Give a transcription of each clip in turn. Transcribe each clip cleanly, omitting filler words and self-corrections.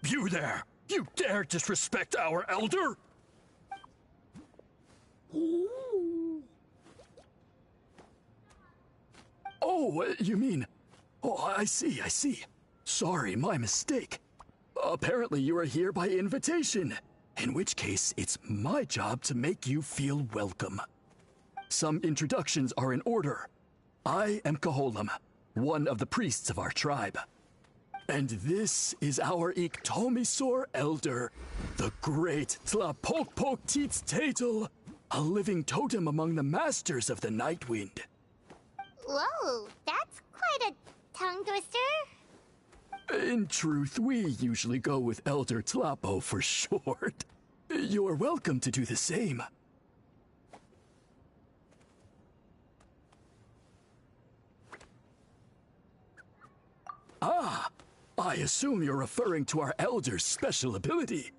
You there! You dare disrespect our elder? Oh, you mean... Oh, I see. Sorry, my mistake. Apparently you are here by invitation, in which case it's my job to make you feel welcome. Some introductions are in order. I am Koholam, one of the priests of our tribe. And this is our Iktomisor elder, the great Tlapokpok Teets Tatel, a living totem among the masters of the Night Wind. Whoa, that's quite a tongue twister. In truth, we usually go with Elder Tlapo for short. You're welcome to do the same. Ah, I assume you're referring to our Elder's special ability.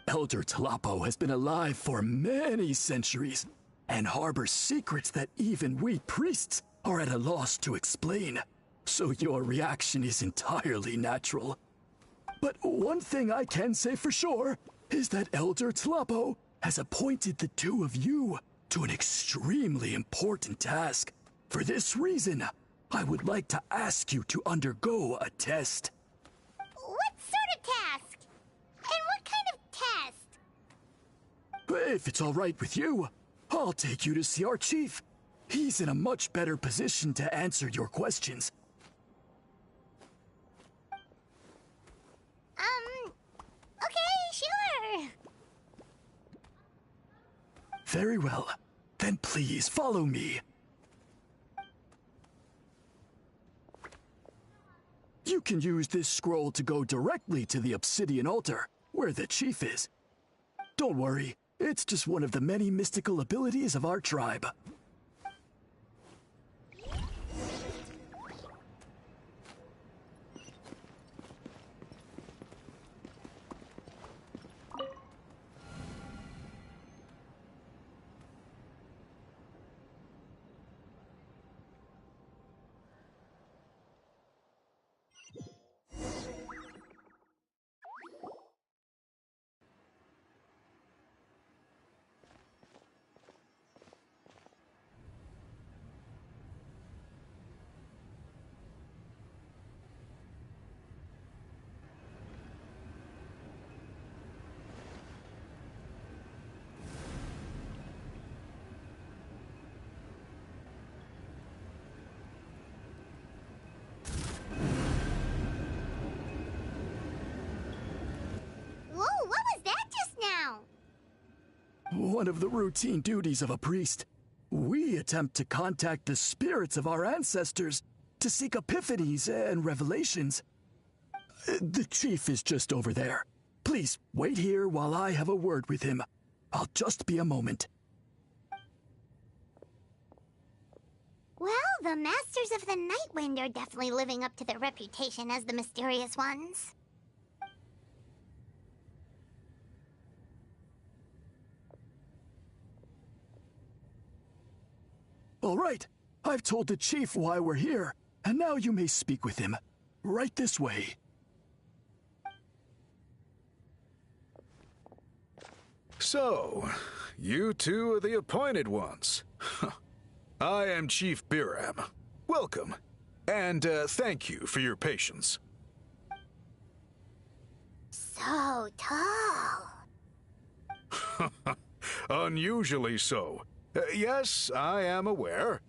Elder Tlapo has been alive for many centuries and harbors secrets that even we priests are at a loss to explain. So your reaction is entirely natural. But one thing I can say for sure is that Elder Tlapo has appointed the two of you to an extremely important task. For this reason, I would like to ask you to undergo a test. What sort of task? And what kind of test? If it's all right with you, I'll take you to see our chief. He's in a much better position to answer your questions. Okay, sure. Very well. Then please follow me. You can use this scroll to go directly to the obsidian altar, where the chief is. Don't worry, it's just one of the many mystical abilities of our tribe. One of the routine duties of a priest. We attempt to contact the spirits of our ancestors to seek epiphanies and revelations. The chief is just over there. Please wait here while I have a word with him. I'll just be a moment. Well, the Masters of the Night Wind are definitely living up to their reputation as the mysterious ones. All right, I've told the chief why we're here, and now you may speak with him. Right this way. So, you two are the appointed ones. I am Chief Biram. Welcome, and thank you for your patience. So tall. Unusually so. Yes, I am aware,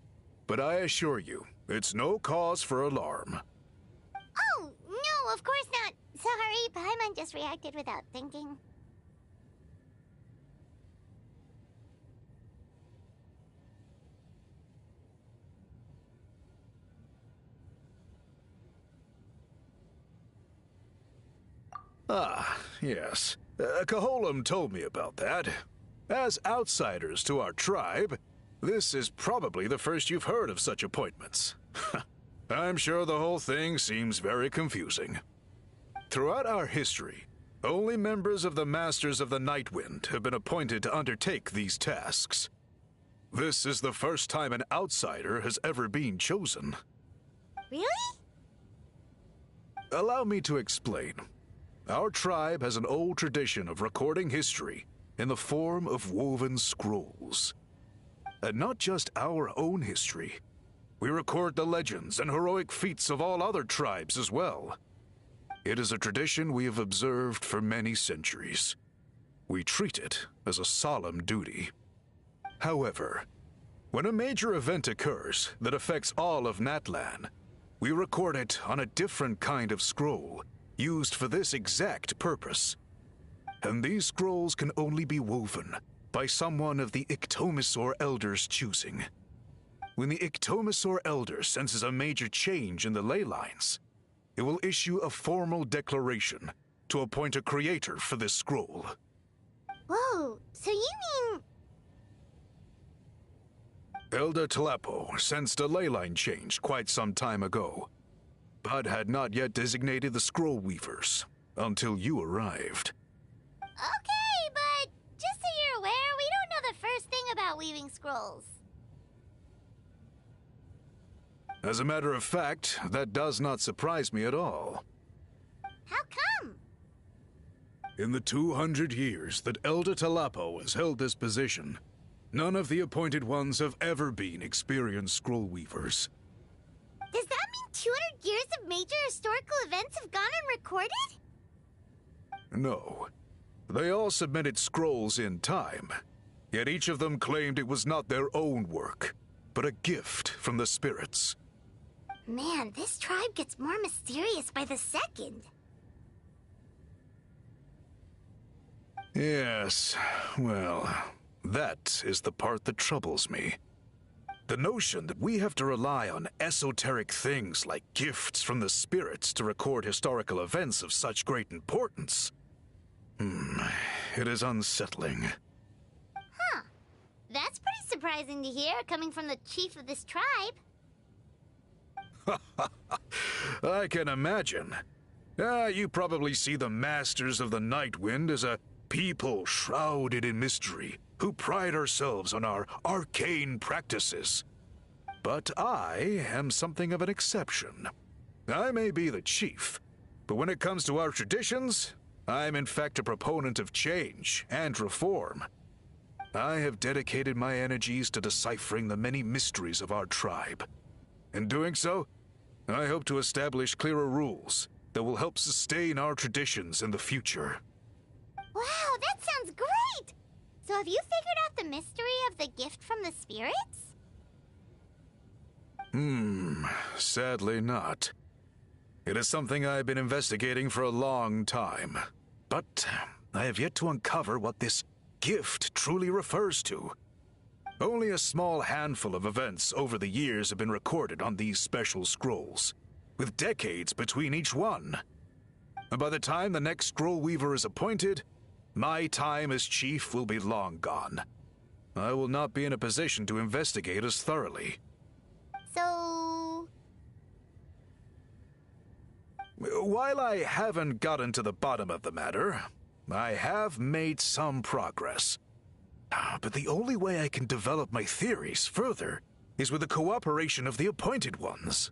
but I assure you, it's no cause for alarm. Oh, no, of course not. Sorry, Paimon just reacted without thinking. Ah, yes. Koholam told me about that. As outsiders to our tribe, this is probably the first you've heard of such appointments. I'm sure the whole thing seems very confusing. Throughout our history, only members of the Masters of the Night Wind have been appointed to undertake these tasks. This is the first time an outsider has ever been chosen. Really? Allow me to explain. Our tribe has an old tradition of recording history in the form of woven scrolls. And not just our own history. We record the legends and heroic feats of all other tribes as well. It is a tradition we have observed for many centuries. We treat it as a solemn duty. However, when a major event occurs that affects all of Natlan, we record it on a different kind of scroll, used for this exact purpose. And these scrolls can only be woven by someone of the Ictomisaur Elder's choosing. When the Ictomisaur Elder senses a major change in the ley lines, it will issue a formal declaration to appoint a creator for this scroll. Whoa, so you mean... Elder Talapo sensed a ley line change quite some time ago, but had not yet designated the scroll weavers until you arrived. Okay, but just so you're aware, we don't know the first thing about weaving scrolls. As a matter of fact, that does not surprise me at all. How come? In the 200 years that Elder Talapo has held this position, none of the appointed ones have ever been experienced scroll weavers. Does that mean 200 years of major historical events have gone unrecorded? No. They all submitted scrolls in time, yet each of them claimed it was not their own work, but a gift from the spirits. Man, this tribe gets more mysterious by the second. Yes, well, that is the part that troubles me. The notion that we have to rely on esoteric things like gifts from the spirits to record historical events of such great importance. It is unsettling. Huh. That's pretty surprising to hear, coming from the chief of this tribe. I can imagine. You probably see the Masters of the Night Wind as a people shrouded in mystery, who pride ourselves on our arcane practices. But I am something of an exception. I may be the chief, but when it comes to our traditions, I'm in fact a proponent of change and reform. I have dedicated my energies to deciphering the many mysteries of our tribe. In doing so, I hope to establish clearer rules that will help sustain our traditions in the future. Wow, that sounds great! So have you figured out the mystery of the gift from the spirits? Sadly not. It is something I've been investigating for a long time, but I have yet to uncover what this gift truly refers to. Only a small handful of events over the years have been recorded on these special scrolls, with decades between each one. And by the time the next scroll weaver is appointed, my time as chief will be long gone. I will not be in a position to investigate as thoroughly. So... While I haven't gotten to the bottom of the matter, I have made some progress. But the only way I can develop my theories further is with the cooperation of the appointed ones.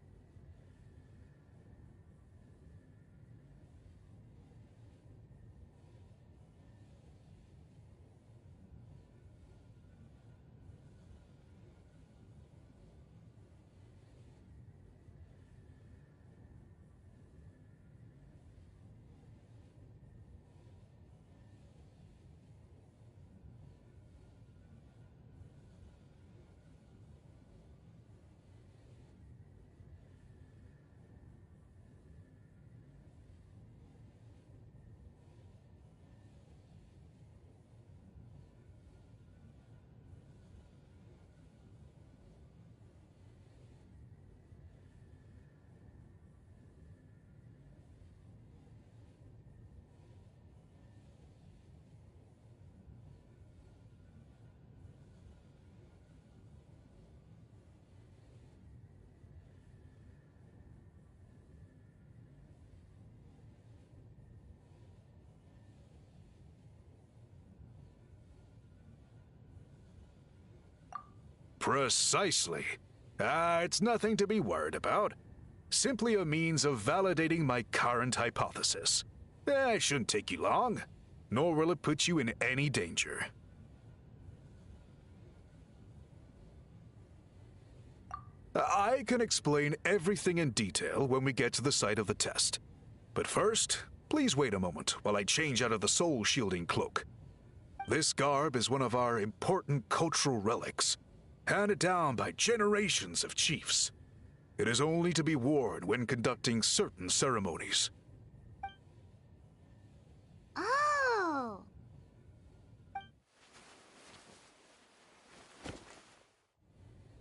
Precisely. It's nothing to be worried about. Simply a means of validating my current hypothesis. It shouldn't take you long, nor will it put you in any danger. I can explain everything in detail when we get to the site of the test. But first, please wait a moment while I change out of the soul-shielding cloak. This garb is one of our important cultural relics, handed down by generations of chiefs. It is only to be worn when conducting certain ceremonies. Oh.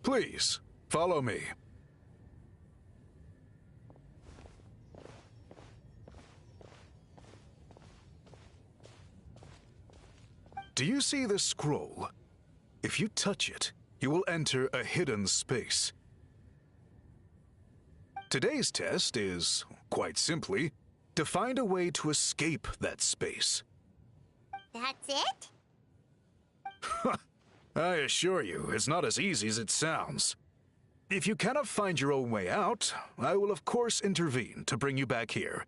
Please, follow me. Do you see this scroll? If you touch it, you will enter a hidden space. Today's test is, quite simply, to find a way to escape that space. That's it? I assure you, it's not as easy as it sounds. If you cannot find your own way out, I will of course intervene to bring you back here.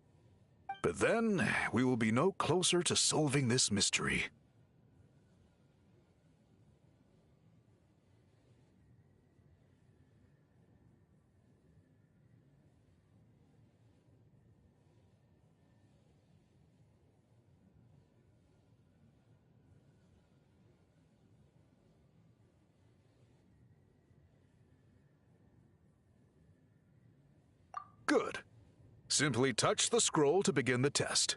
But then, we will be no closer to solving this mystery. Good. Simply touch the scroll to begin the test.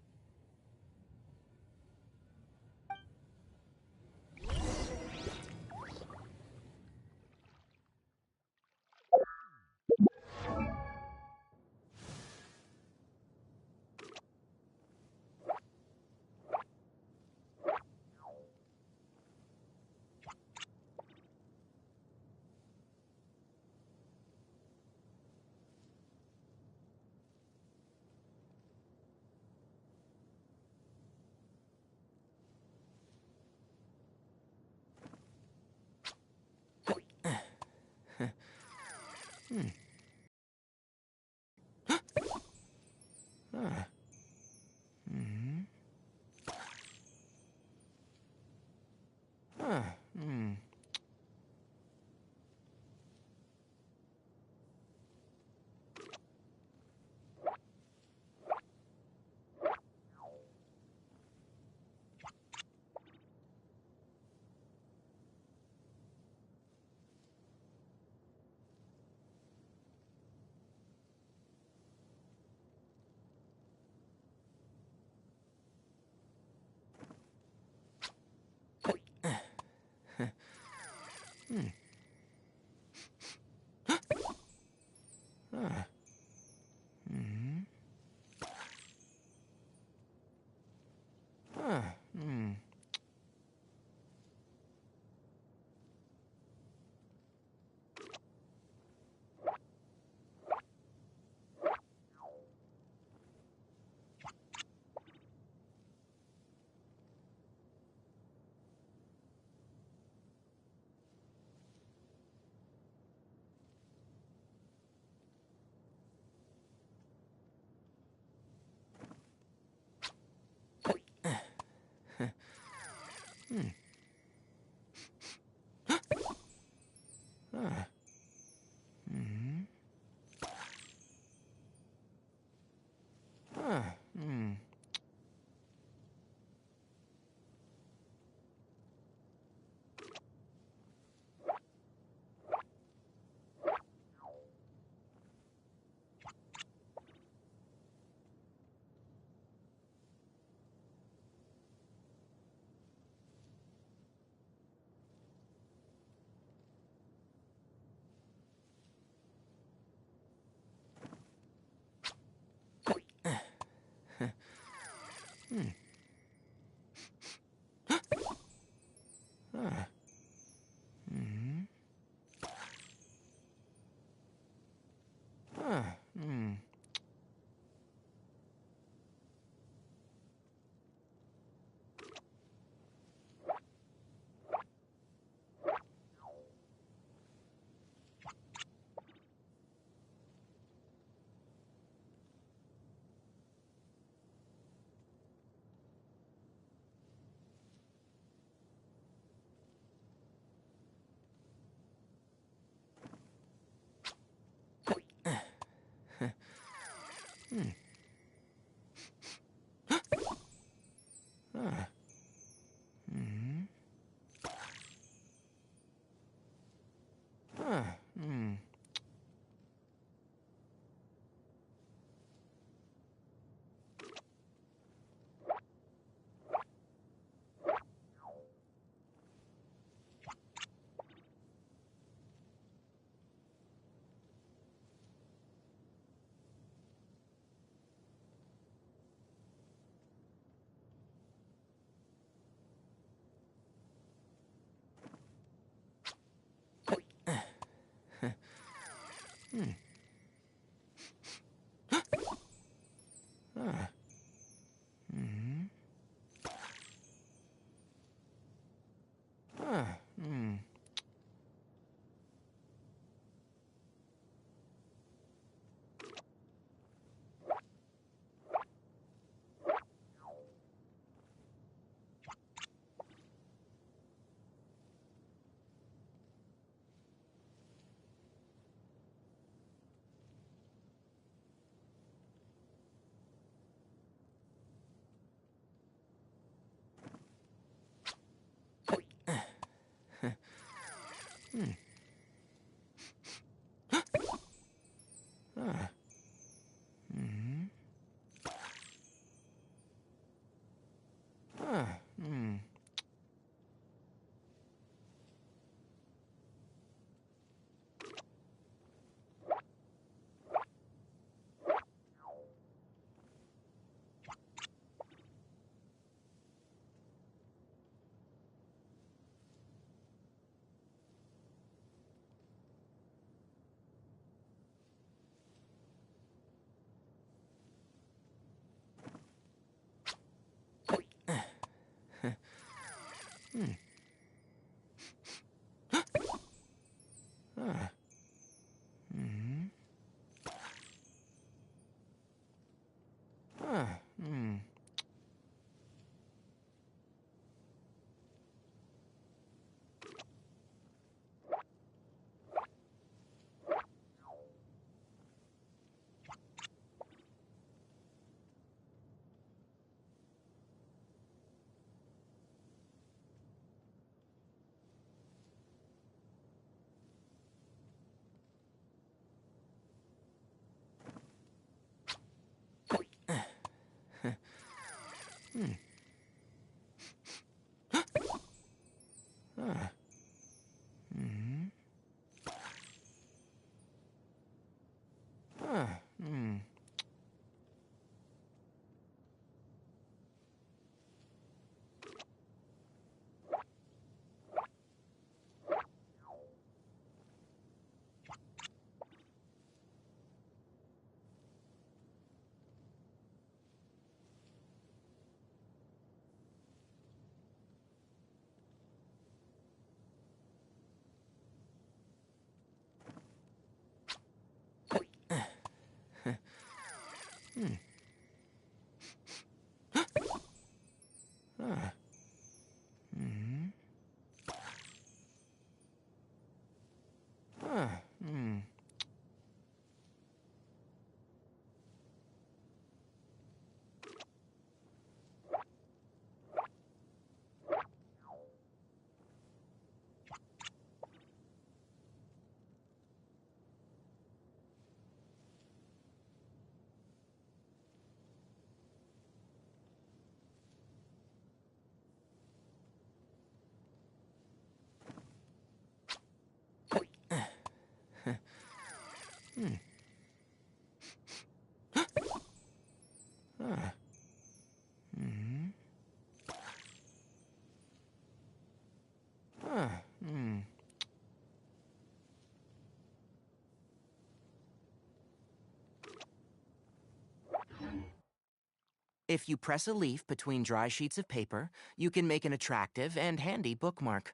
If you press a leaf between dry sheets of paper, you can make an attractive and handy bookmark.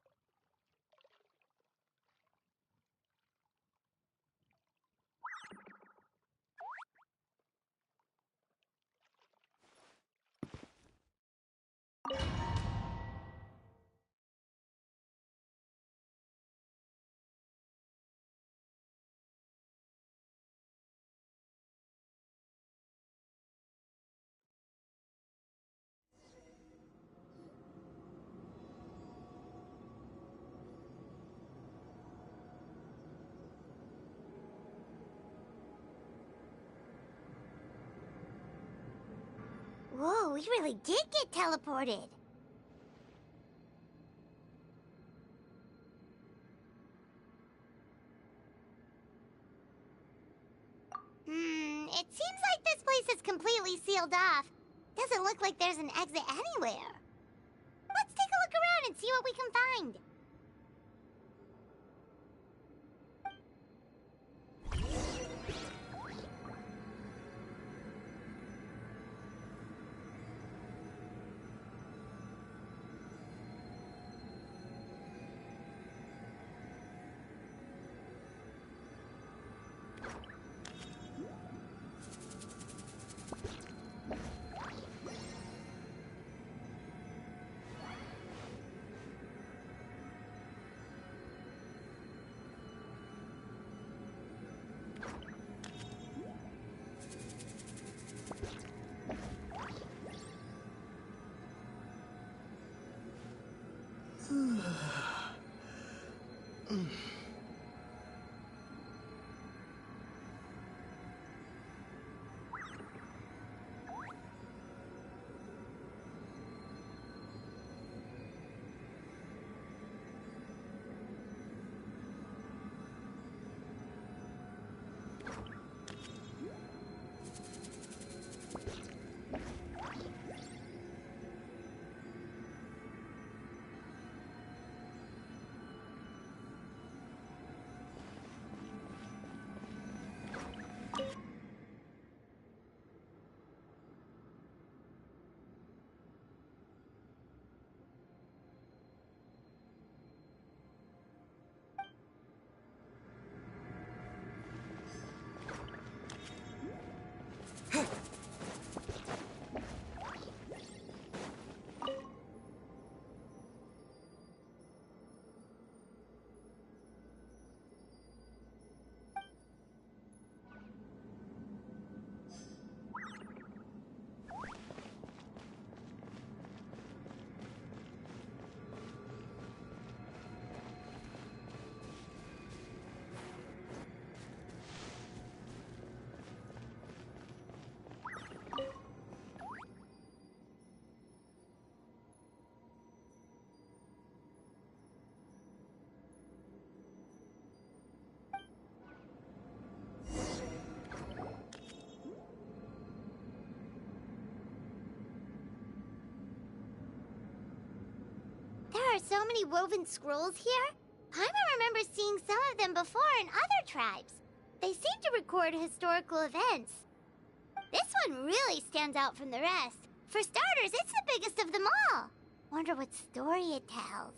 we really did get teleported. It seems like this place is completely sealed off. Doesn't look like there's an exit anywhere. Let's take a look around and see what we can find. There are so many woven scrolls here. Paimon remembers seeing some of them before in other tribes. They seem to record historical events. This one really stands out from the rest. For starters, it's the biggest of them all. Wonder what story it tells.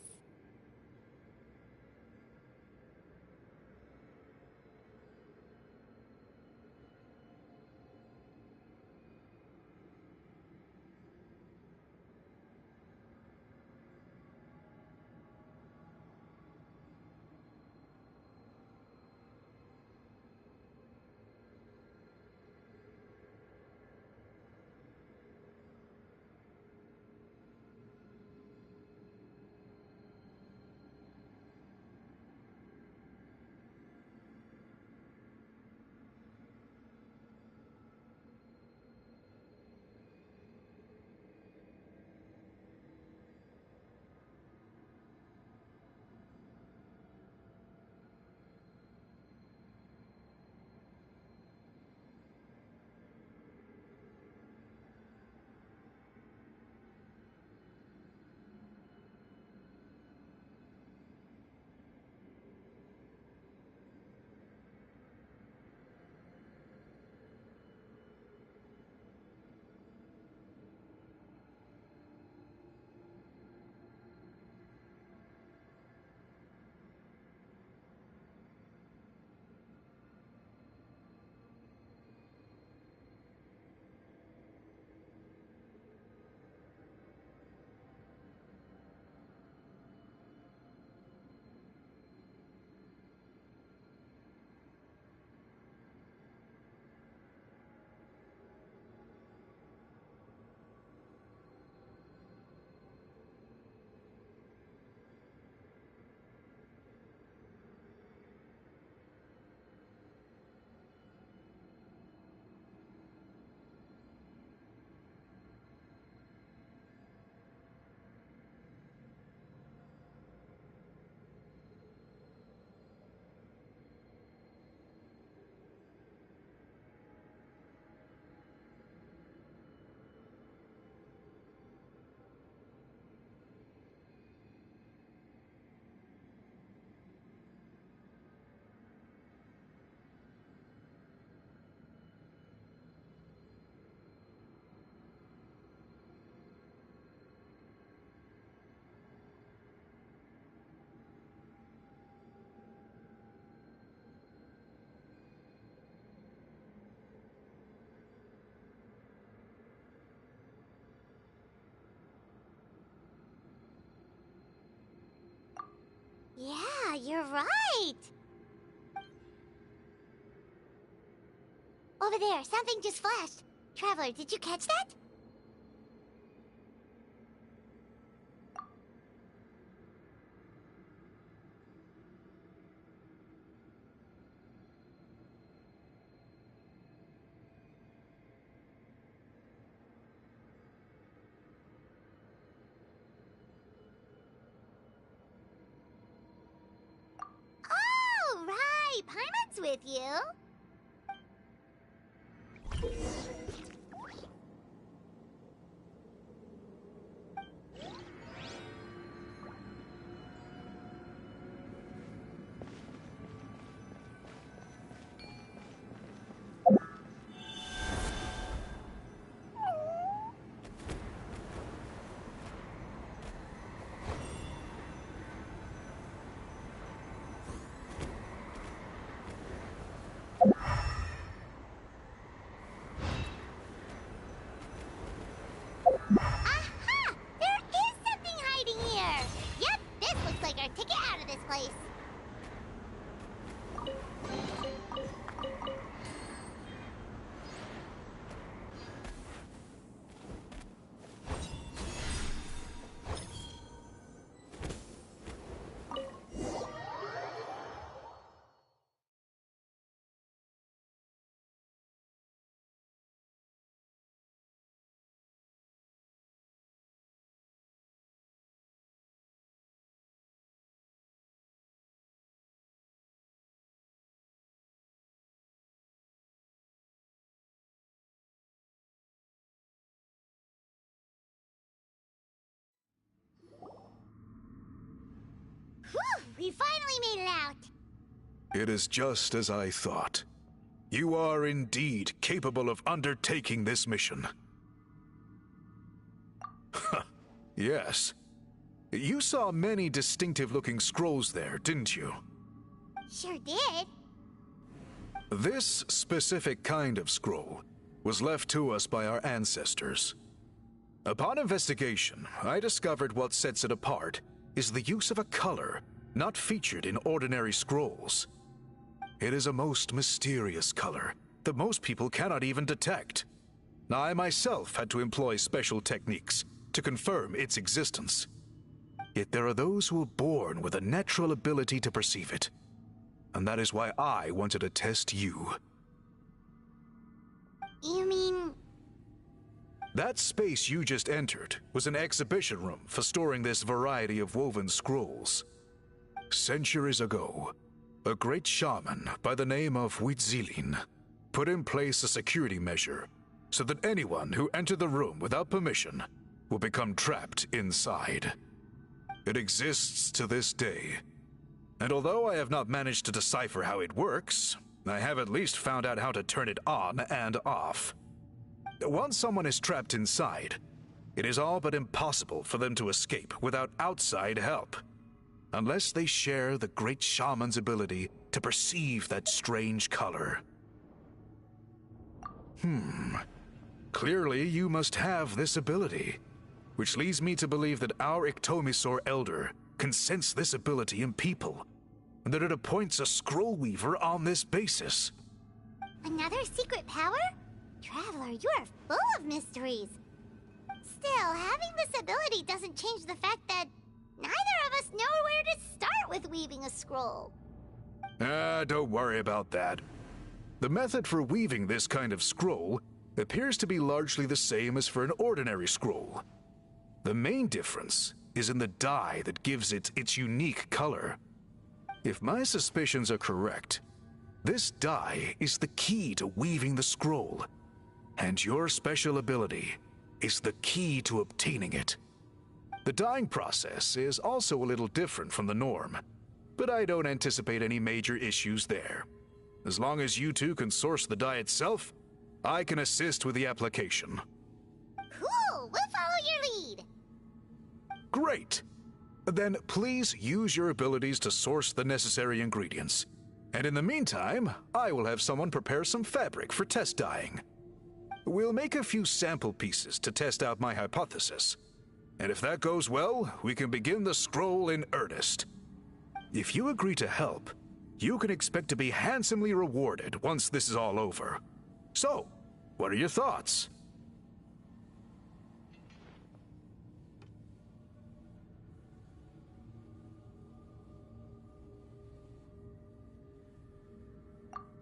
you're right! Over there, something just flashed. Traveler, did you catch that? Oh, right! Paimon's with you. Aha! There is something hiding here! Yep, this looks like our ticket out of this place. Whew! We finally made it out! It is just as I thought. You are indeed capable of undertaking this mission. Yes. You saw many distinctive-looking scrolls there, didn't you? Sure did. This specific kind of scroll was left to us by our ancestors. Upon investigation, I discovered what sets it apart is the use of a color not featured in ordinary scrolls. It is a most mysterious color that most people cannot even detect. I myself had to employ special techniques to confirm its existence. Yet there are those who are born with a natural ability to perceive it. And that is why I wanted to test you. You mean... That space you just entered was an exhibition room for storing this variety of woven scrolls. Centuries ago, a great shaman by the name of Huitzilin put in place a security measure so that anyone who entered the room without permission will become trapped inside. It exists to this day, and although I have not managed to decipher how it works, I have at least found out how to turn it on and off. Once someone is trapped inside, it is all but impossible for them to escape without outside help, unless they share the great shaman's ability to perceive that strange color. Clearly you must have this ability, which leads me to believe that our Iktomisor Elder can sense this ability in people, and that it appoints a scroll weaver on this basis. Another secret power? Traveler, you are full of mysteries. Still, having this ability doesn't change the fact that neither of us know where to start with weaving a scroll. Don't worry about that. The method for weaving this kind of scroll appears to be largely the same as for an ordinary scroll. The main difference is in the dye that gives it its unique color. If my suspicions are correct, this dye is the key to weaving the scroll, and your special ability is the key to obtaining it. The dyeing process is also a little different from the norm, but I don't anticipate any major issues there. As long as you two can source the dye itself, I can assist with the application. Cool! We'll follow your lead! Great! Then please use your abilities to source the necessary ingredients. And in the meantime, I will have someone prepare some fabric for test dyeing. We'll make a few sample pieces to test out my hypothesis. And if that goes well, we can begin the scroll in earnest. If you agree to help, you can expect to be handsomely rewarded once this is all over. So, what are your thoughts?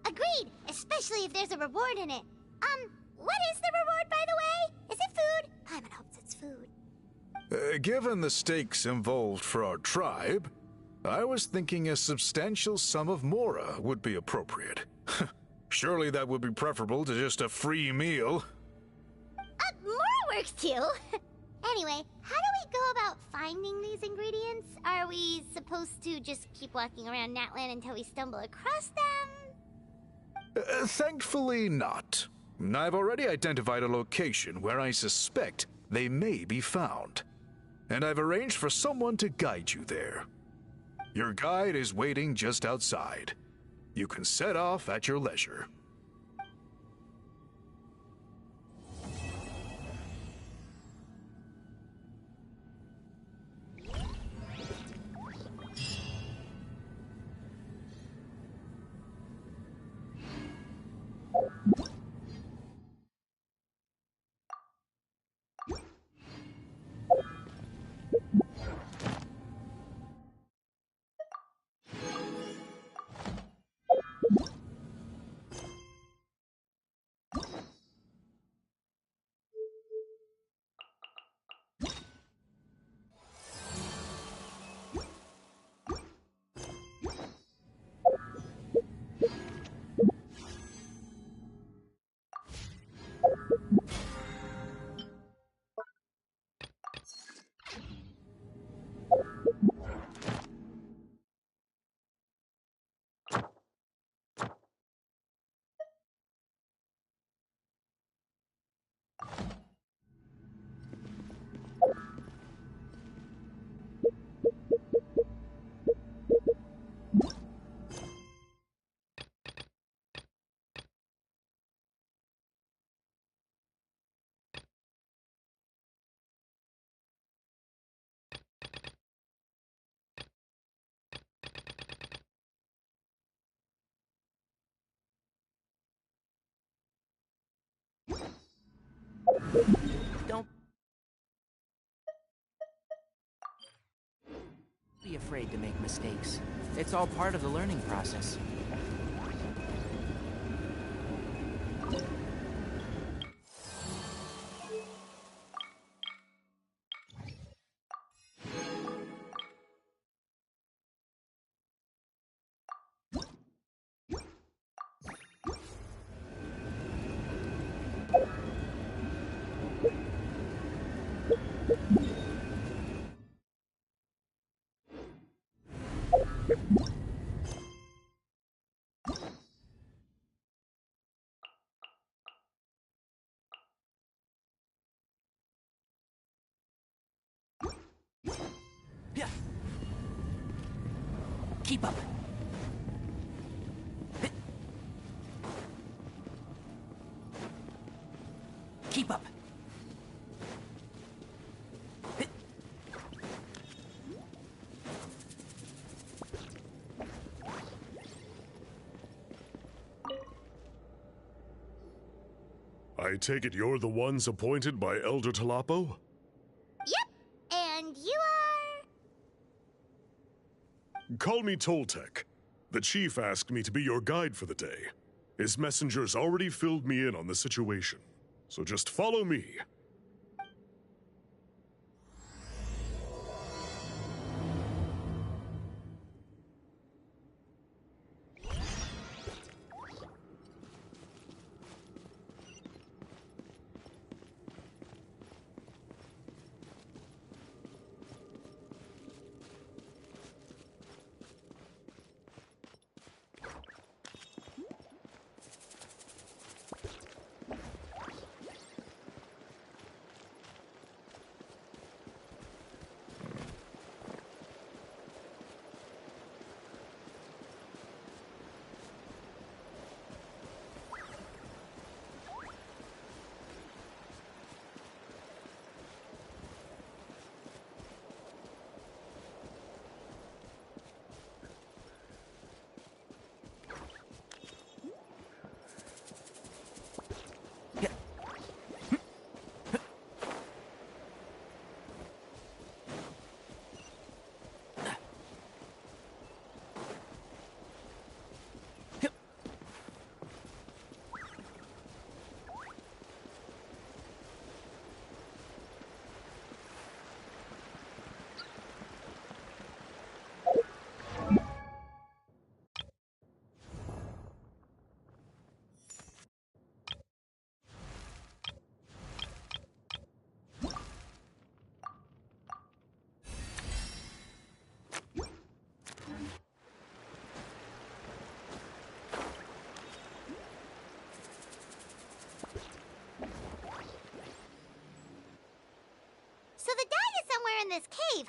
Agreed, especially if there's a reward in it. What is the reward, by the way? Is it food? Paimon hopes it's food. Given the stakes involved for our tribe, I was thinking a substantial sum of mora would be appropriate. Surely that would be preferable to just a free meal. Mora works too. Anyway, how do we go about finding these ingredients? Are we supposed to just keep walking around Natlan until we stumble across them? Thankfully not. I've already identified a location where I suspect they may be found. And I've arranged for someone to guide you there. Your guide is waiting just outside. You can set off at your leisure. Don't be afraid to make mistakes. It's all part of the learning process. Yeah. Keep up. Keep up. I take it you're the ones appointed by Elder Talapo? Yep, and you are... Call me Toltec. The chief asked me to be your guide for the day. His messengers already filled me in on the situation. So just follow me.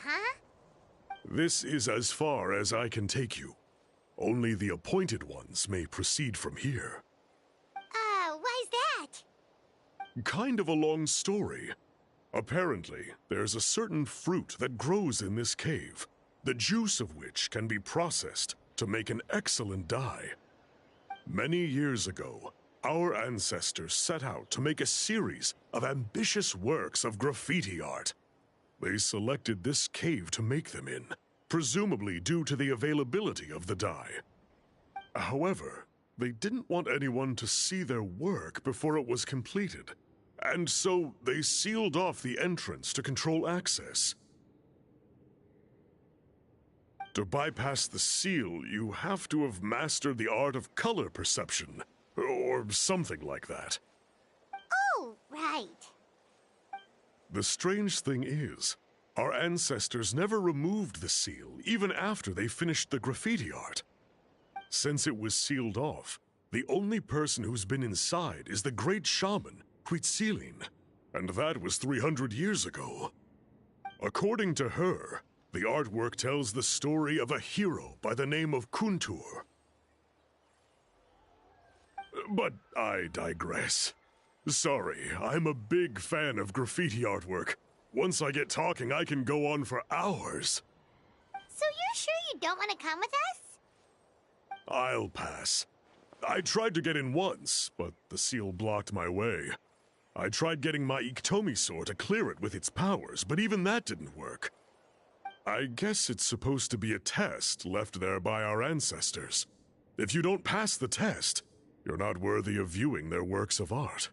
huh? This is as far as I can take you. Only the appointed ones may proceed from here. Why's that? Kind of a long story. Apparently, there's a certain fruit that grows in this cave, the juice of which can be processed to make an excellent dye. Many years ago, our ancestors set out to make a series of ambitious works of graffiti art. They selected this cave to make them in, presumably due to the availability of the dye. However, they didn't want anyone to see their work before it was completed, and so they sealed off the entrance to control access. To bypass the seal, you have to have mastered the art of color perception, or something like that. Oh, right. The strange thing is, our ancestors never removed the seal, even after they finished the graffiti art. Since it was sealed off, the only person who's been inside is the great shaman, Huitzilin, and that was 300 years ago. According to her, the artwork tells the story of a hero by the name of Kuntur. But I digress. Sorry, I'm a big fan of graffiti artwork. Once I get talking, I can go on for hours. So you're sure you don't want to come with us? I'll pass. I tried to get in once, but the seal blocked my way. I tried getting my Iktomisaur to clear it with its powers, but even that didn't work. I guess it's supposed to be a test left there by our ancestors. If you don't pass the test, you're not worthy of viewing their works of art.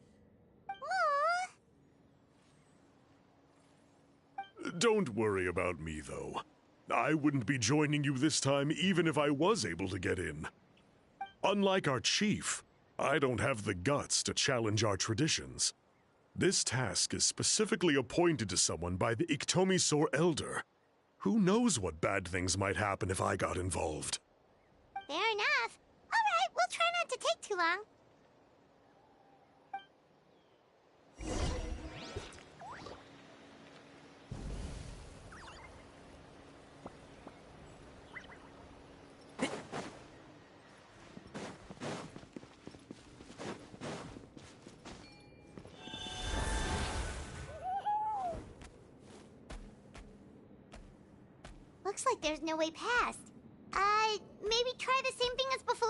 Aww. Don't worry about me, though. I wouldn't be joining you this time even if I was able to get in. Unlike our chief, I don't have the guts to challenge our traditions. This task is specifically appointed to someone by the Iktomisaur Elder. Who knows what bad things might happen if I got involved? Fair enough. All right, we'll try not to take too long. Looks like there's no way past. Maybe try the same thing as before?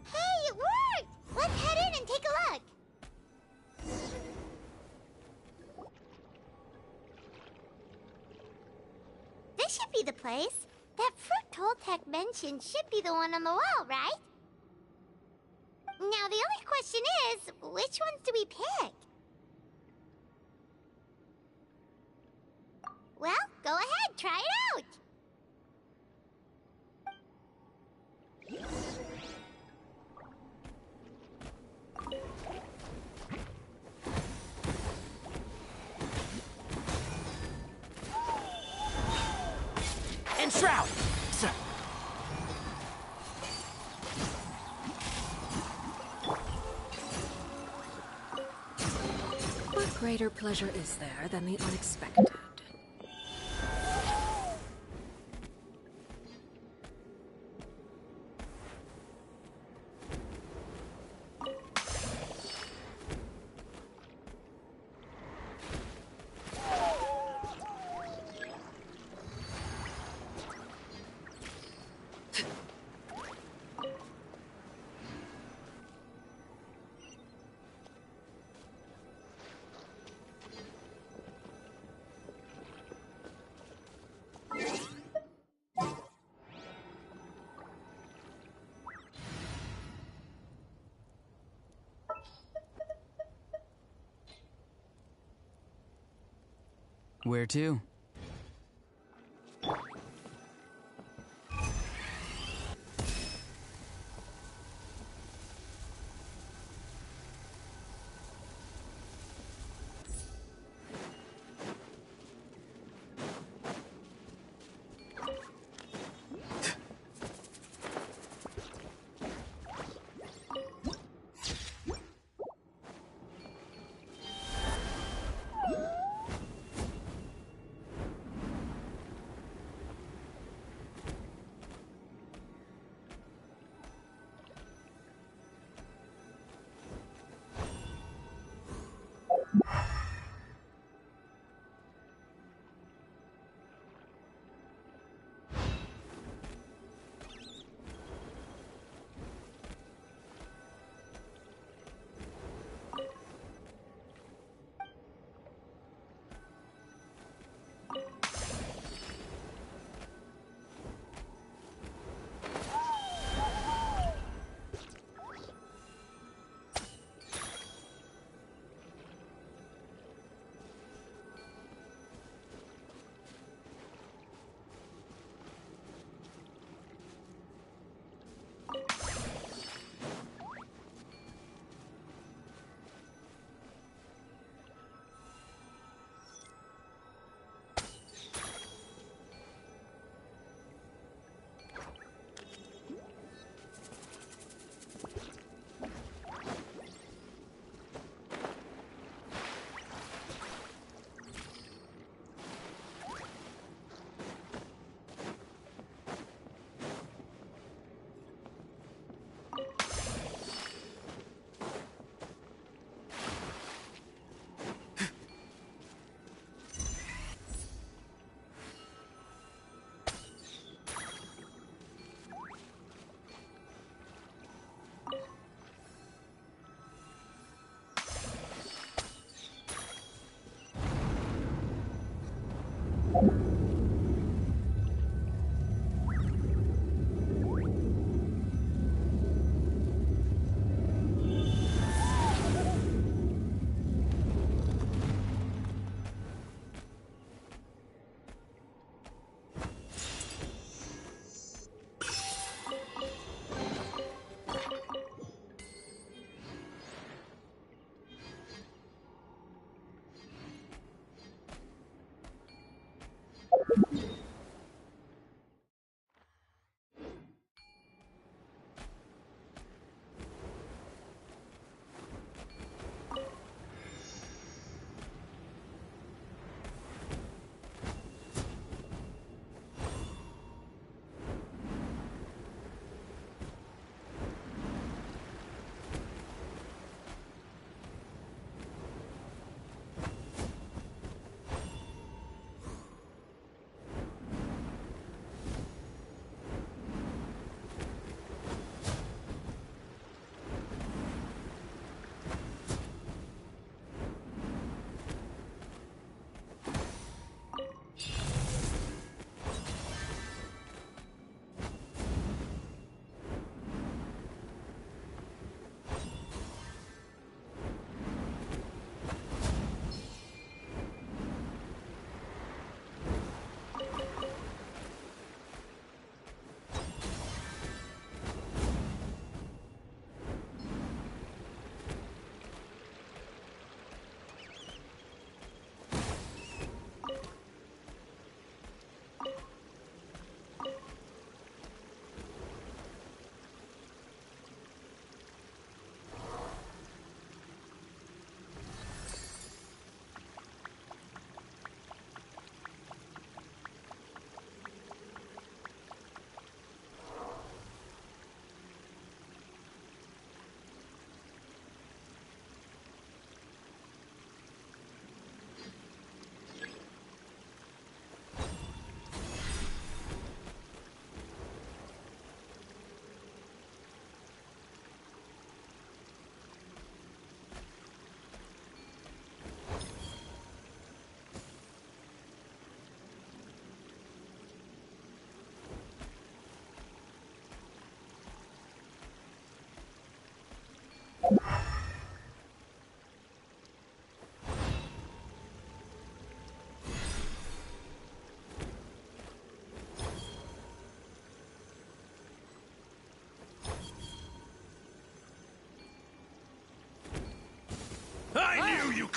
Hey, it worked! Let's head in and take a look. This should be the place. That fruit Toltec mentioned should be the one on the wall, right? Now, the only question is, which ones do we pick? Well, go ahead, try it out! And Shroud! Sir. What greater pleasure is there than the unexpected? Where to?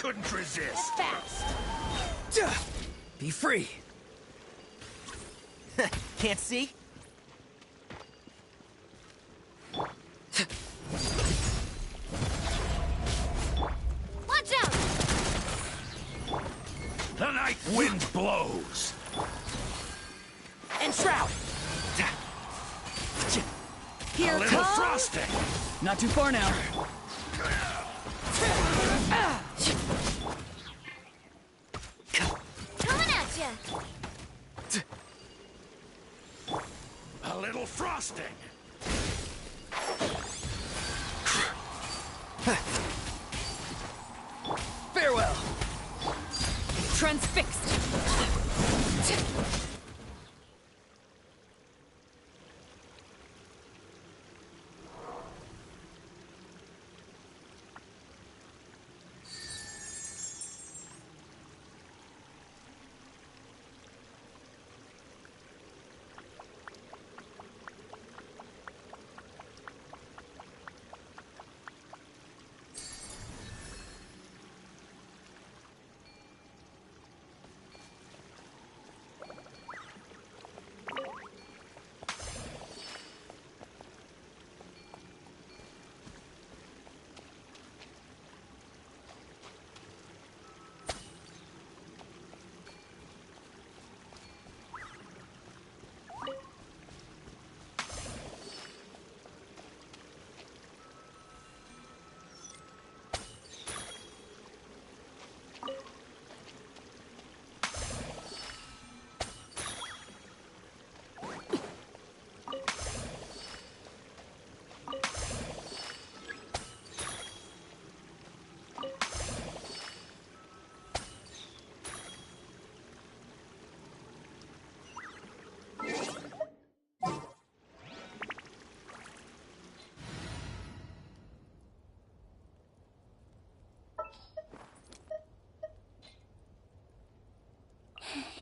couldn't resist. Fast! Be free. Can't see? Watch out! The night wind blows. And shroud! Here A little comes. frosting. Not too far now. Coming at ya! A little frosting. Farewell. Transfixed.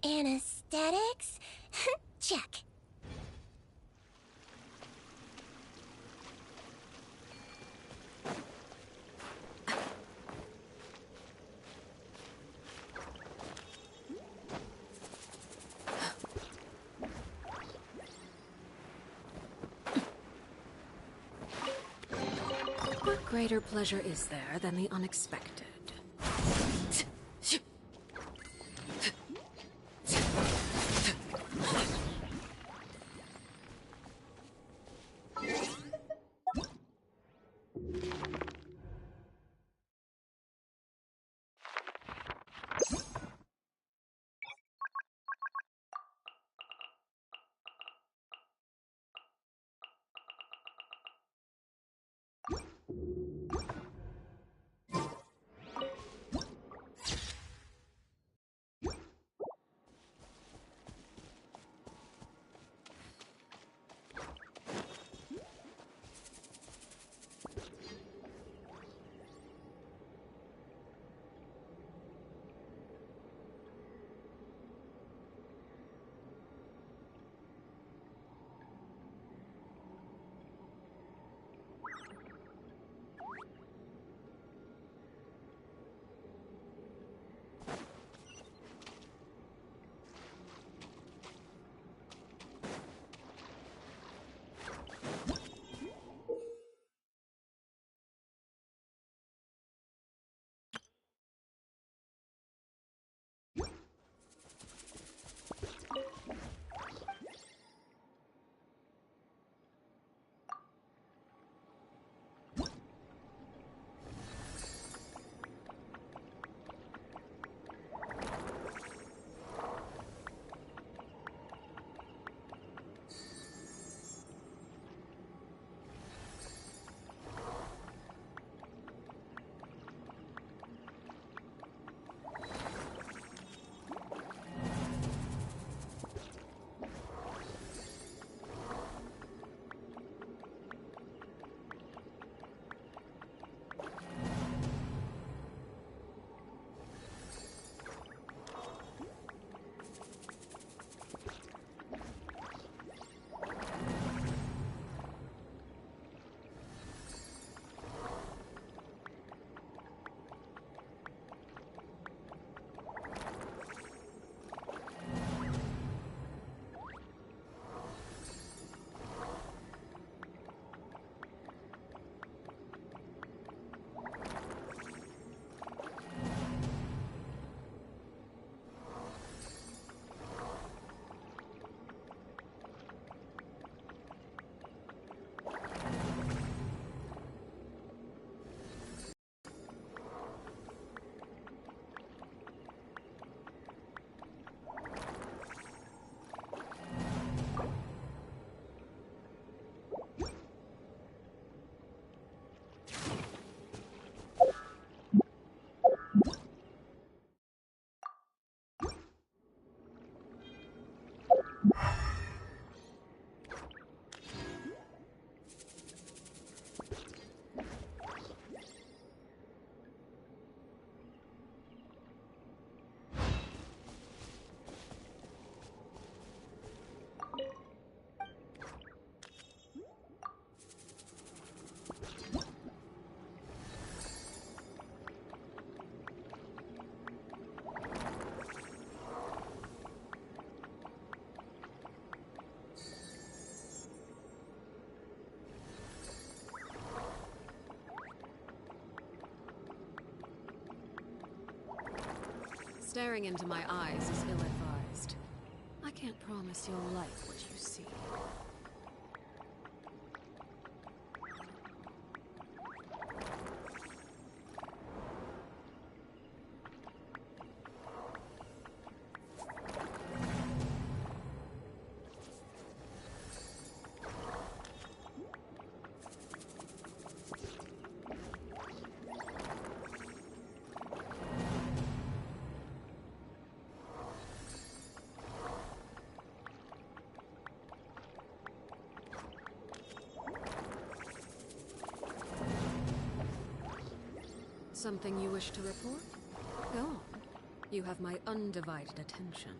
Anesthetics? Check. What greater pleasure is there than the unexpected? Staring into my eyes is ill-advised. I can't promise you'll like what you see. Something you wish to report? Go on. You have my undivided attention.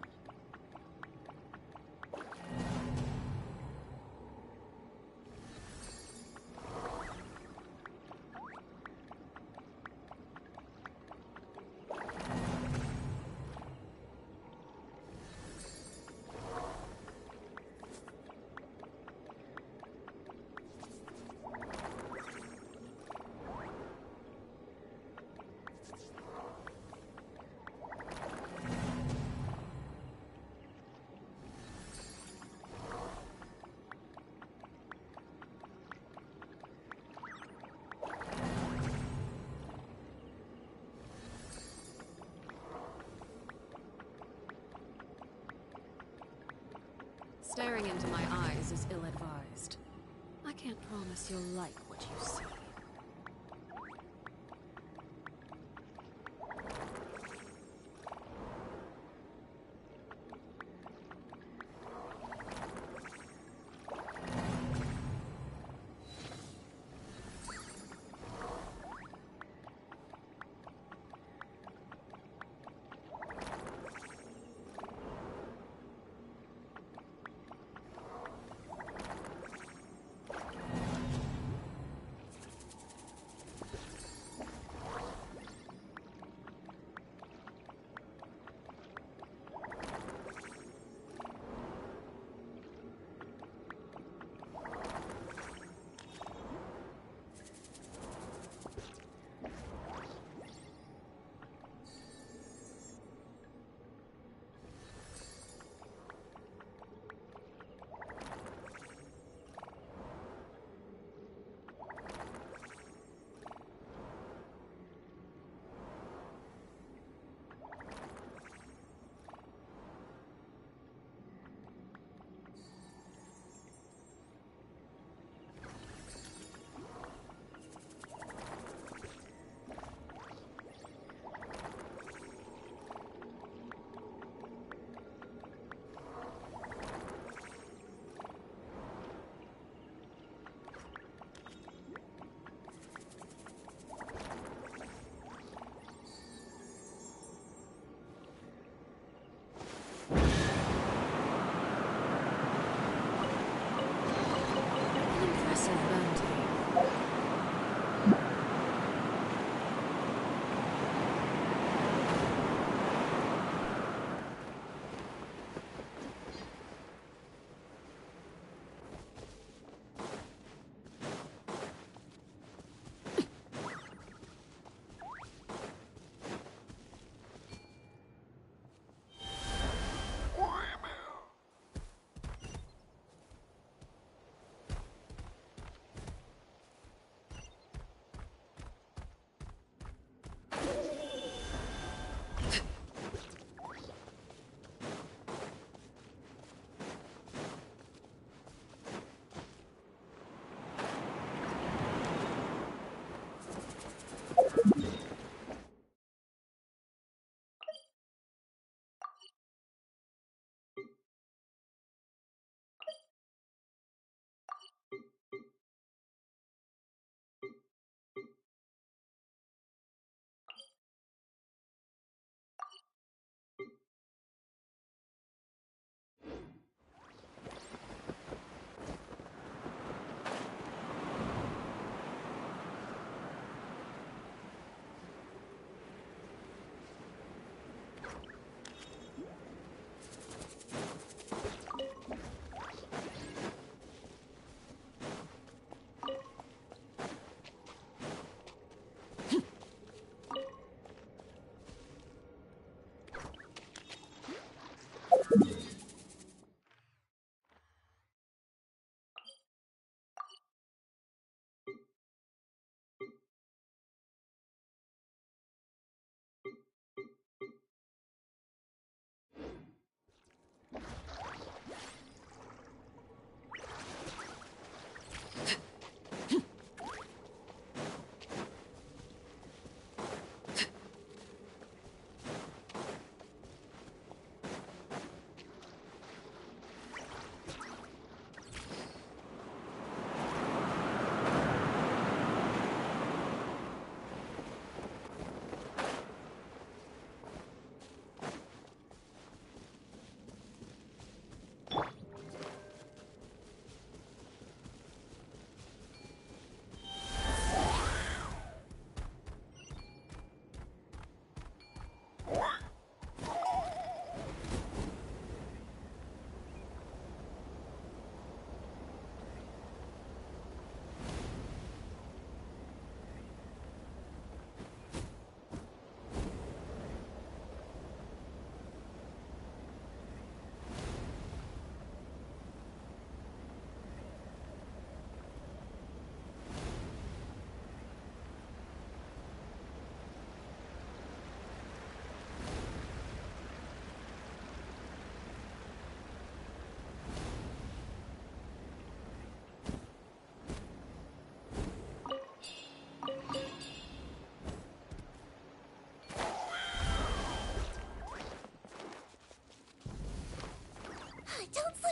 Staring into my eyes is ill-advised. I can't promise you'll like what you see.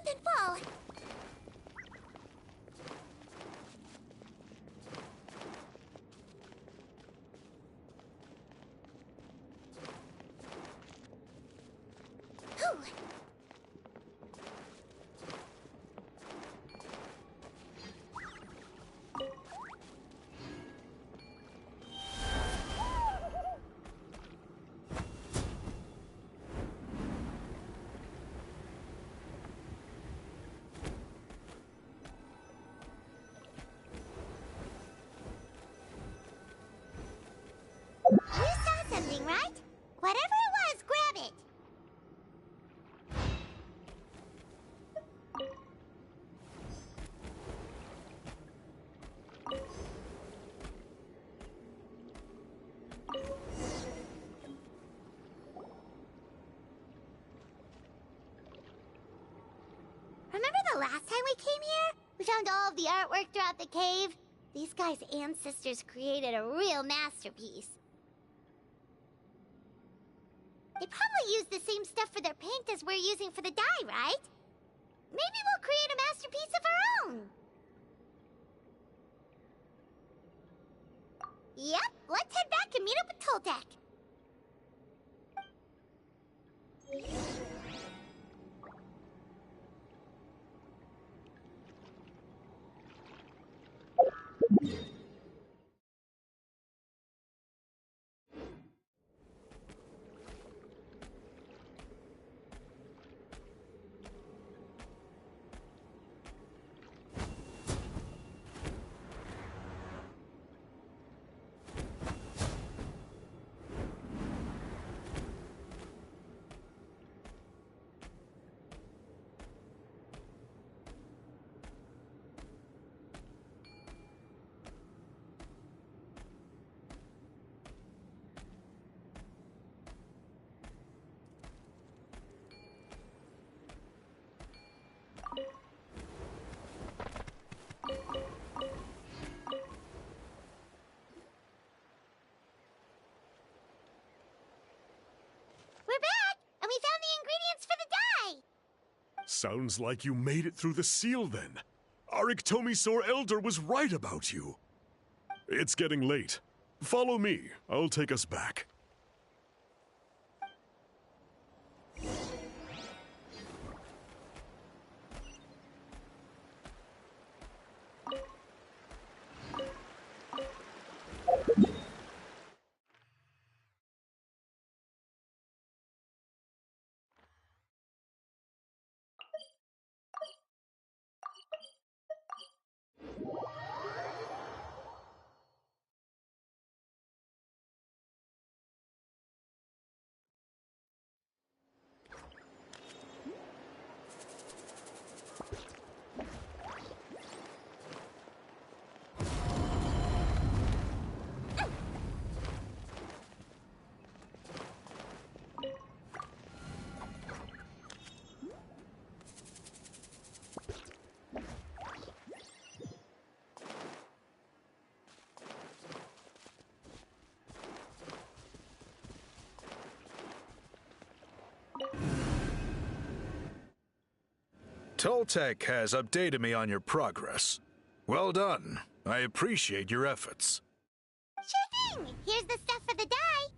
slip and fall. Whew. You saw something, right? Whatever it was, grab it. Remember the last time we came here? We found all of the artwork throughout the cave. These guys' ancestors created a real masterpiece. They probably used the same stuff for their paint as we're using for the dye, right? Maybe we'll create a masterpiece of our own. Yep, let's head back and meet up with Toltec. We're back, and we found the ingredients for the dye. Sounds like you made it through the seal then. Our Iktomisaur Elder was right about you. It's getting late. Follow me. I'll take us back. Toltec has updated me on your progress. Well done. I appreciate your efforts. Sure thing. Here's the stuff for the dye.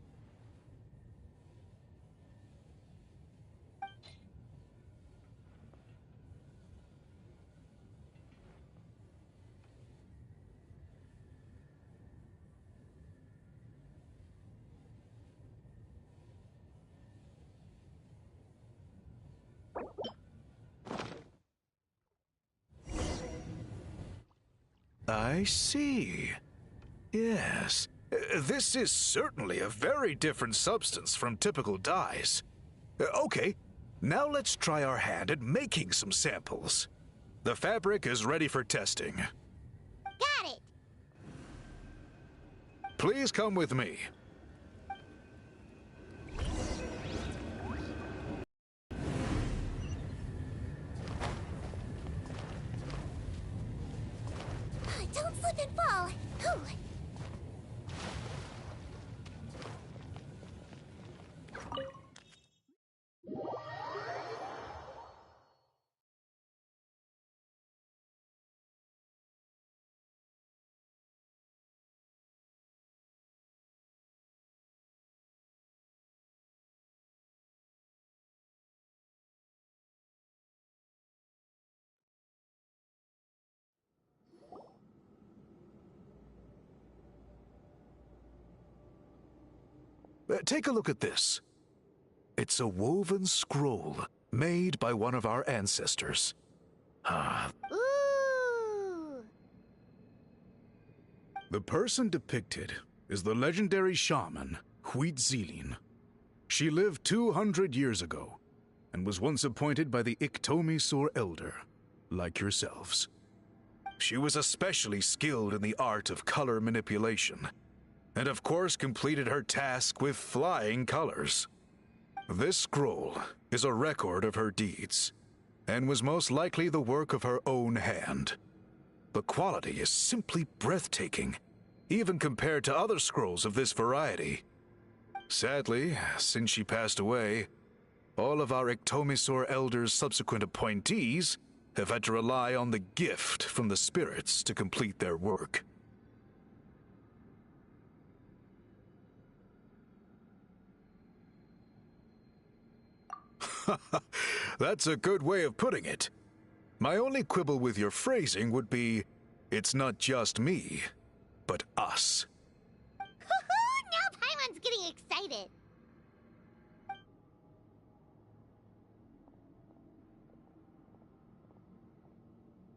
I see. Yes. This is certainly a very different substance from typical dyes. Okay, now let's try our hand at making some samples. The fabric is ready for testing. Got it. Please come with me. Don't slip and fall. Whew. Take a look at this. It's a woven scroll made by one of our ancestors. Ooh. The person depicted is the legendary shaman, Huitzilin. She lived 200 years ago and was once appointed by the Iktomi-Sur Elder, like yourselves. She was especially skilled in the art of color manipulation, and of course completed her task with flying colors. This scroll is a record of her deeds, and was most likely the work of her own hand. The quality is simply breathtaking, even compared to other scrolls of this variety. Sadly, since she passed away, all of our Iktomi-Sur Elder's subsequent appointees have had to rely on the gift from the spirits to complete their work. That's a good way of putting it. My only quibble with your phrasing would be, it's not just me, but us. Now Paimon's getting excited.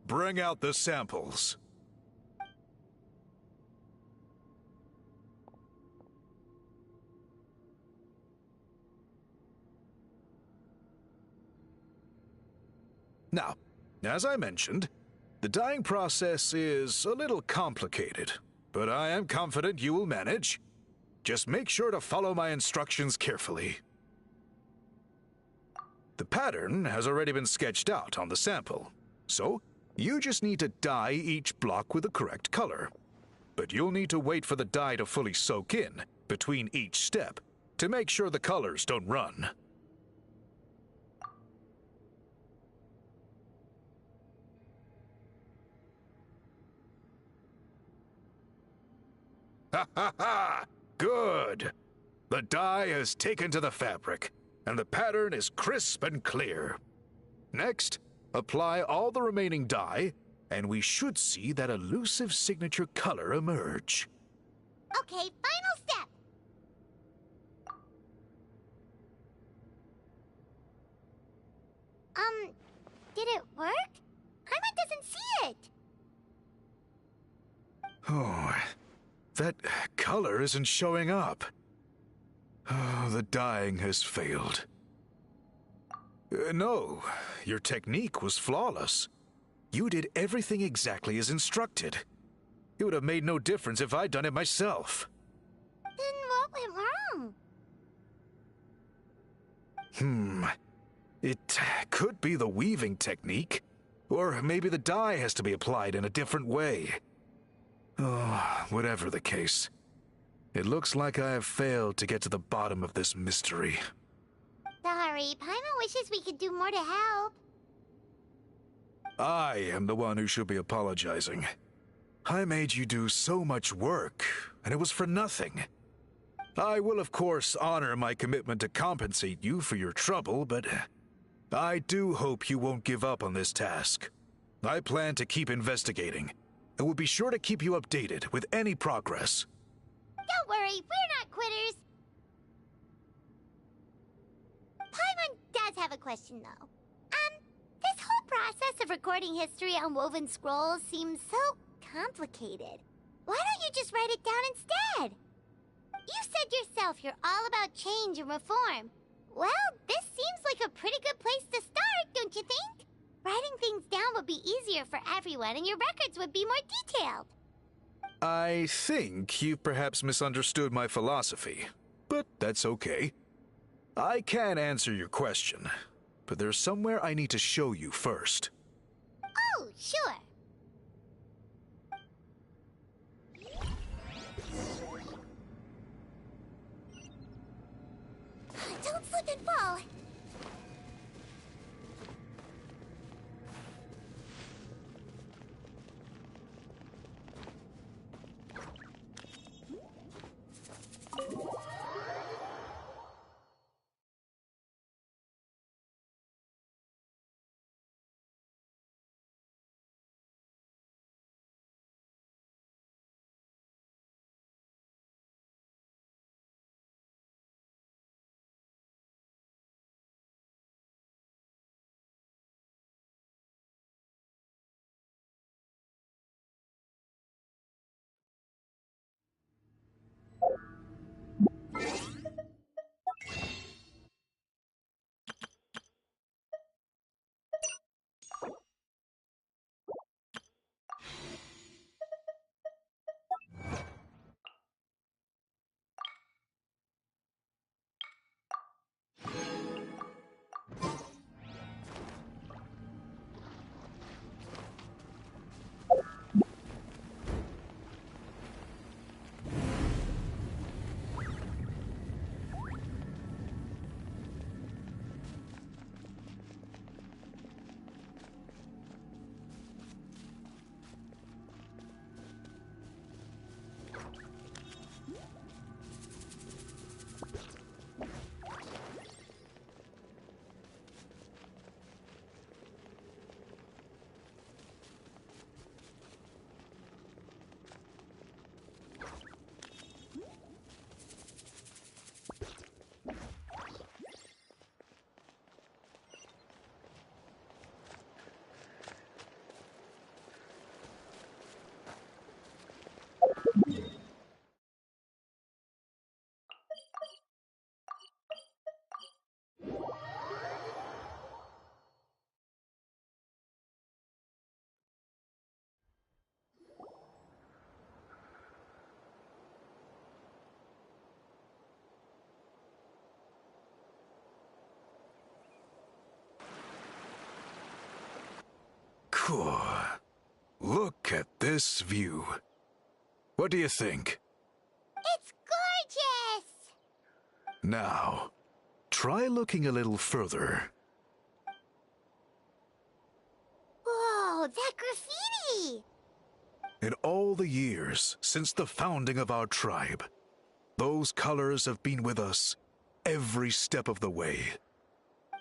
Bring out the samples. Now, as I mentioned, the dyeing process is a little complicated, but I am confident you will manage. Just make sure to follow my instructions carefully. The pattern has already been sketched out on the sample, so you just need to dye each block with the correct color. But you'll need to wait for the dye to fully soak in between each step to make sure the colors don't run. Ha ha ha! Good! The dye has taken to the fabric, and the pattern is crisp and clear. Next, apply all the remaining dye, and we should see that elusive signature color emerge. Okay, final step. Did it work? Paimon doesn't see it. Oh, that color isn't showing up. Oh, the dyeing has failed. No, your technique was flawless. You did everything exactly as instructed. It would have made no difference if I'd done it myself. Then what went wrong? It could be the weaving technique, or maybe the dye has to be applied in a different way. Oh, whatever the case, it looks like I have failed to get to the bottom of this mystery. Sorry, Paimon wishes we could do more to help. I am the one who should be apologizing. I made you do so much work, and it was for nothing. I will, of course, honor my commitment to compensate you for your trouble, but I do hope you won't give up on this task. I plan to keep investigating, and will be sure to keep you updated with any progress. Don't worry, we're not quitters. Paimon does have a question, though. This whole process of recording history on woven scrolls seems so complicated. Why don't you just write it down instead? You said yourself you're all about change and reform. Well, this seems like a pretty good place to start, don't you think? Writing things down would be easier for everyone, and your records would be more detailed. I think you've perhaps misunderstood my philosophy, but that's okay. I can answer your question, but there's somewhere I need to show you first. Oh, sure. Don't slip and fall. Whew. Look at this view. What do you think? It's gorgeous! Now, try looking a little further. Whoa, that graffiti! In all the years since the founding of our tribe, those colors have been with us every step of the way.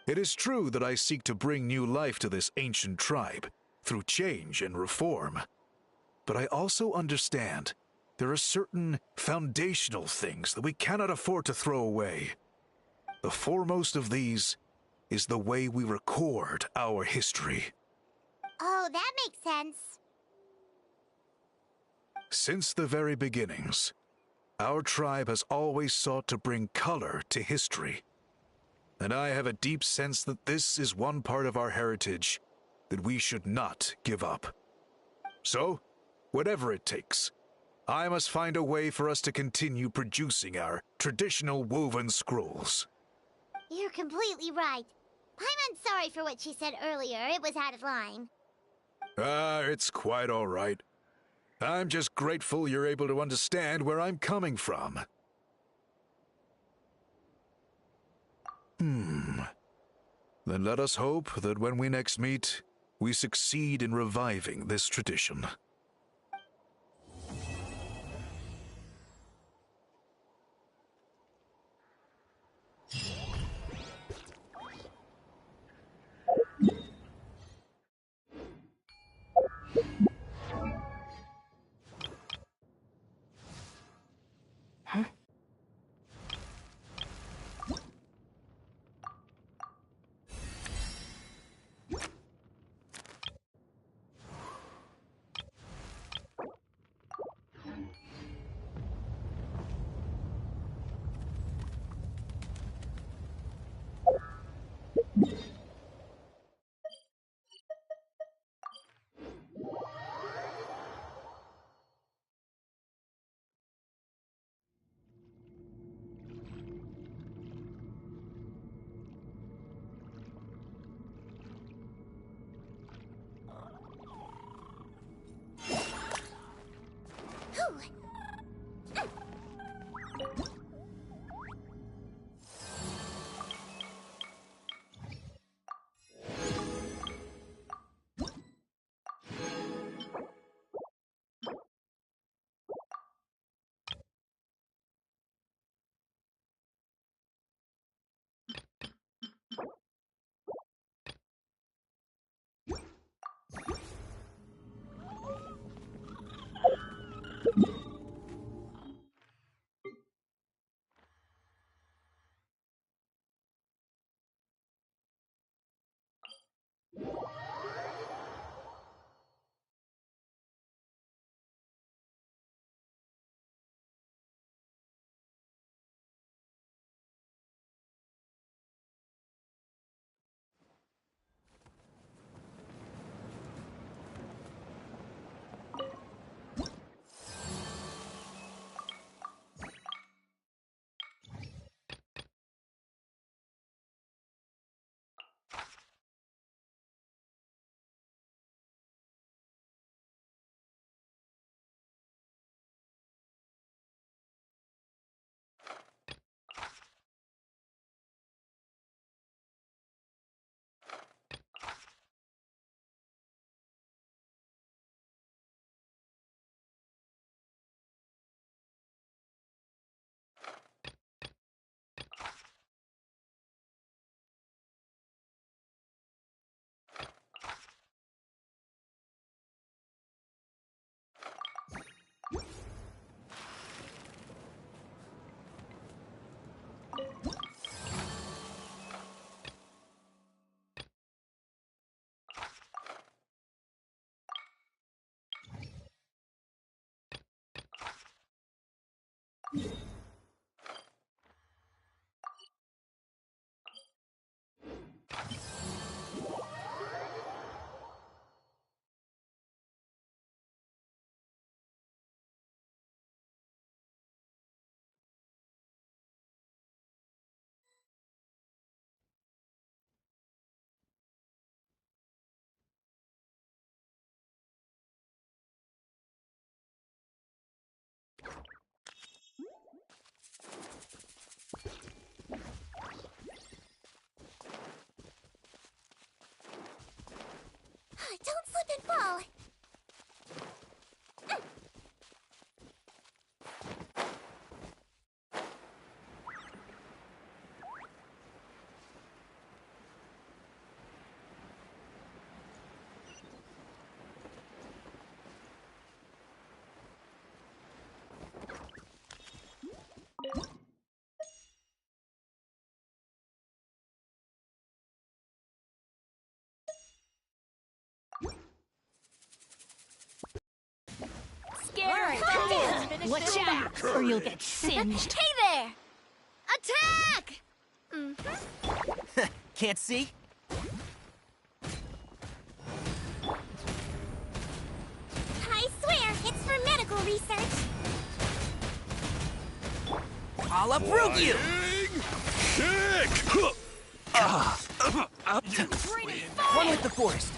It is true that I seek to bring new life to this ancient tribe through change and reform. But I also understand there are certain foundational things that we cannot afford to throw away. The foremost of these is the way we record our history. Oh, that makes sense. Since the very beginnings, our tribe has always sought to bring color to history. And I have a deep sense that this is one part of our heritage that we should not give up. So, whatever it takes, I must find a way for us to continue producing our traditional woven scrolls. You're completely right. I'm sorry for what she said earlier. It was out of line. It's quite all right. I'm just grateful you're able to understand where I'm coming from. Then let us hope that when we next meet, we succeed in reviving this tradition. Watch out, or you'll get singed. Hey there! Attack! Can't see? I swear, it's for medical research. I'll uproot you! Kick! One with the forest.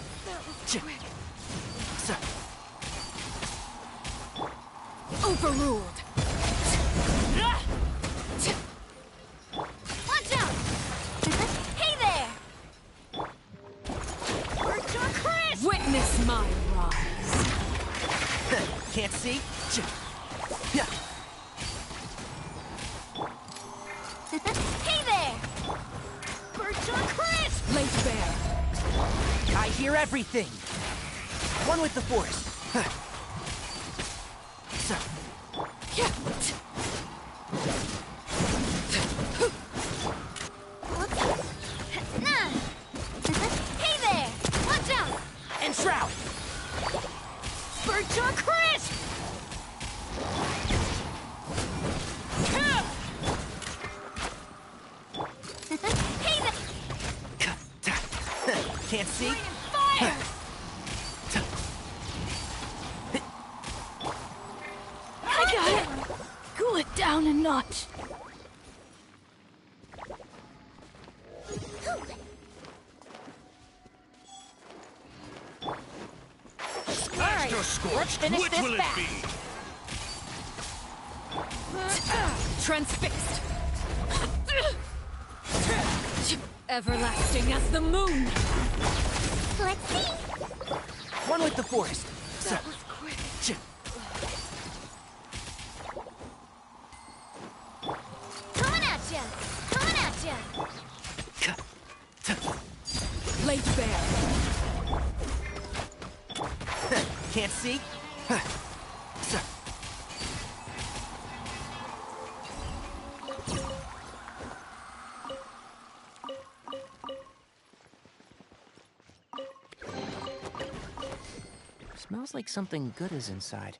Overruled. Watch out! Hey there! Witness my rise. Can't see? Hey there! Late bear. I hear everything. One with the forest. Hey there! Watch out! And shroud. Birdshaw Crisp! Hey there! Can't see? Fire! I got it. Cool it down a notch. Master Scorched, finish which this will back. it be? Transfixed. Everlasting as the moon. Let's see! One with the forest. That was quick. Coming at ya! Coming at ya! Late bear. Can't see? Smells like something good is inside.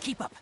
Keep up.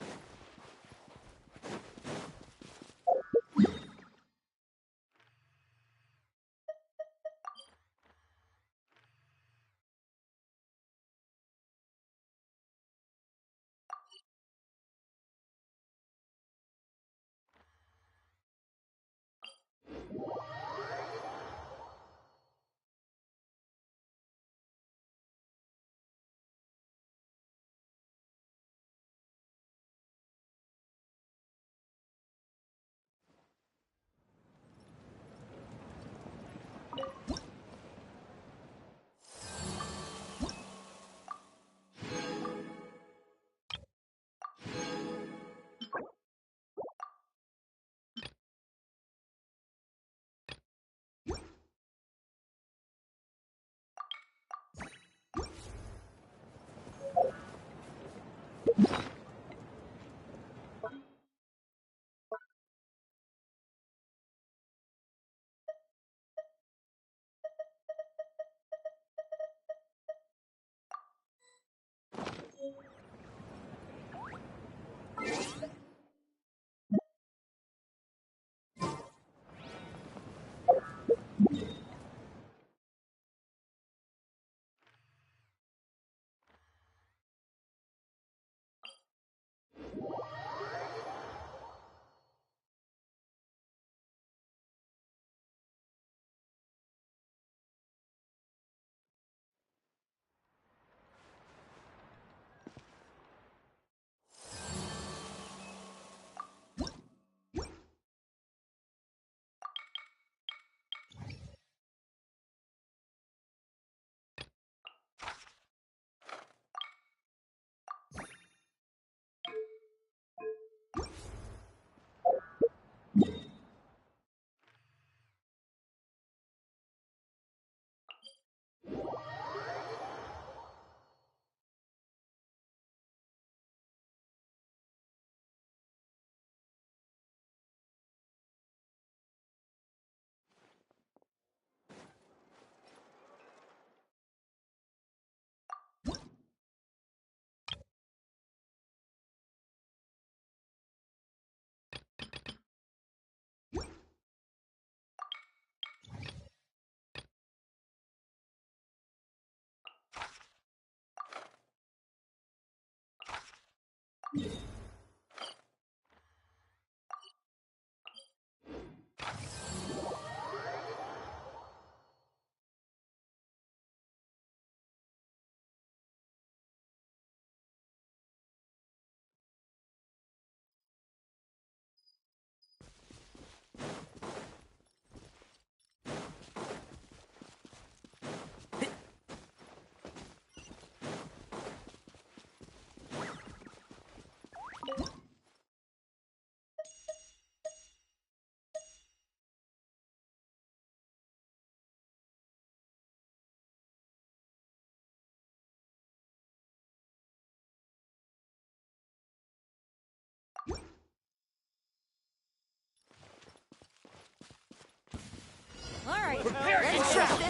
All right, Prepare yourself.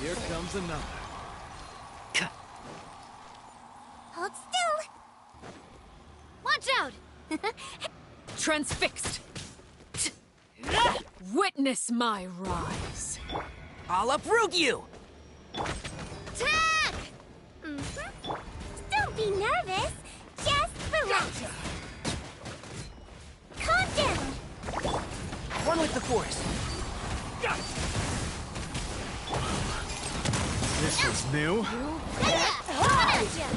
Here comes another. Hold still. Watch out! Transfixed. Witness my rise. I'll uproot you! Attack! Don't be nervous. Just relax. Calm down. One with the force. This is new. Yeah, coming at ya.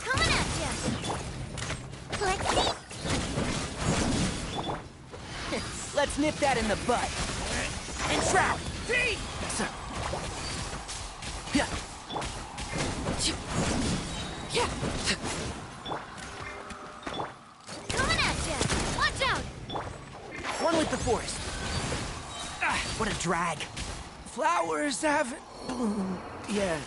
Coming at ya. Let's see. Let's nip that in the bud. And shroud! Sir. Yeah. Coming at ya. Watch out. One with the force. Ah, what a drag. Flowers haven't bloomed yet.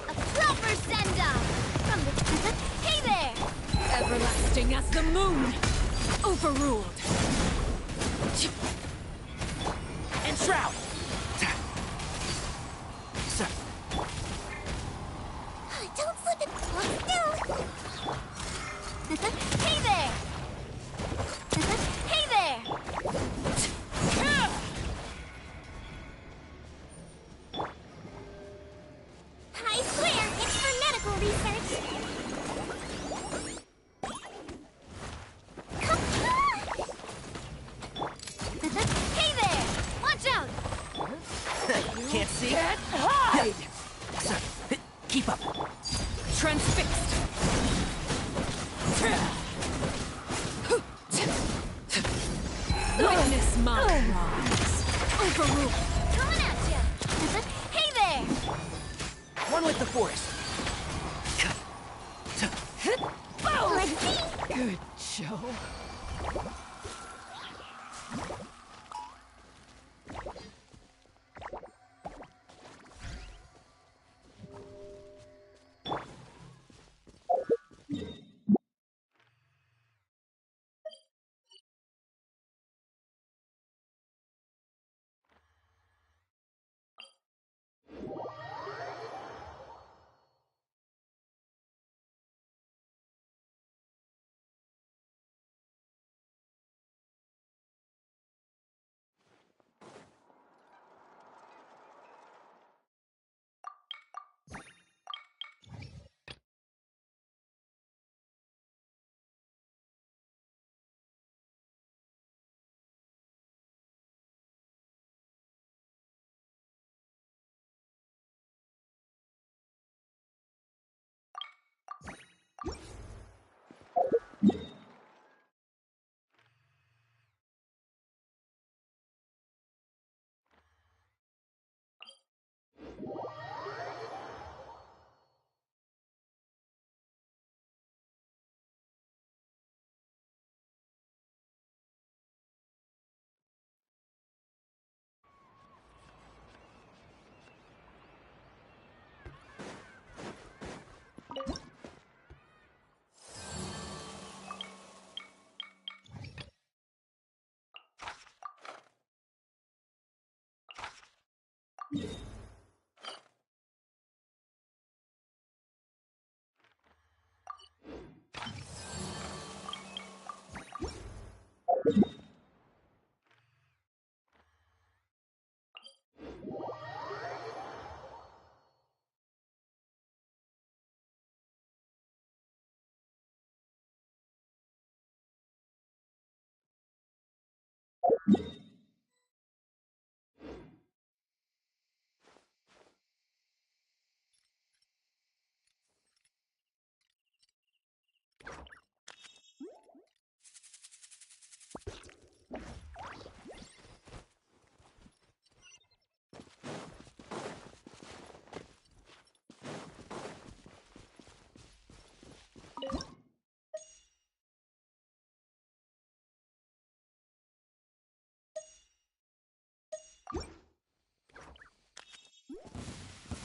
A proper send-off from the... Hey there. Everlasting as the moon. Overruled. And shroud. So, Don't slip it. Hold still. Hey there. Hey there. I swear, it's for medical research. Hey there! Watch out! can't see. Can't hide! So, keep up. Transfixed. Witness my rise. Overruled. Coming at you! Hey there! One with the force. Let's see! Good show.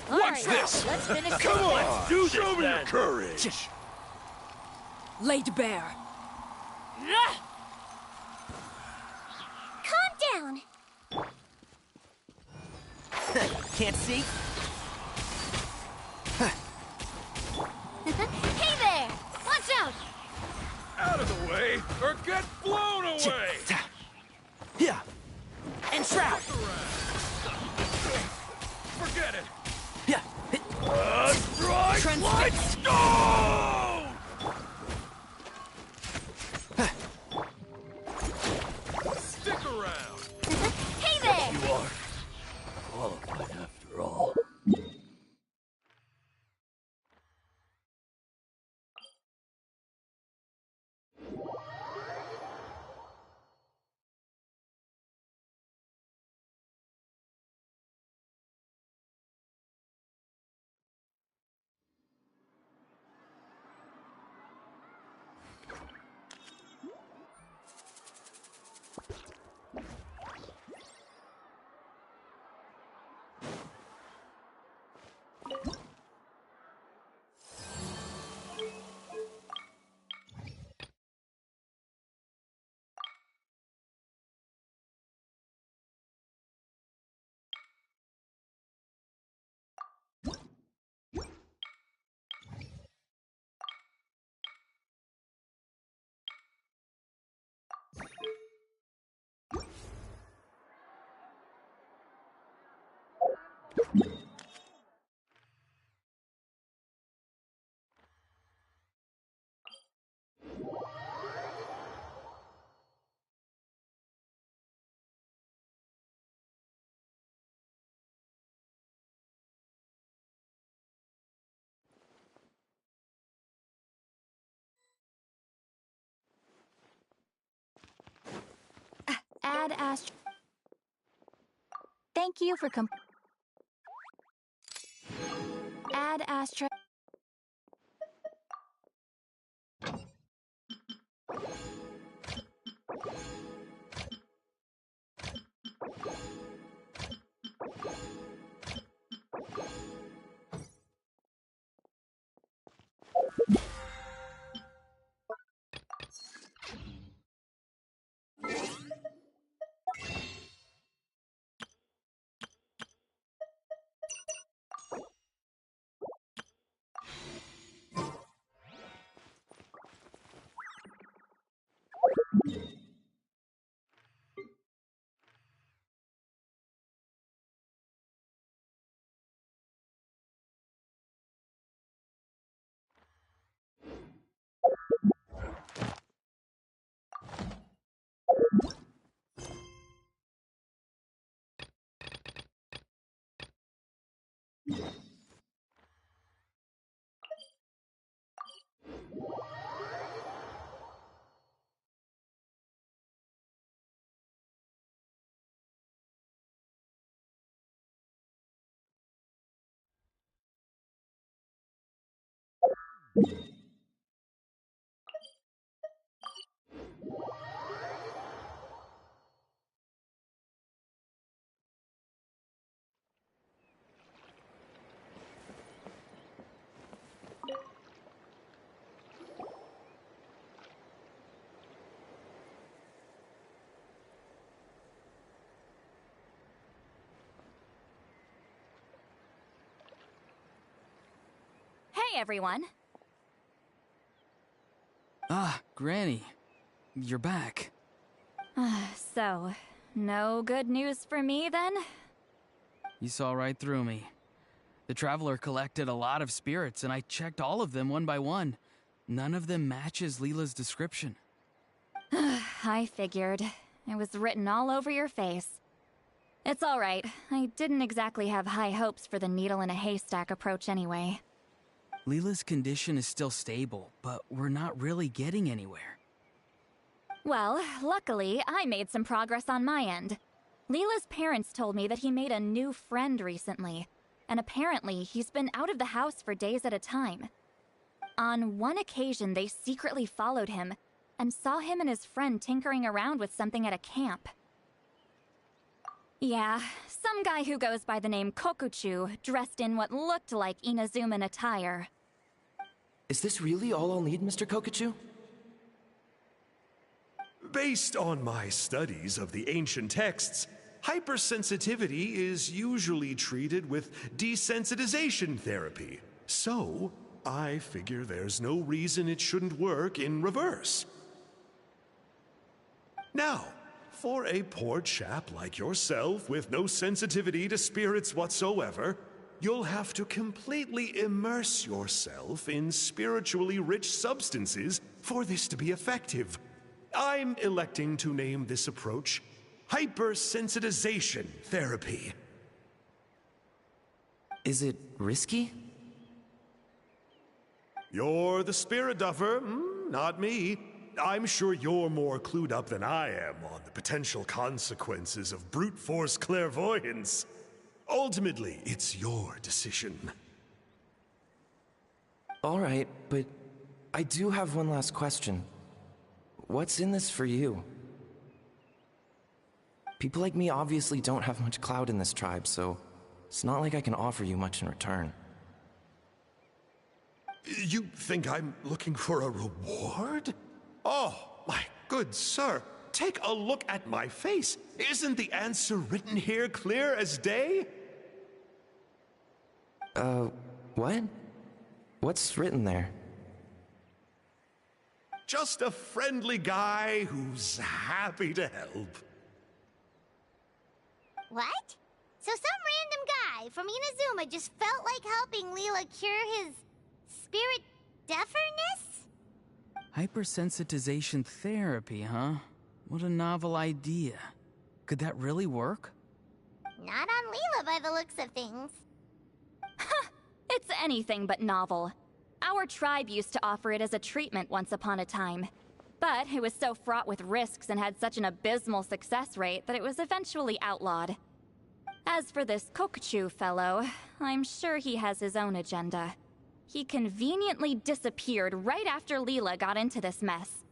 What's this? Let's finish Come on, let's do this. Show me your then. courage. Laid bare. Calm down! Can't see. Hey there! Watch out! Out of the way, or get blown away. Yeah. And shroud. Forget it. Yeah. Strike like Transfixed. stone! Stick around. Hey there! You are qualified after all. Add Ast... Thank you for Add Astra... Hey, everyone. Ah, Granny. You're back. So, no good news for me, then? You saw right through me. The Traveler collected a lot of spirits, and I checked all of them one by one. None of them matches Leela's description. I figured. It was written all over your face. It's all right. I didn't exactly have high hopes for the needle in a haystack approach anyway. Leela's condition is still stable, but we're not really getting anywhere. Well, luckily, I made some progress on my end. Leela's parents told me that he made a new friend recently, and apparently he's been out of the house for days at a time. On one occasion, they secretly followed him and saw him and his friend tinkering around with something at a camp. Yeah, some guy who goes by the name Kokuchu, dressed in what looked like Inazuman attire. Is this really all I'll need, Mr. Kokuchu? Based on my studies of the ancient texts, hypersensitivity is usually treated with desensitization therapy. So, I figure there's no reason it shouldn't work in reverse. Now, for a poor chap like yourself with no sensitivity to spirits whatsoever, you'll have to completely immerse yourself in spiritually rich substances for this to be effective. I'm electing to name this approach hypersensitization therapy. Is it risky? You're the spirit duffer, not me. I'm sure you're more clued up than I am on the potential consequences of brute force clairvoyance. Ultimately, it's your decision. All right, but I do have one last question. What's in this for you? People like me obviously don't have much clout in this tribe, so it's not like I can offer you much in return. You think I'm looking for a reward? Oh, my good sir, take a look at my face. Isn't the answer written here clear as day? What? What's written there? Just a friendly guy who's happy to help. What? So some random guy from Inazuma just felt like helping Leela cure his spirit deafness? Hypersensitization therapy, huh? What a novel idea. Could that really work? Not on Leela by the looks of things. It's anything but novel. Our tribe used to offer it as a treatment once upon a time. But it was so fraught with risks and had such an abysmal success rate that it was eventually outlawed. As for this Kokuchu fellow, I'm sure he has his own agenda. He conveniently disappeared right after Leela got into this mess.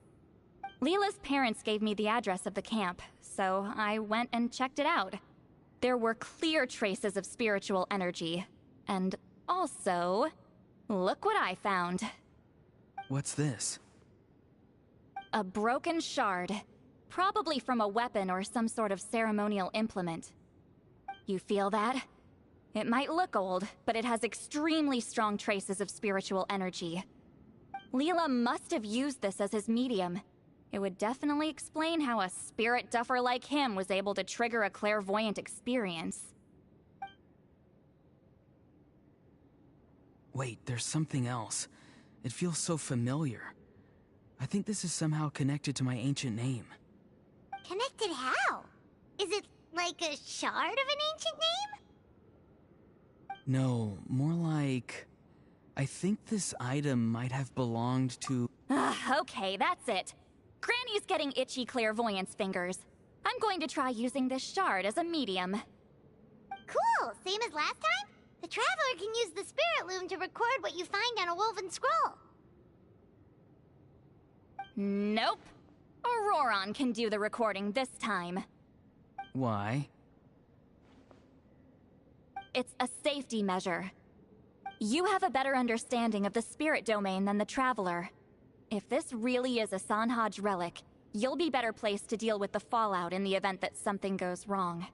Leela's parents gave me the address of the camp, so I went and checked it out. There were clear traces of spiritual energy. And also, look what I found. What's this? A broken shard. Probably from a weapon or some sort of ceremonial implement. You feel that? It might look old, but it has extremely strong traces of spiritual energy. Leela must have used this as his medium. It would definitely explain how a spirit duffer like him was able to trigger a clairvoyant experience. Wait, there's something else. It feels so familiar. I think this is somehow connected to my ancient name. Connected how? Is it like a shard of an ancient name? No, more like... I think this item might have belonged to... Okay, that's it. Granny's getting itchy clairvoyance fingers. I'm going to try using this shard as a medium. Cool, same as last time? The Traveler can use the Spirit Loom to record what you find on a woven scroll. Nope. Auroron can do the recording this time. Why? It's a safety measure. You have a better understanding of the spirit domain than the Traveler. If this really is a Sanhaj relic, you'll be better placed to deal with the fallout in the event that something goes wrong.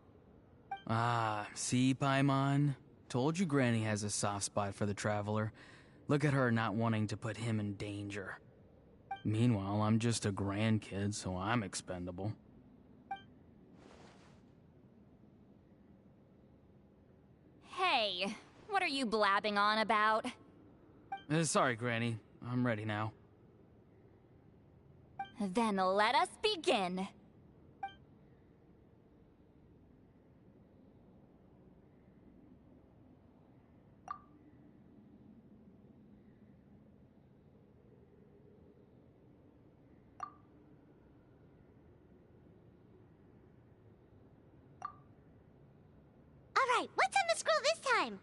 Ah, see, Paimon? Told you Granny has a soft spot for the Traveler. Look at her not wanting to put him in danger. Meanwhile, I'm just a grandkid, so I'm expendable. Hey, what are you blabbing on about? Sorry, Granny. I'm ready now. Then let us begin. Alright, what's on the scroll this time?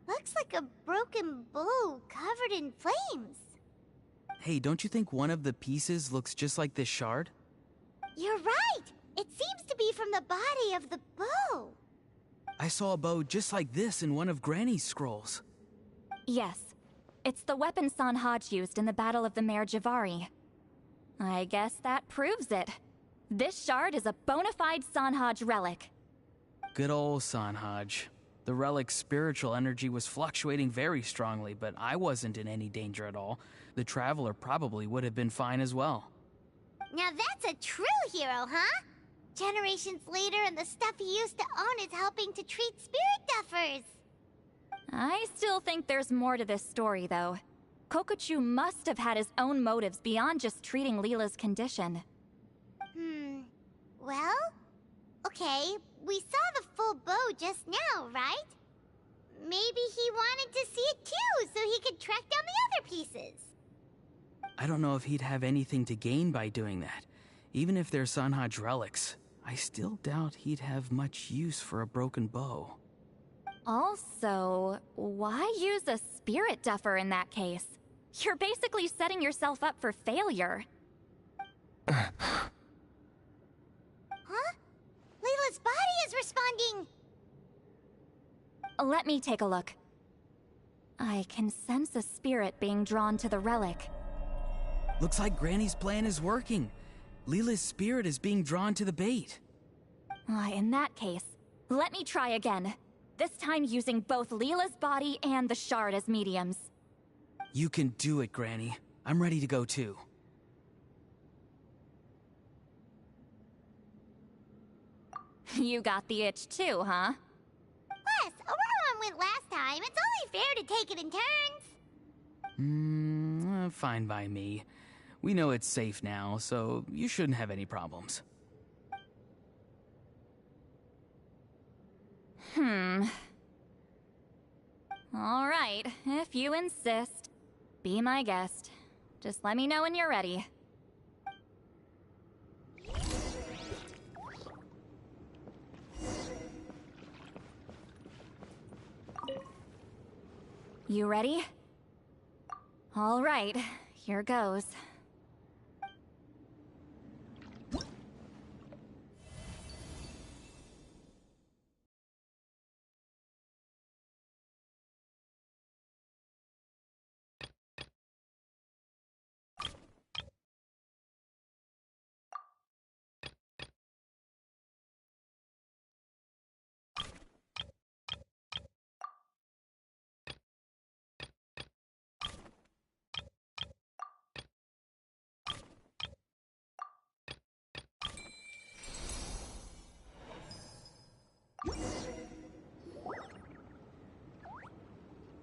Looks like a broken bow covered in flames. Hey, don't you think one of the pieces looks just like this shard? You're right! It seems to be from the body of the bow. I saw a bow just like this in one of Granny's scrolls. Yes, it's the weapon Sanhaj used in the Battle of the Mare Javari. I guess that proves it. This shard is a bona fide Sanhaj relic. Good old Sanhaj. The relic's spiritual energy was fluctuating very strongly, but I wasn't in any danger at all. The Traveler probably would have been fine as well. Now that's a true hero, huh? Generations later and the stuff he used to own is helping to treat spirit duffers. I still think there's more to this story, though. Kokuchu must have had his own motives beyond just treating Leela's condition. Well? Okay, we saw the full bow just now, right? Maybe he wanted to see it too, so he could track down the other pieces. I don't know if he'd have anything to gain by doing that. Even if they're Sanhaj relics, I still doubt he'd have much use for a broken bow. Also, why use a spirit duffer in that case? You're basically setting yourself up for failure. Huh? Leela's body is responding! Let me take a look. I can sense a spirit being drawn to the relic. Looks like Granny's plan is working. Leela's spirit is being drawn to the bait. In that case, let me try again. This time using both Leela's body and the shard as mediums. You can do it, Granny. I'm ready to go too. You got the itch too, huh? Plus, Auroron went last time. It's only fair to take it in turns. Fine by me. We know it's safe now, so you shouldn't have any problems. All right, if you insist. Be my guest. Just let me know when you're ready. You ready? All right, here goes.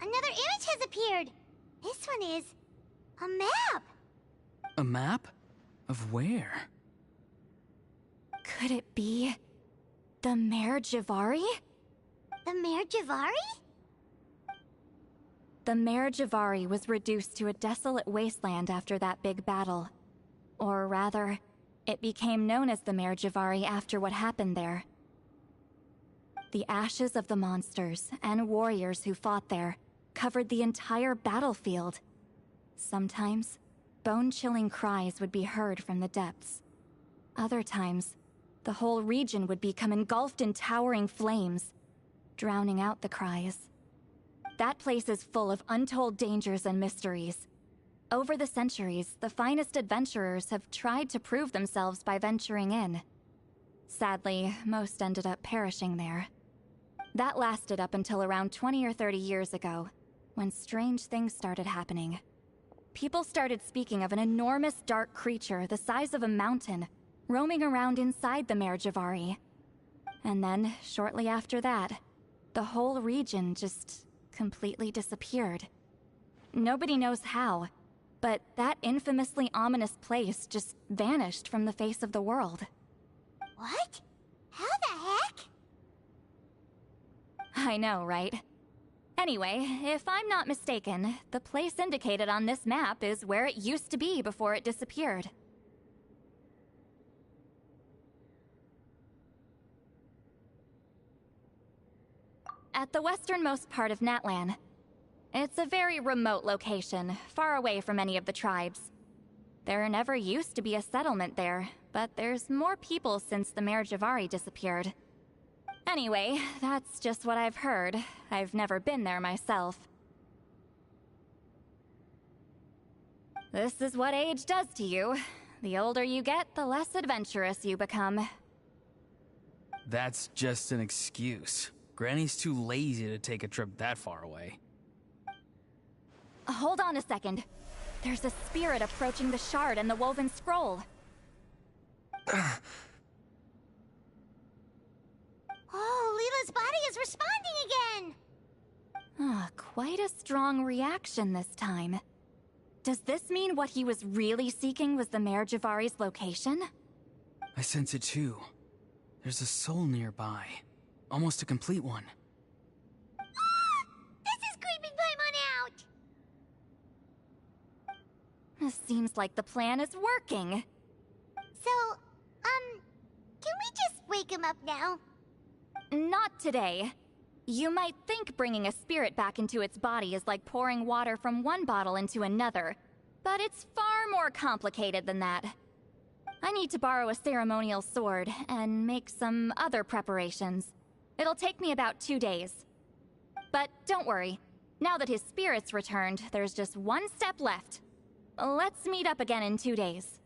Another image has appeared. This one is a map. A map? Of where? Could it be the Mare Javari? The Mare Javari? The Mare Javari was reduced to a desolate wasteland after that big battle. Or rather, it became known as the Mare Javari after what happened there. The ashes of the monsters and warriors who fought there covered the entire battlefield. Sometimes, bone-chilling cries would be heard from the depths. Other times, the whole region would become engulfed in towering flames, drowning out the cries. That place is full of untold dangers and mysteries. Over the centuries, the finest adventurers have tried to prove themselves by venturing in. Sadly, most ended up perishing there. That lasted up until around 20 or 30 years ago, when strange things started happening. People started speaking of an enormous dark creature the size of a mountain, roaming around inside the Mare Javari. And then, shortly after that, the whole region just completely disappeared. Nobody knows how, but that infamously ominous place just vanished from the face of the world. What? How the heck? I know, right? Anyway, if I'm not mistaken, the place indicated on this map is where it used to be before it disappeared. At the westernmost part of Natlan. It's a very remote location, far away from any of the tribes. There never used to be a settlement there, but there's more people since the Mare Javari disappeared. Anyway, that's just what I've heard. I've never been there myself. This is what age does to you. The older you get, the less adventurous you become. That's just an excuse. Granny's too lazy to take a trip that far away. Hold on a second. There's a spirit approaching the shard and the woven scroll. Oh, Leela's body is responding again! Quite a strong reaction this time. Does this mean what he was really seeking was the Mare Javari's location? I sense it too. There's a soul nearby. Almost a complete one. This is creeping Paimon out! This seems like the plan is working. So, can we just wake him up now? Not today. You might think bringing a spirit back into its body is like pouring water from one bottle into another, but it's far more complicated than that. I need to borrow a ceremonial sword and make some other preparations. It'll take me about 2 days. But don't worry, now that his spirit's returned, there's just one step left. Let's meet up again in 2 days.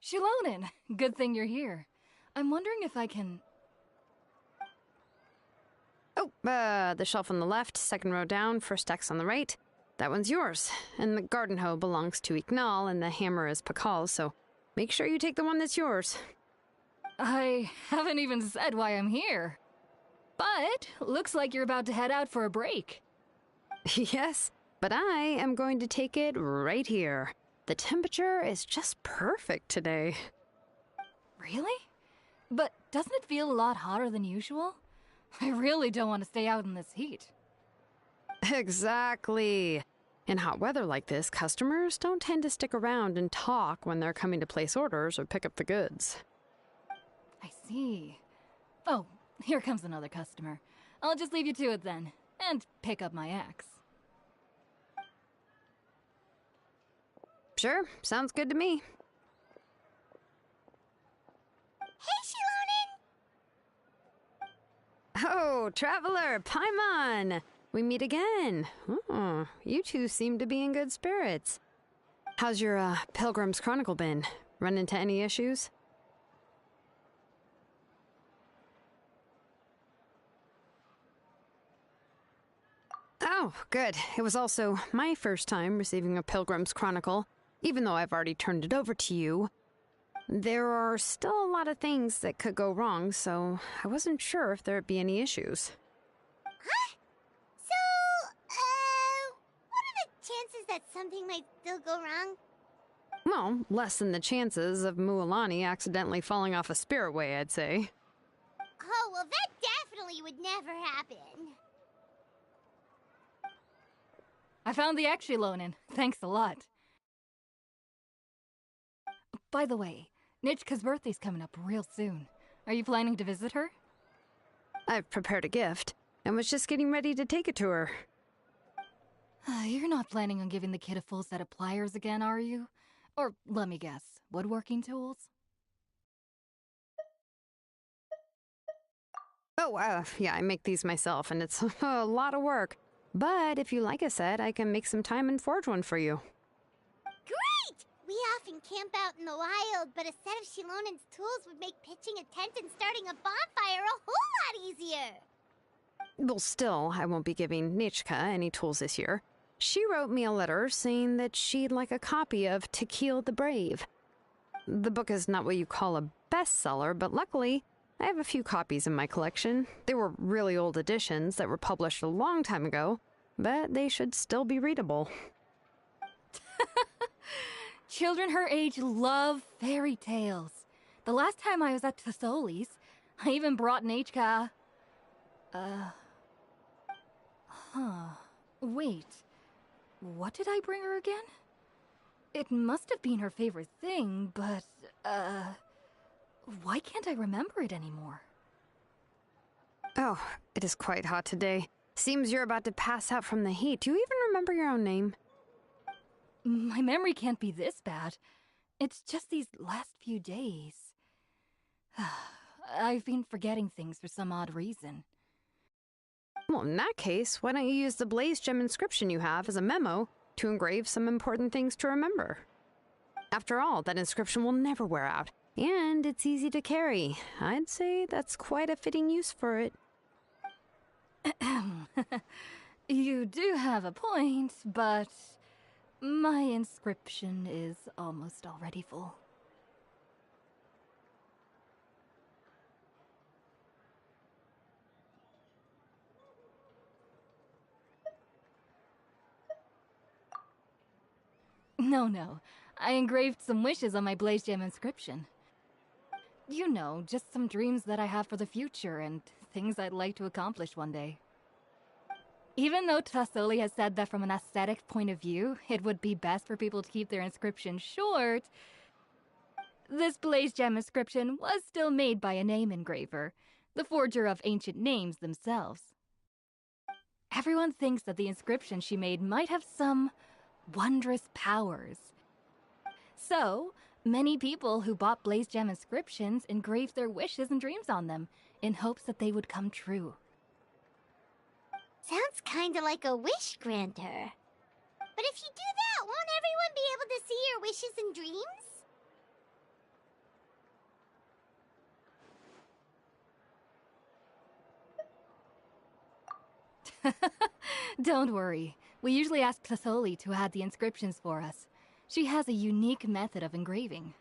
Shilonen, good thing you're here. I'm wondering if I can... Oh, the shelf on the left, second row down, first X on the right. That one's yours. And the garden hoe belongs to Ignal, and the hammer is Pakal's, so make sure you take the one that's yours. I haven't even said why I'm here. But, looks like you're about to head out for a break. Yes, but I am going to take it right here. The temperature is just perfect today. Really? But doesn't it feel a lot hotter than usual? I really don't want to stay out in this heat. Exactly. In hot weather like this, customers don't tend to stick around and talk when they're coming to place orders or pick up the goods. I see. Oh, here comes another customer. I'll just leave you to it then, and pick up my axe. Sure, sounds good to me. Hey, Shilonen! Oh, Traveler, Paimon! We meet again. Oh, you two seem to be in good spirits. How's your, Pilgrim's Chronicle been? Run into any issues? Oh, good. It was also my first time receiving a Pilgrim's Chronicle, even though I've already turned it over to you. There are still a lot of things that could go wrong, so I wasn't sure if there'd be any issues. Huh? So, what are the chances that something might still go wrong? Well, less than the chances of Mualani accidentally falling off a spiritway, I'd say. Oh, well, that definitely would never happen. I found the axe, Shilonen. Thanks a lot. By the way, Nitchka's birthday's coming up real soon. Are you planning to visit her? I've prepared a gift, and was just getting ready to take it to her. You're not planning on giving the kid a full set of pliers again, are you? Or, let me guess, woodworking tools? Oh, yeah, I make these myself, and it's a lot of work. But if you like a set, I can make some time and forge one for you. Great! We often camp out in the wild, but a set of Shilonen's tools would make pitching a tent and starting a bonfire a whole lot easier. Well, still, I won't be giving Nitchka any tools this year. She wrote me a letter saying that she'd like a copy of Tequil the Brave. The book is not what you call a bestseller, but luckily, I have a few copies in my collection. They were really old editions that were published a long time ago, but they should still be readable. Children her age love fairy tales. The last time I was at Tassoli's, I even brought Nechka. Wait. What did I bring her again? It must have been her favorite thing, but, why can't I remember it anymore? Oh, it is quite hot today. Seems you're about to pass out from the heat. Do you even remember your own name? My memory can't be this bad. It's just these last few days. I've been forgetting things for some odd reason. Well, in that case, why don't you use the Blaze Gem inscription you have as a memo to engrave some important things to remember? After all, that inscription will never wear out, and it's easy to carry. I'd say that's quite a fitting use for it. You do have a point, but my inscription is almost already full. No. I engraved some wishes on my Blaze Gem inscription. You know, just some dreams that I have for the future and things I'd like to accomplish one day. Even though Tassoli has said that from an aesthetic point of view, it would be best for people to keep their inscription short, this Blaze Gem inscription was still made by a name engraver, the forger of ancient names themselves. Everyone thinks that the inscription she made might have some wondrous powers. So, many people who bought Blaze Gem inscriptions engraved their wishes and dreams on them, in hopes that they would come true. Sounds kinda like a wish granter. But if you do that, won't everyone be able to see your wishes and dreams? Don't worry. We usually ask Tassoli to add the inscriptions for us. She has a unique method of engraving.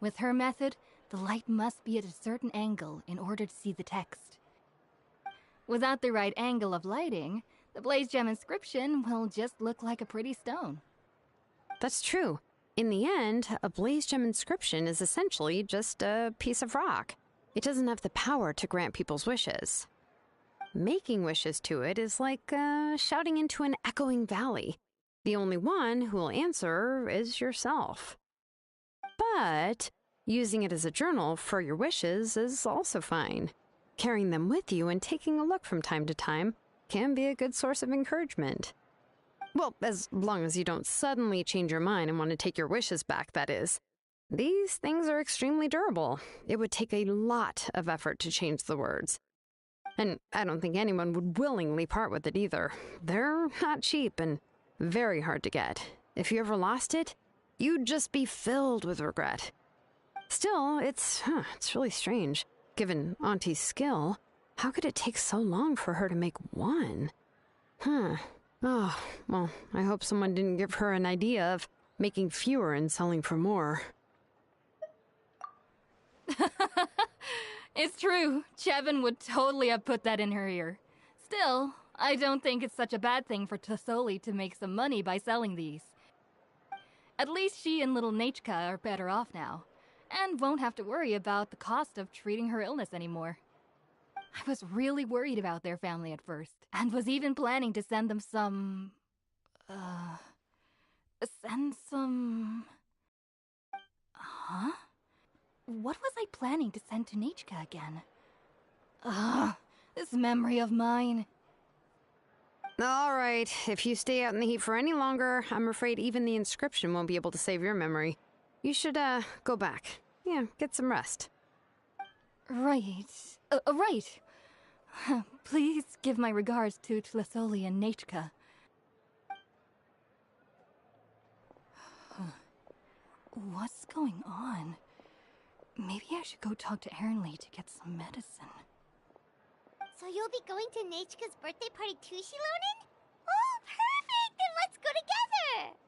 With her method, the light must be at a certain angle in order to see the text. Without the right angle of lighting, the Blaze Gem inscription will just look like a pretty stone. That's true. In the end, a Blaze Gem inscription is essentially just a piece of rock. It doesn't have the power to grant people's wishes. Making wishes to it is like shouting into an echoing valley. The only one who will answer is yourself. But using it as a journal for your wishes is also fine. Carrying them with you and taking a look from time to time can be a good source of encouragement. Well, as long as you don't suddenly change your mind and want to take your wishes back, that is. These things are extremely durable. It would take a lot of effort to change the words. And I don't think anyone would willingly part with it either. They're not cheap and very hard to get. If you ever lost it, you'd just be filled with regret. Still, it's really strange. Given Auntie's skill, how could it take so long for her to make one? Oh, well, I hope someone didn't give her an idea of making fewer and selling for more. It's true. Chevin would totally have put that in her ear. Still, I don't think it's such a bad thing for Tassoli to make some money by selling these. At least she and little Nechka are better off now, and won't have to worry about the cost of treating her illness anymore. I was really worried about their family at first, and was even planning to send them some... Huh? What was I planning to send to Nechka again? This memory of mine. All right, if you stay out in the heat for any longer, I'm afraid even the inscription won't be able to save your memory. You should, go back. Yeah, get some rest. Right. Right. Please give my regards to Tassoli and Nechka. What's going on? Maybe I should go talk to Ernly to get some medicine. So you'll be going to Nechka's birthday party too, Shilonen? Oh, perfect! Then let's go together!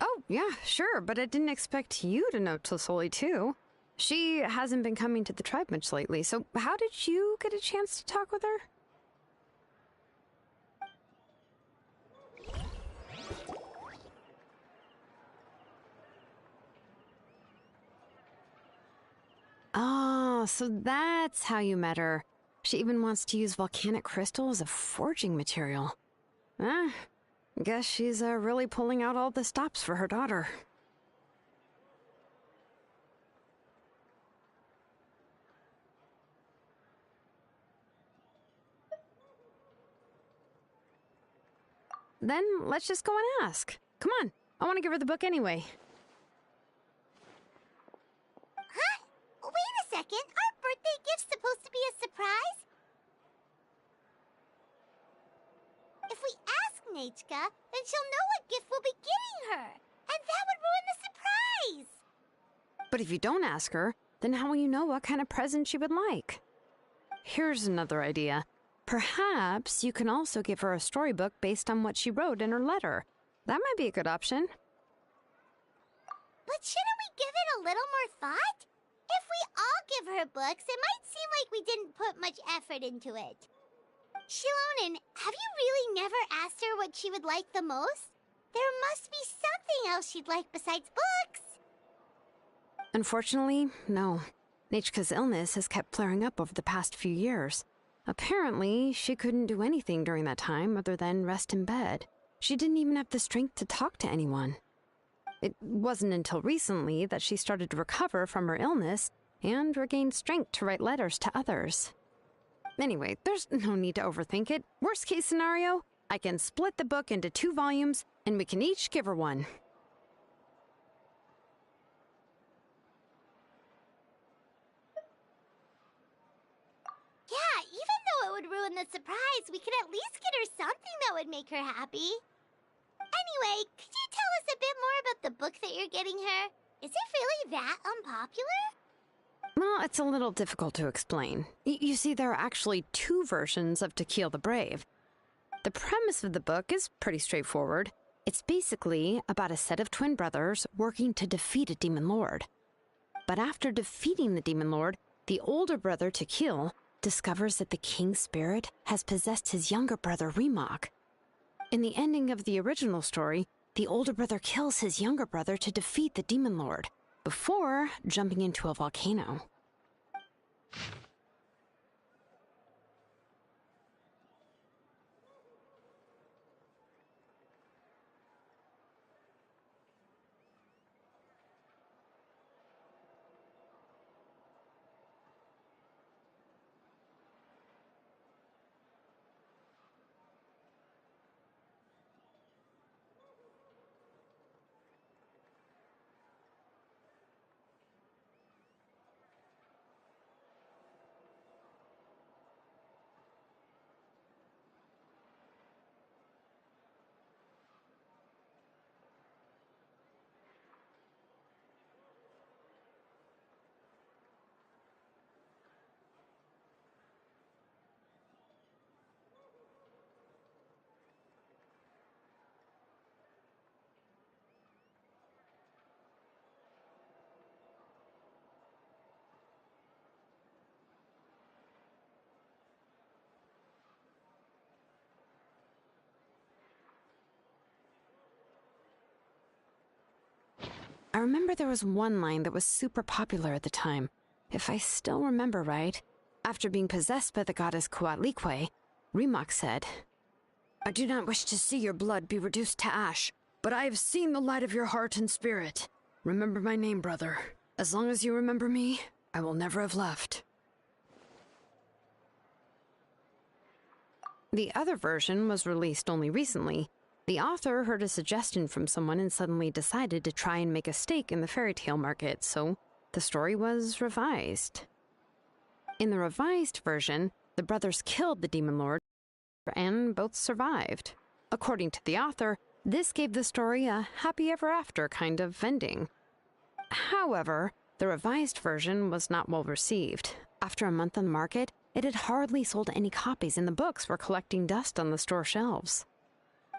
Oh, yeah, sure, but I didn't expect you to know Tassoli too. She hasn't been coming to the tribe much lately, so how did you get a chance to talk with her? Oh, so that's how you met her. She even wants to use volcanic crystal as a forging material. Guess she's really pulling out all the stops for her daughter. Then let's just go and ask. Come on, I want to give her the book anyway. Huh? Wait a second, our birthday gift's supposed to be a surprise? If we ask Nechka, then she'll know what gift we'll be getting her, and that would ruin the surprise! But if you don't ask her, then how will you know what kind of present she would like? Here's another idea. Perhaps you can also give her a storybook based on what she wrote in her letter. That might be a good option. But shouldn't we give it a little more thought? If we all give her books, it might seem like we didn't put much effort into it. Shilonen, have you really never asked her what she would like the most? There must be something else she'd like besides books. Unfortunately, no. Nechka's illness has kept flaring up over the past few years. Apparently, she couldn't do anything during that time other than rest in bed. She didn't even have the strength to talk to anyone. It wasn't until recently that she started to recover from her illness and regained strength to write letters to others. Anyway, there's no need to overthink it. Worst case scenario, I can split the book into 2 volumes and we can each give her one. Yeah, even though it would ruin the surprise, we could at least get her something that would make her happy. Anyway, could you tell us a bit more about the book that you're getting her? Is it really that unpopular? Well, it's a little difficult to explain. You see, there are actually 2 versions of To Kill the Brave. The premise of the book is pretty straightforward. It's basically about a set of twin brothers working to defeat a demon lord. But after defeating the demon lord, the older brother, To Kill, discovers that the king's spirit has possessed his younger brother, Remak. In the ending of the original story, the older brother kills his younger brother to defeat the demon lord, before jumping into a volcano. I remember there was one line that was super popular at the time. If I still remember right, after being possessed by the goddess Coatlicue, Remak said, "I do not wish to see your blood be reduced to ash, but I have seen the light of your heart and spirit. Remember my name, brother. As long as you remember me, I will never have left." The other version was released only recently. The author heard a suggestion from someone and suddenly decided to try and make a stake in the fairy tale market, so the story was revised. In the revised version, the brothers killed the demon lord and both survived. According to the author, this gave the story a happy ever after kind of ending. However, the revised version was not well received. After a month on the market, it had hardly sold any copies and the books were collecting dust on the store shelves.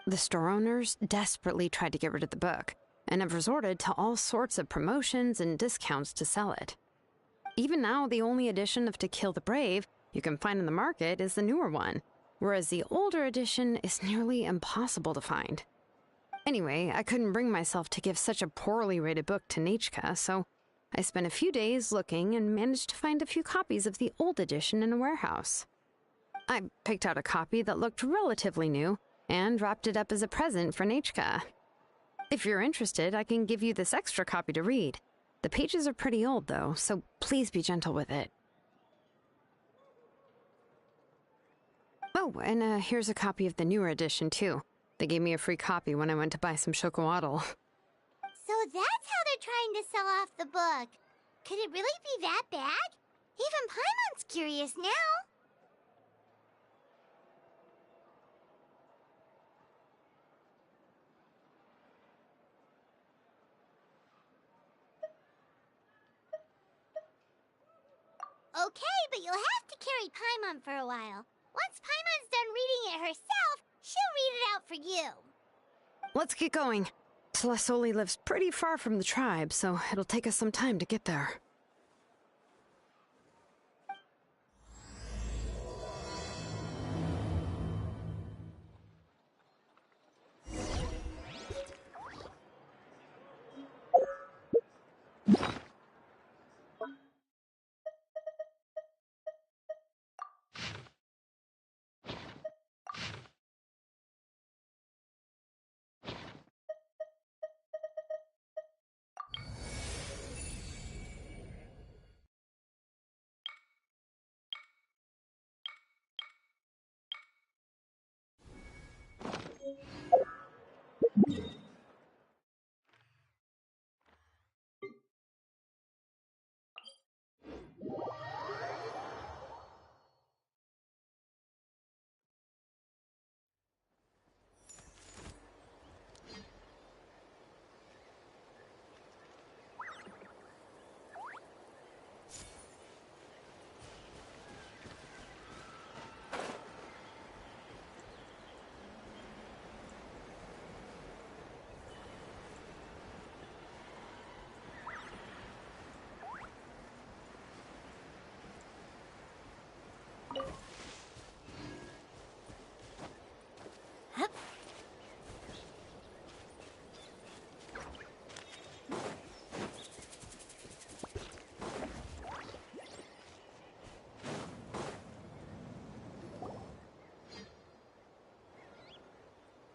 The store owners desperately tried to get rid of the book and have resorted to all sorts of promotions and discounts to sell it. Even now, the only edition of To Kill the Brave you can find in the market is the newer one, whereas the older edition is nearly impossible to find. Anyway, I couldn't bring myself to give such a poorly rated book to Nechka, so I spent a few days looking and managed to find a few copies of the old edition in a warehouse. I picked out a copy that looked relatively new and wrapped it up as a present for Nechka. If you're interested, I can give you this extra copy to read. The pages are pretty old, though, so please be gentle with it. Oh, and here's a copy of the newer edition, too. They gave me a free copy when I went to buy some chocolatl. So that's how they're trying to sell off the book. Could it really be that bad? Even Paimon's curious now. Okay, but you'll have to carry Paimon for a while. Once Paimon's done reading it herself, she'll read it out for you. Let's get going. Telesoli lives pretty far from the tribe, so it'll take us some time to get there.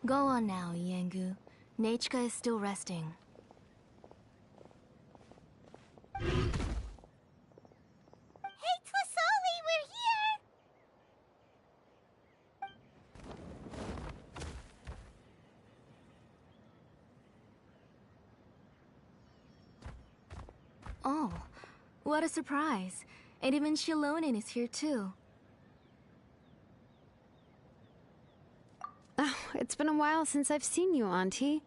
Go on now, Yengu. Nechka is still resting. Hey, Tlisoli, we're here! Oh, what a surprise. And even Shilonin is here too. Oh, it's been a while since I've seen you, Auntie.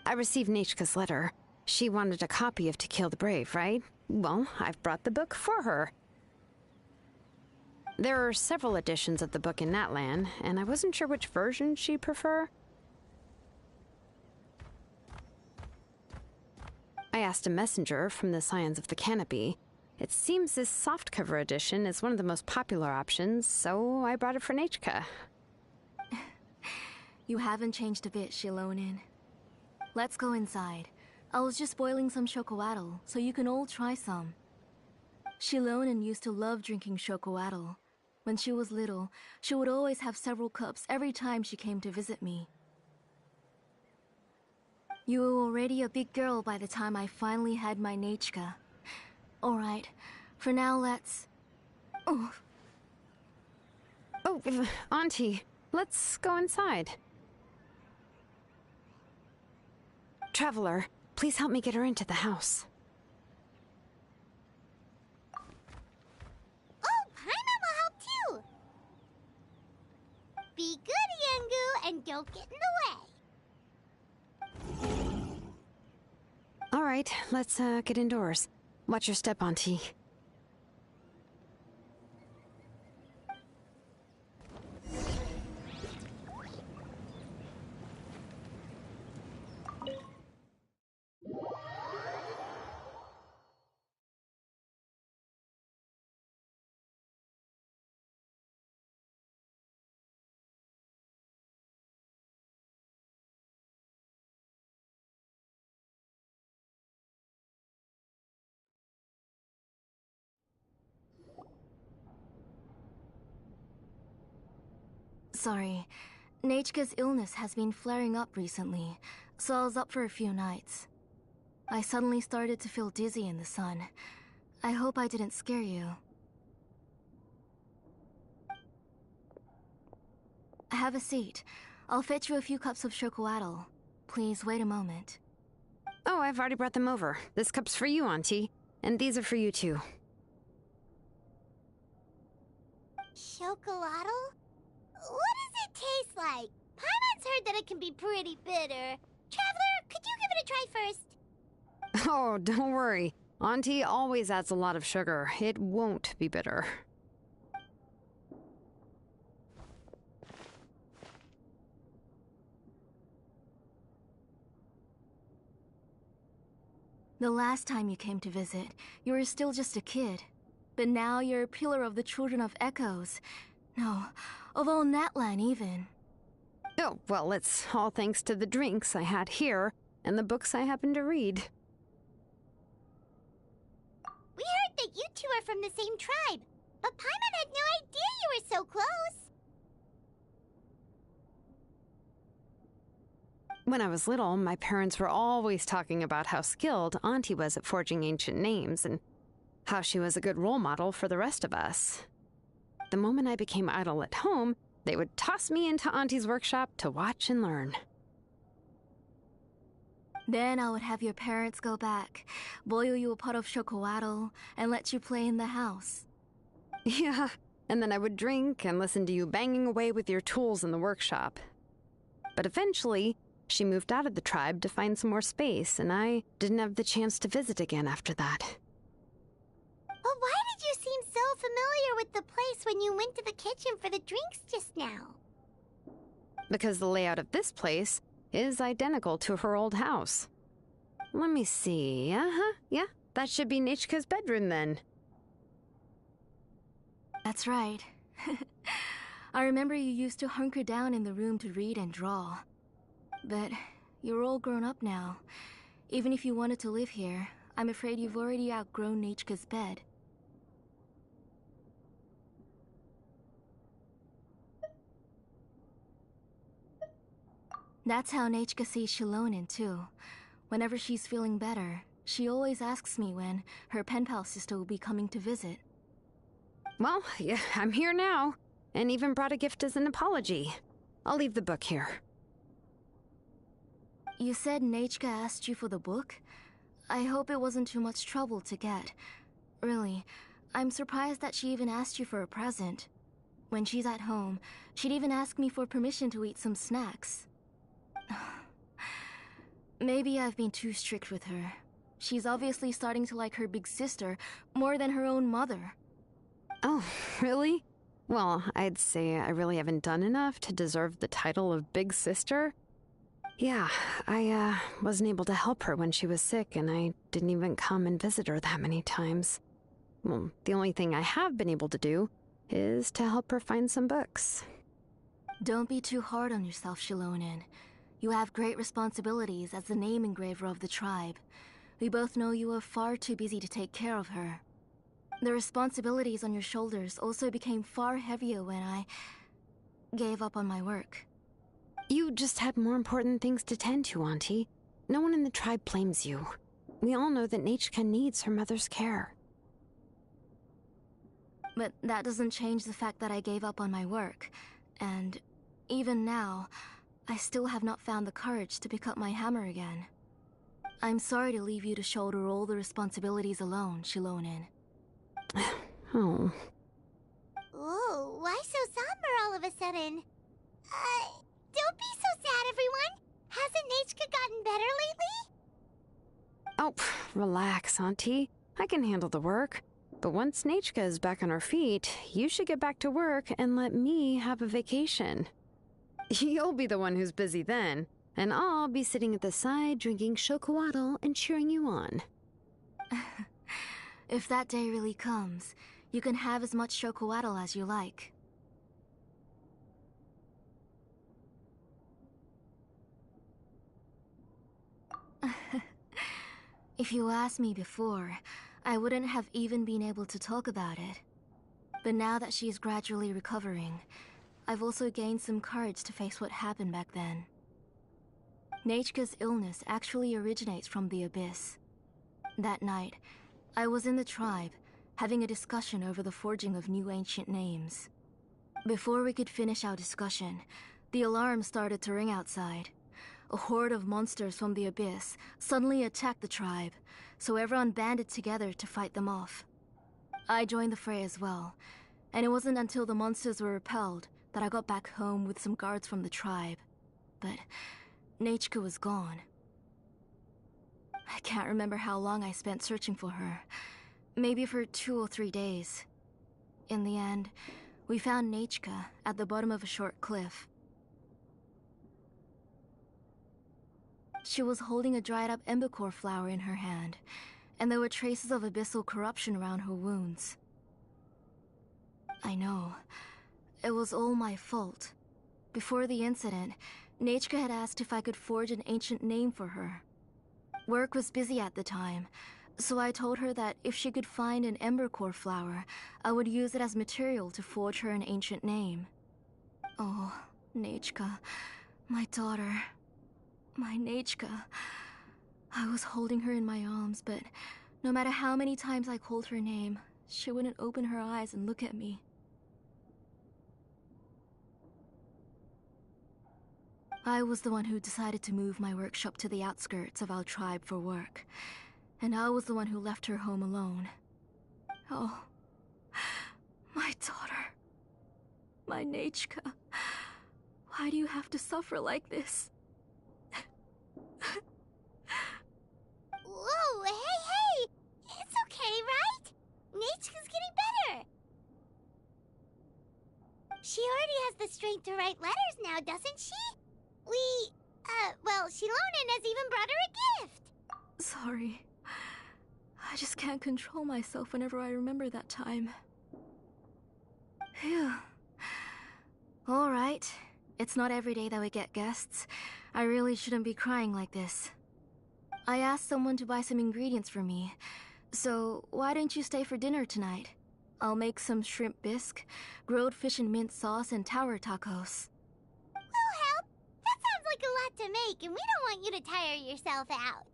I received Nechka's letter. She wanted a copy of To Kill the Brave, right? Well, I've brought the book for her. There are several editions of the book in Natlan, and I wasn't sure which version she'd prefer. I asked a messenger from the Scions of the Canopy. It seems this softcover edition is one of the most popular options, so I brought it for Nechka. You haven't changed a bit, Shilonin. Let's go inside. I was just boiling some chocolatl, so you can all try some. Shilonin used to love drinking chocolatl. When she was little, she would always have several cups every time she came to visit me. You were already a big girl by the time I finally had my Nechka. Alright, for now let's... Oh, Auntie, let's go inside. Traveler, please help me get her into the house. Oh, Paimon will help too! Be good, Yengu, and don't get in the way. All right, let's get indoors. Watch your step, Auntie. Sorry. Nechka's illness has been flaring up recently, so I was up for a few nights. I suddenly started to feel dizzy in the sun. I hope I didn't scare you. Have a seat. I'll fetch you a few cups of chocolatl. Please wait a moment. Oh, I've already brought them over. This cup's for you, Auntie. And these are for you, too. Chocolatl? What does it taste like? Paimon's heard that it can be pretty bitter. Traveler, could you give it a try first? Oh, don't worry. Auntie always adds a lot of sugar. It won't be bitter. The last time you came to visit, you were still just a kid. But now you're a pillar of the Children of Echoes. No, of all Natlan even. Oh, well, it's all thanks to the drinks I had here and the books I happened to read. We heard that you two are from the same tribe, but Paimon had no idea you were so close. When I was little, my parents were always talking about how skilled Auntie was at forging ancient names and how she was a good role model for the rest of us. The moment I became idle at home, they would toss me into Auntie's workshop to watch and learn. Then I would have your parents go back, boil you a pot of chocolatl, and let you play in the house. Yeah, and then I would drink and listen to you banging away with your tools in the workshop. But eventually, she moved out of the tribe to find some more space, and I didn't have the chance to visit again after that. But why did you seem so familiar with the place when you went to the kitchen for the drinks just now? Because the layout of this place is identical to her old house. Let me see. Yeah, that should be Nechka's bedroom then. That's right. I remember you used to hunker down in the room to read and draw. But you're all grown up now. Even if you wanted to live here, I'm afraid you've already outgrown Nechka's bed. That's how Nechka sees Shilonin, too. Whenever she's feeling better, she always asks me when her pen pal sister will be coming to visit. Well, yeah, I'm here now, and even brought a gift as an apology. I'll leave the book here. You said Nechka asked you for the book? I hope it wasn't too much trouble to get. Really, I'm surprised that she even asked you for a present. When she's at home, she'd even ask me for permission to eat some snacks. Maybe I've been too strict with her. She's obviously starting to like her big sister more than her own mother. Oh, really? Well, I'd say I really haven't done enough to deserve the title of big sister. Yeah, I wasn't able to help her when she was sick, and I didn't even come and visit her that many times. Well, the only thing I have been able to do is to help her find some books. Don't be too hard on yourself, Shilonin. You have great responsibilities as the name engraver of the tribe. We both know you are far too busy to take care of her. The responsibilities on your shoulders also became far heavier when I gave up on my work. You just had more important things to tend to, Auntie. No one in the tribe blames you. We all know that Nechka needs her mother's care. But that doesn't change the fact that I gave up on my work. And even now, I still have not found the courage to pick up my hammer again. I'm sorry to leave you to shoulder all the responsibilities alone, Shilonin. Oh. Ooh, why so somber all of a sudden? Don't be so sad, everyone. Hasn't Nechka gotten better lately? Oh, relax, Auntie. I can handle the work. But once Nechka is back on her feet, you should get back to work and let me have a vacation. You'll be the one who's busy then, and I'll be sitting at the side drinking chocolatl and cheering you on. If that day really comes, you can have as much chocolatl as you like. If you asked me before, I wouldn't have even been able to talk about it. But now that she's gradually recovering, I've also gained some courage to face what happened back then. Nechka's illness actually originates from the Abyss. That night, I was in the tribe, having a discussion over the forging of new ancient names. Before we could finish our discussion, the alarm started to ring outside. A horde of monsters from the Abyss suddenly attacked the tribe, so everyone banded together to fight them off. I joined the fray as well, and it wasn't until the monsters were repelled that I got back home with some guards from the tribe. But Nechka was gone. I can't remember how long I spent searching for her. Maybe for 2 or 3 days. In the end, we found Nechka at the bottom of a short cliff. She was holding a dried-up embercore flower in her hand, and there were traces of abyssal corruption around her wounds. I know. It was all my fault. Before the incident, Nechka had asked if I could forge an ancient name for her. Work was busy at the time, so I told her that if she could find an embercore flower, I would use it as material to forge her an ancient name. Oh, Nechka, my daughter. My Nechka. I was holding her in my arms, but no matter how many times I called her name, she wouldn't open her eyes and look at me. I was the one who decided to move my workshop to the outskirts of our tribe for work, and I was the one who left her home alone. Oh, my daughter. My Nechka. Why do you have to suffer like this? Whoa, hey! It's okay, right? Nechka's getting better. She already has the strength to write letters now, doesn't she? Well, Shilonen has even brought her a gift. Sorry. I just can't control myself whenever I remember that time. Phew. Alright. It's not every day that we get guests. I really shouldn't be crying like this. I asked someone to buy some ingredients for me, so why don't you stay for dinner tonight? I'll make some shrimp bisque, grilled fish and mint sauce, and tower tacos. We'll help. That sounds like a lot to make, and we don't want you to tire yourself out.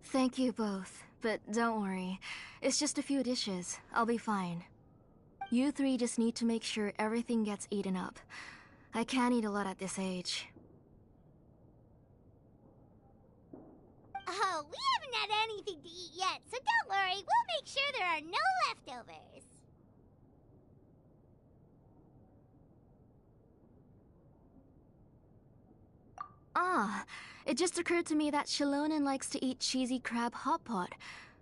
Thank you both, but don't worry. It's just a few dishes. I'll be fine. You three just need to make sure everything gets eaten up. I can't eat a lot at this age. Oh, we haven't had anything to eat yet, so don't worry. We'll make sure there are no leftovers. Ah, it just occurred to me that Shilonen likes to eat cheesy crab hot pot.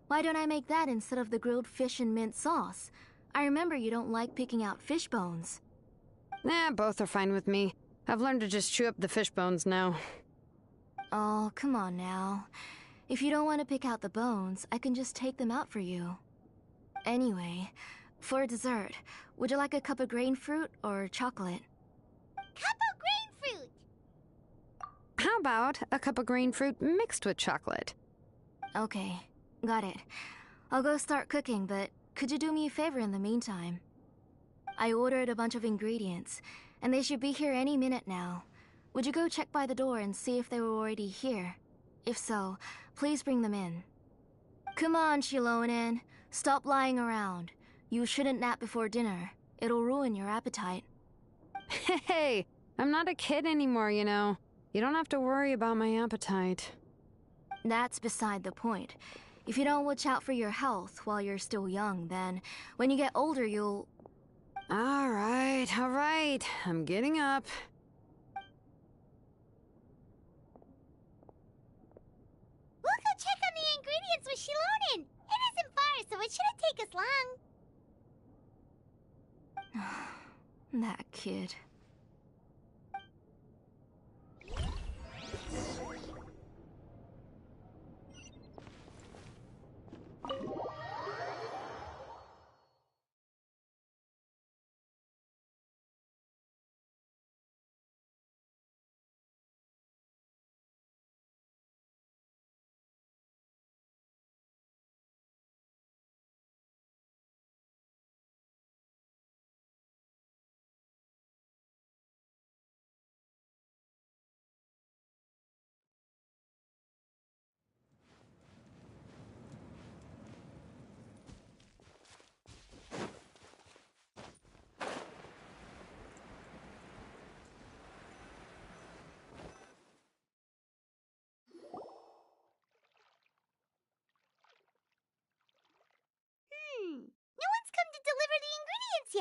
Why don't I make that instead of the grilled fish and mint sauce? I remember you don't like picking out fish bones. Nah, both are fine with me. I've learned to just chew up the fish bones now. Oh, come on now. If you don't want to pick out the bones, I can just take them out for you. Anyway, for dessert, would you like a cup of grain fruit or chocolate? Cup of grain fruit! How about a cup of green fruit mixed with chocolate? Okay, got it. I'll go start cooking, but could you do me a favor in the meantime? I ordered a bunch of ingredients, and they should be here any minute now. Would you go check by the door and see if they were already here? If so, please bring them in. Come on, Shilonen. Stop lying around. You shouldn't nap before dinner. It'll ruin your appetite. Hey, I'm not a kid anymore, you know. You don't have to worry about my appetite. That's beside the point. If you don't watch out for your health while you're still young, then when you get older, you'll... All right. I'm getting up. We'll go check on the ingredients with Shilonen. It isn't far, so it shouldn't take us long. That kid.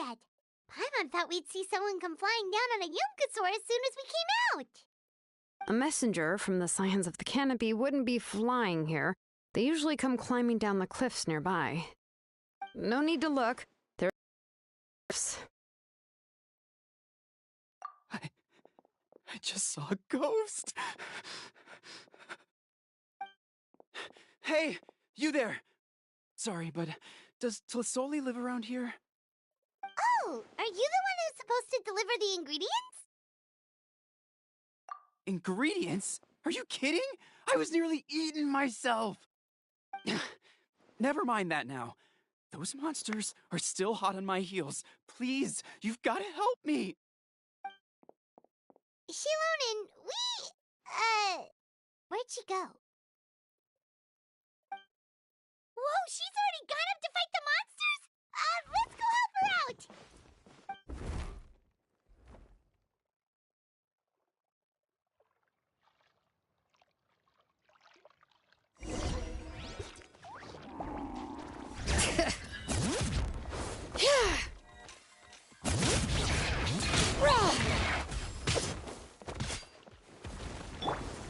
yet. Paimon thought we'd see someone come flying down on a Yunkasaur as soon as we came out. A messenger from the Scions of the Canopy wouldn't be flying here. They usually come climbing down the cliffs nearby. No need to look. There are cliffs. I just saw a ghost. Hey, you there! Sorry, but does Tlisoli live around here? Oh, are you the one who's supposed to deliver the ingredients? Ingredients? Are you kidding? I was nearly eaten myself! Never mind that now. Those monsters are still hot on my heels. Please, you've got to help me! Shilonin, where'd she go? Whoa, she's already gone up to fight the monsters? Let's go help her out!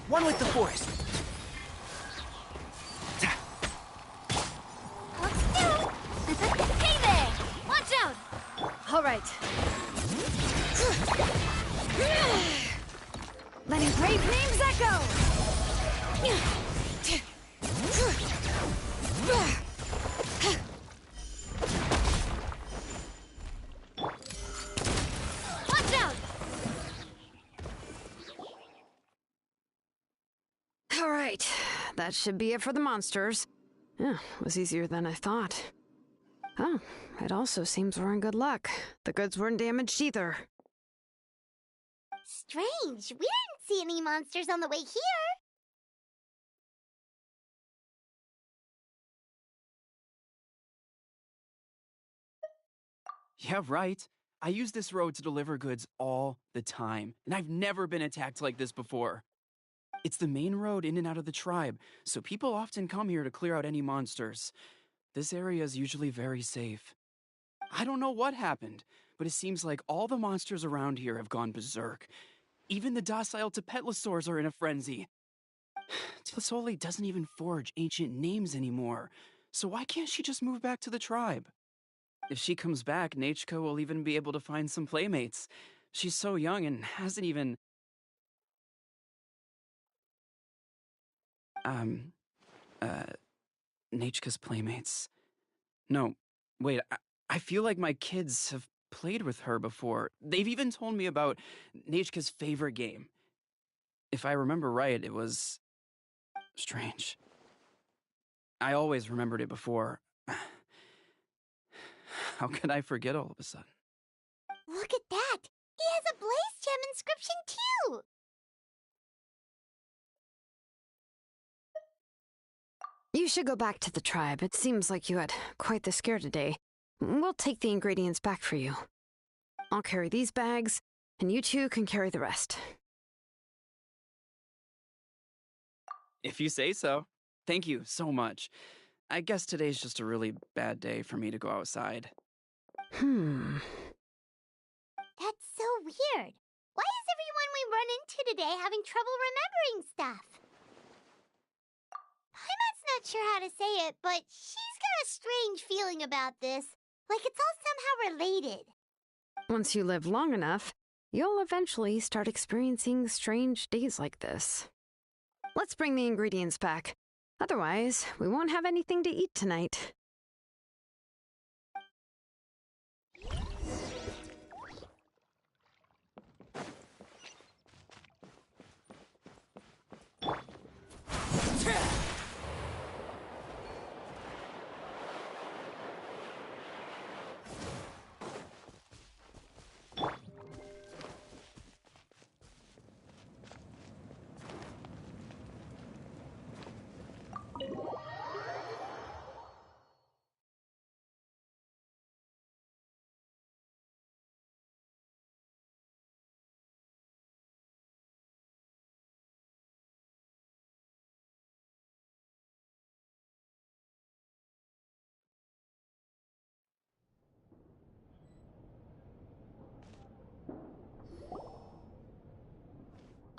One with the force. Let's do it! Hey there! Watch out! All right. Letting brave names echo! Watch out! All right. That should be it for the monsters. Yeah, it was easier than I thought. Oh, it also seems we're in good luck. The goods weren't damaged either. Strange, we didn't see any monsters on the way here. Yeah, right. I use this road to deliver goods all the time, and I've never been attacked like this before. It's the main road in and out of the tribe, so people often come here to clear out any monsters. This area is usually very safe. I don't know what happened, but it seems like all the monsters around here have gone berserk. Even the docile Tepetlosaurs are in a frenzy. Tlisoli doesn't even forge ancient names anymore, so why can't she just move back to the tribe? If she comes back, Nachko will even be able to find some playmates. She's so young and hasn't even... Nachka's playmates. No, wait, I feel like my kids have played with her before. They've even told me about Nachka's favorite game. If I remember right, it was... strange. I always remembered it before. How could I forget all of a sudden? Look at that! He has a Blaze Gem inscription too! You should go back to the tribe. It seems like you had quite the scare today. We'll take the ingredients back for you. I'll carry these bags, and you two can carry the rest. If you say so. Thank you so much. I guess today's just a really bad day for me to go outside. That's so weird. Why is everyone we run into today having trouble remembering stuff? Paimon's not sure how to say it, but she's got a strange feeling about this. Like it's all somehow related. Once you live long enough, you'll eventually start experiencing strange days like this. Let's bring the ingredients back. Otherwise, we won't have anything to eat tonight.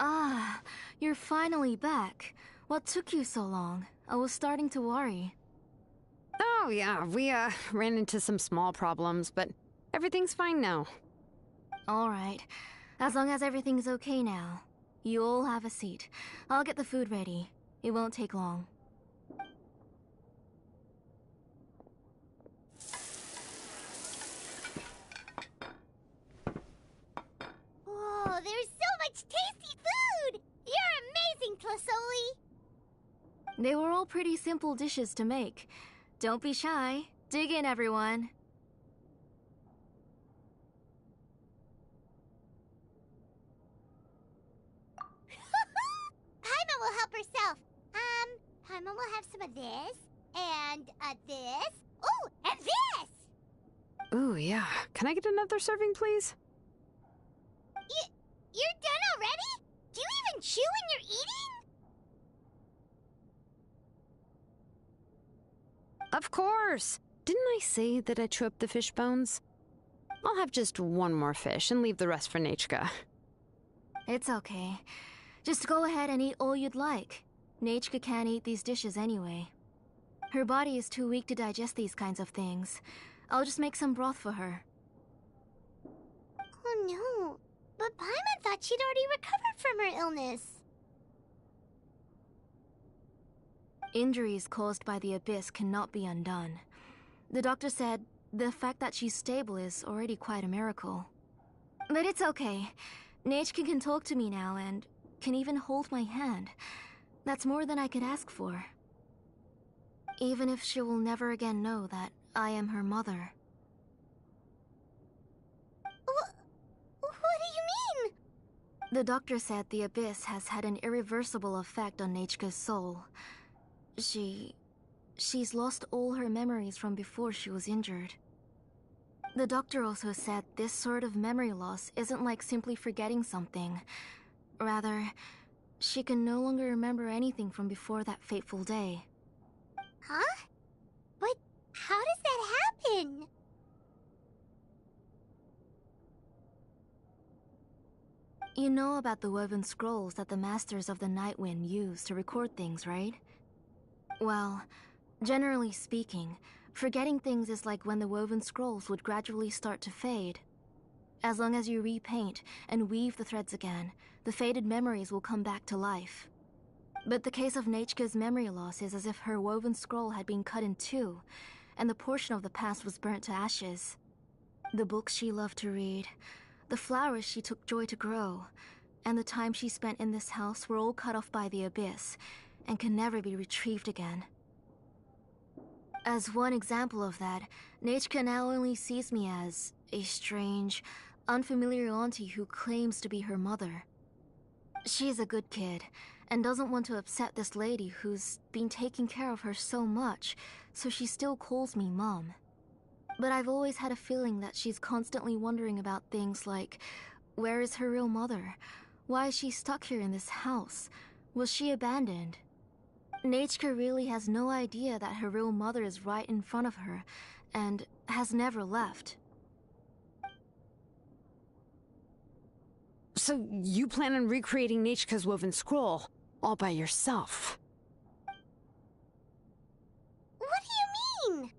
Ah, you're finally back. What took you so long? I was starting to worry. Oh, yeah, we, ran into some small problems, but everything's fine now. Alright. As long as everything's okay now. You all have a seat. I'll get the food ready. It won't take long. Whoa, there's so much tasty food! You're amazing, Tlasoli! They were all pretty simple dishes to make. Don't be shy. Dig in, everyone. Paimon will help herself. Paimon will have some of this, and, this. Oh, and this! Ooh, yeah. Can I get another serving, please? You're done already? Do you even chew when you're eating? Of course! Didn't I say that I chew up the fish bones? I'll have just one more fish and leave the rest for Nechka. It's okay. Just go ahead and eat all you'd like. Nechka can't eat these dishes anyway. Her body is too weak to digest these kinds of things. I'll just make some broth for her. Oh no, but Paimon thought she'd already recovered from her illness. Injuries caused by the abyss cannot be undone. The doctor said the fact that she's stable is already quite a miracle. But it's okay. Nechka can talk to me now and can even hold my hand. That's more than I could ask for. Even if she will never again know that I am her mother. What do you mean? The doctor said the abyss has had an irreversible effect on Nechka's soul. She's lost all her memories from before she was injured. The doctor also said this sort of memory loss isn't like simply forgetting something. Rather, she can no longer remember anything from before that fateful day. Huh? But how does that happen? You know about the woven scrolls that the Masters of the Night Wind use to record things, right? Well, generally speaking, forgetting things is like when the woven scrolls would gradually start to fade. As long as you repaint and weave the threads again, the faded memories will come back to life. But the case of Nechka's memory loss is as if her woven scroll had been cut in two, and the portion of the past was burnt to ashes. The books she loved to read, the flowers she took joy to grow, and the time she spent in this house were all cut off by the abyss, and can never be retrieved again. As one example of that, Nechka now only sees me as a strange, unfamiliar auntie who claims to be her mother. She's a good kid, and doesn't want to upset this lady who's been taking care of her so much, so she still calls me Mom. But I've always had a feeling that she's constantly wondering about things like, where is her real mother? Why is she stuck here in this house? Was she abandoned? Nechka really has no idea that her real mother is right in front of her, and has never left. So you plan on recreating Nechka's woven scroll, all by yourself? What do you mean?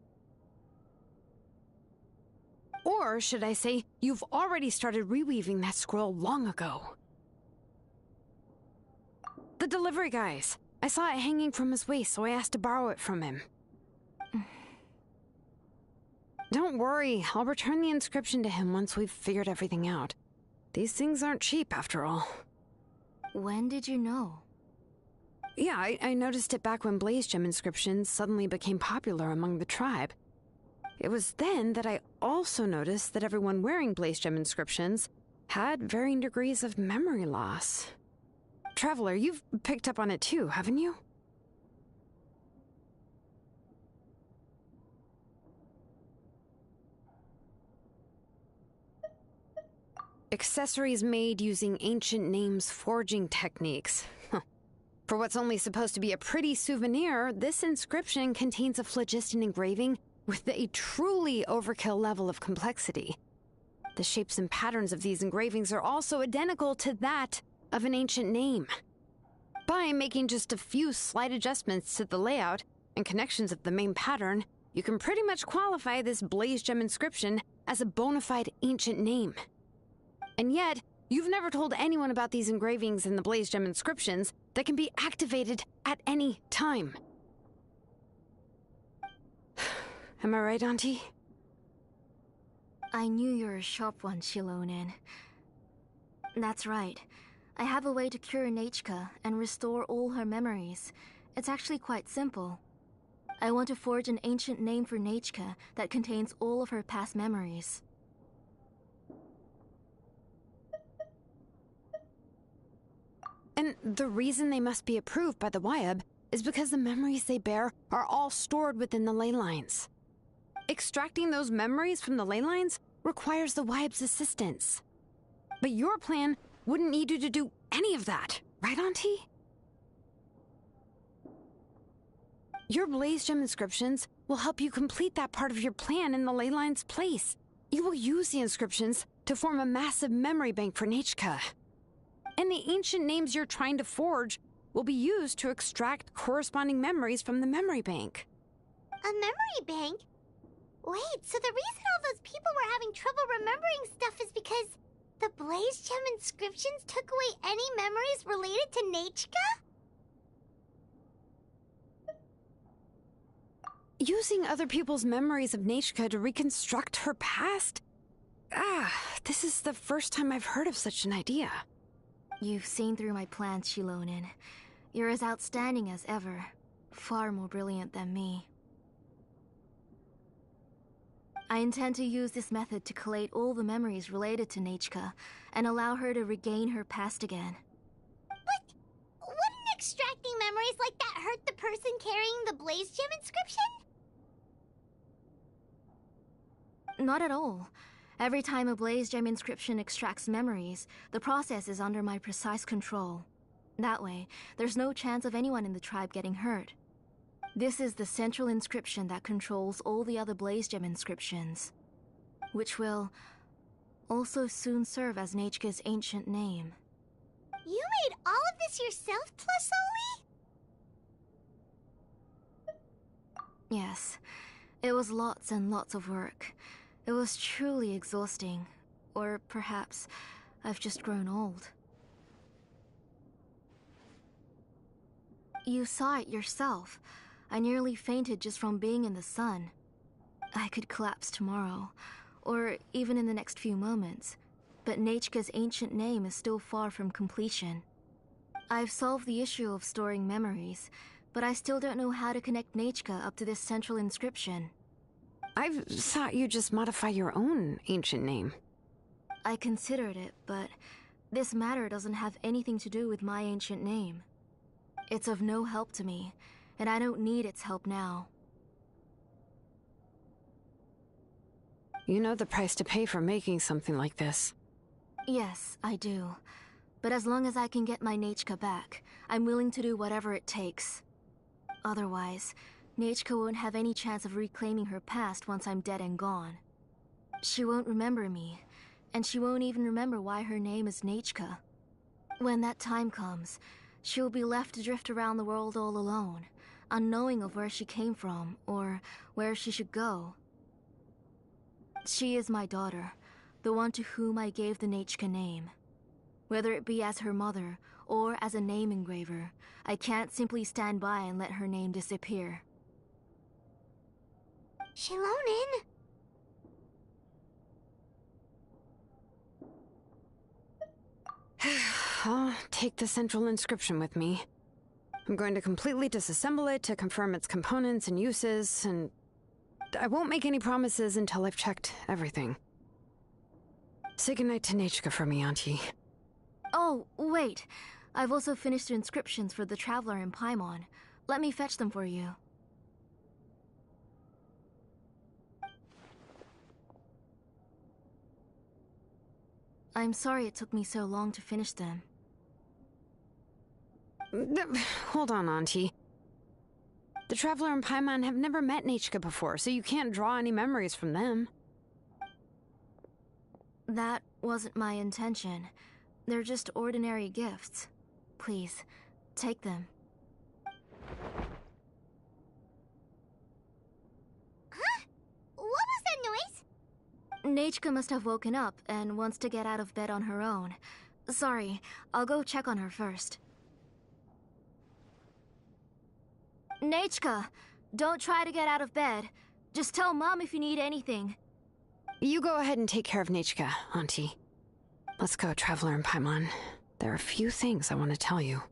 Or should I say, you've already started reweaving that scroll long ago. The delivery guys. I saw it hanging from his waist, so I asked to borrow it from him. Don't worry, I'll return the inscription to him once we've figured everything out. These things aren't cheap, after all. When did you know? Yeah, I noticed it back when Blaze Gem inscriptions suddenly became popular among the tribe. It was then that I also noticed that everyone wearing Blaze Gem inscriptions had varying degrees of memory loss. Traveler, you've picked up on it too, haven't you? Accessories made using ancient names forging techniques. For what's only supposed to be a pretty souvenir, this inscription contains a phlogiston engraving with a truly overkill level of complexity. The shapes and patterns of these engravings are also identical to that of an ancient name. By making just a few slight adjustments to the layout and connections of the main pattern, you can pretty much qualify this blaze gem inscription as a bona fide ancient name. And yet, you've never told anyone about these engravings in the blaze gem inscriptions that can be activated at any time. Am I right, Auntie? I knew you were a sharp one, Shilonin. That's right. I have a way to cure Nechka and restore all her memories. It's actually quite simple. I want to forge an ancient name for Nechka that contains all of her past memories. And the reason they must be approved by the Wyab is because the memories they bear are all stored within the ley lines. Extracting those memories from the ley lines requires the Wyab's assistance. But your plan wouldn't need you to do any of that, right, Auntie? Your blaze gem inscriptions will help you complete that part of your plan in the ley line's place. You will use the inscriptions to form a massive memory bank for Nechka. And the ancient names you're trying to forge will be used to extract corresponding memories from the memory bank. A memory bank? Wait, so the reason all those people were having trouble remembering stuff is because the blaze gem inscriptions took away any memories related to Nechka? Using other people's memories of Nechka to reconstruct her past? This is the first time I've heard of such an idea. You've seen through my plans, Shilonin. You're as outstanding as ever. Far more brilliant than me. I intend to use this method to collate all the memories related to Nechka and allow her to regain her past again. But wouldn't extracting memories like that hurt the person carrying the blaze gem inscription? Not at all. Every time a blaze gem inscription extracts memories, the process is under my precise control. That way, there's no chance of anyone in the tribe getting hurt. This is the central inscription that controls all the other blaze gem inscriptions, which will also soon serve as Nechka's ancient name. You made all of this yourself, plus Oli? Yes, it was lots and lots of work. It was truly exhausting. Or perhaps I've just grown old. You saw it yourself. I nearly fainted just from being in the sun. I could collapse tomorrow, or even in the next few moments. But Nechka's ancient name is still far from completion. I've solved the issue of storing memories, but I still don't know how to connect Nechka up to this central inscription. I've thought you just modify your own ancient name. I considered it, but this matter doesn't have anything to do with my ancient name. It's of no help to me, and I don't need its help now. You know the price to pay for making something like this. Yes, I do. But as long as I can get my Nechka back, I'm willing to do whatever it takes. Otherwise, Nechka won't have any chance of reclaiming her past once I'm dead and gone. She won't remember me, and she won't even remember why her name is Nechka. When that time comes, she'll be left to drift around the world all alone, unknowing of where she came from or where she should go. She is my daughter, the one to whom I gave the Nechka name. Whether it be as her mother or as a name engraver, I can't simply stand by and let her name disappear. Shilonin? I'll take the central inscription with me. I'm going to completely disassemble it to confirm its components and uses, and I won't make any promises until I've checked everything. Say goodnight to Nechka for me, Auntie. Oh, wait. I've also finished the inscriptions for the Traveler in Paimon. Let me fetch them for you. I'm sorry it took me so long to finish them. Hold on, Auntie. The Traveler and Paimon have never met Nechka before, so you can't draw any memories from them. That wasn't my intention. They're just ordinary gifts. Please, take them. Huh? What was that noise? Nachka must have woken up and wants to get out of bed on her own. Sorry, I'll go check on her first. Nachka, don't try to get out of bed. Just tell Mom if you need anything. You go ahead and take care of Nachka, Auntie. Let's go, Traveler and Paimon. There are a few things I want to tell you.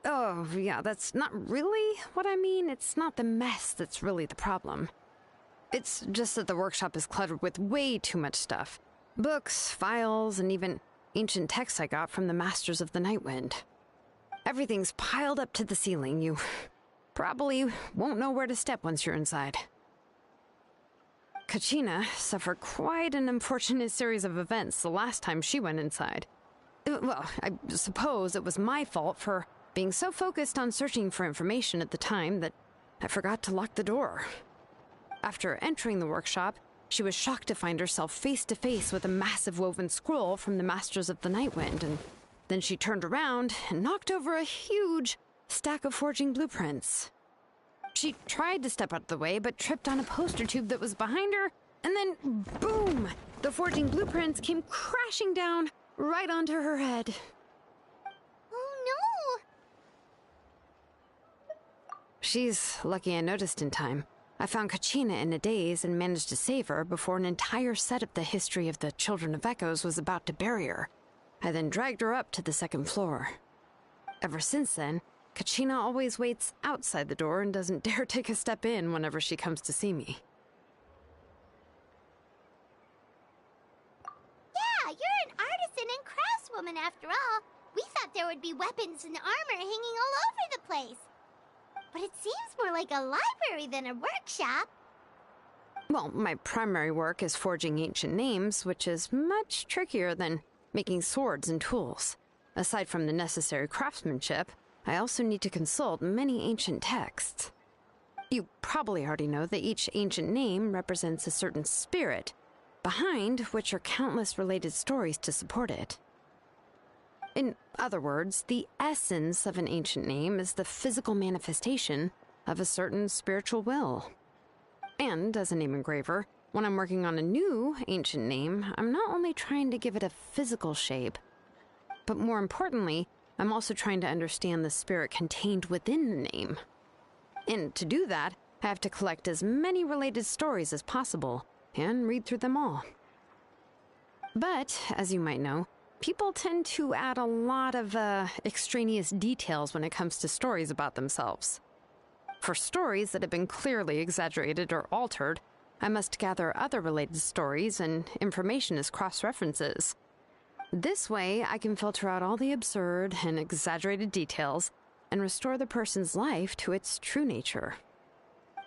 Oh, yeah, that's not really what I mean. It's not the mess that's really the problem. It's just that the workshop is cluttered with way too much stuff. Books, files, and even ancient texts I got from the Masters of the Nightwind. Everything's piled up to the ceiling. You probably won't know where to step once you're inside. Kachina suffered quite an unfortunate series of events the last time she went inside. Well, I suppose it was my fault for being so focused on searching for information at the time that I forgot to lock the door. After entering the workshop, she was shocked to find herself face to face with a massive woven scroll from the Masters of the Nightwind, and then she turned around and knocked over a huge stack of forging blueprints. She tried to step out of the way, but tripped on a poster tube that was behind her, and then, boom! The forging blueprints came crashing down right onto her head. Oh no! She's lucky I noticed in time. I found Kachina in a daze and managed to save her before an entire set of the history of the Children of Echoes was about to bury her. I then dragged her up to the second floor. Ever since then, Kachina always waits outside the door and doesn't dare take a step in whenever she comes to see me. Yeah, you're an artisan and craftswoman after all. We thought there would be weapons and armor hanging all over the place. But it seems more like a library than a workshop. Well, my primary work is forging ancient names, which is much trickier than making swords and tools. Aside from the necessary craftsmanship, I also need to consult many ancient texts. You probably already know that each ancient name represents a certain spirit, behind which are countless related stories to support it. In other words, the essence of an ancient name is the physical manifestation of a certain spiritual will. And as a name engraver, when I'm working on a new ancient name, I'm not only trying to give it a physical shape, but more importantly, I'm also trying to understand the spirit contained within the name. And to do that, I have to collect as many related stories as possible and read through them all. But, as you might know, people tend to add a lot of extraneous details when it comes to stories about themselves. For stories that have been clearly exaggerated or altered, I must gather other related stories and information as cross-references. This way, I can filter out all the absurd and exaggerated details and restore the person's life to its true nature.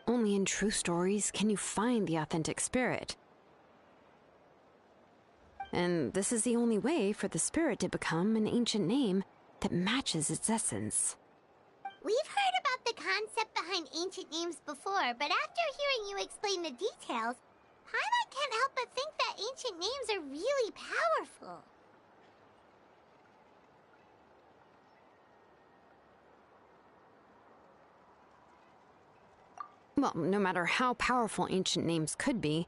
Only in true stories can you find the authentic spirit. And this is the only way for the spirit to become an ancient name that matches its essence. We've heard about the concept behind ancient names before, but after hearing you explain the details, Paimon can't help but think that ancient names are really powerful. Well, no matter how powerful ancient names could be,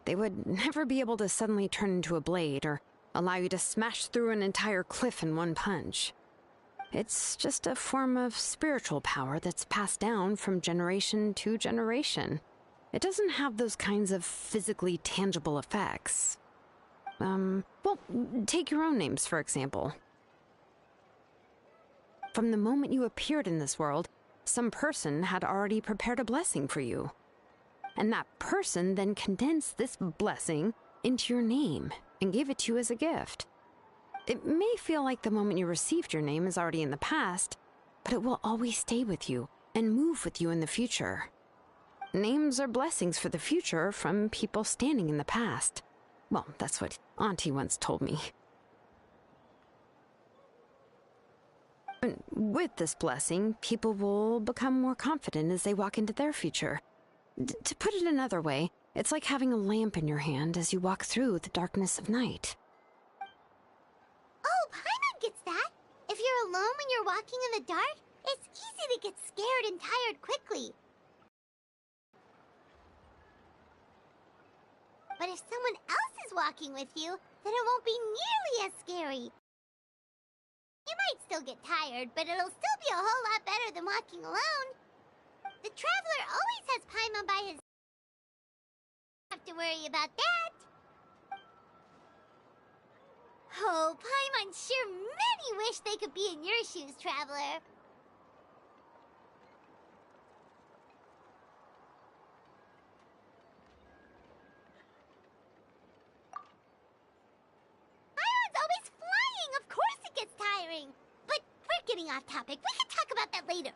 they would never be able to suddenly turn into a blade or allow you to smash through an entire cliff in one punch. It's just a form of spiritual power that's passed down from generation to generation. It doesn't have those kinds of physically tangible effects. Well, take your own names, for example. From the moment you appeared in this world, some person had already prepared a blessing for you. And that person then condensed this blessing into your name and gave it to you as a gift. It may feel like the moment you received your name is already in the past, but it will always stay with you and move with you in the future. Names are blessings for the future from people standing in the past. Well, that's what Auntie once told me. And with this blessing, people will become more confident as they walk into their future. To put it another way, it's like having a lamp in your hand as you walk through the darkness of night. Oh, Paimon gets that. If you're alone when you're walking in the dark, it's easy to get scared and tired quickly. But if someone else is walking with you, then it won't be nearly as scary. You might still get tired, but it'll still be a whole lot better than walking alone. The traveler always has Paimon by his... Have to worry about that. Oh, Paimon sure many wish they could be in your shoes, traveler. Paimon's always flying. Of course it gets tiring. But we're getting off topic. We can talk about that later.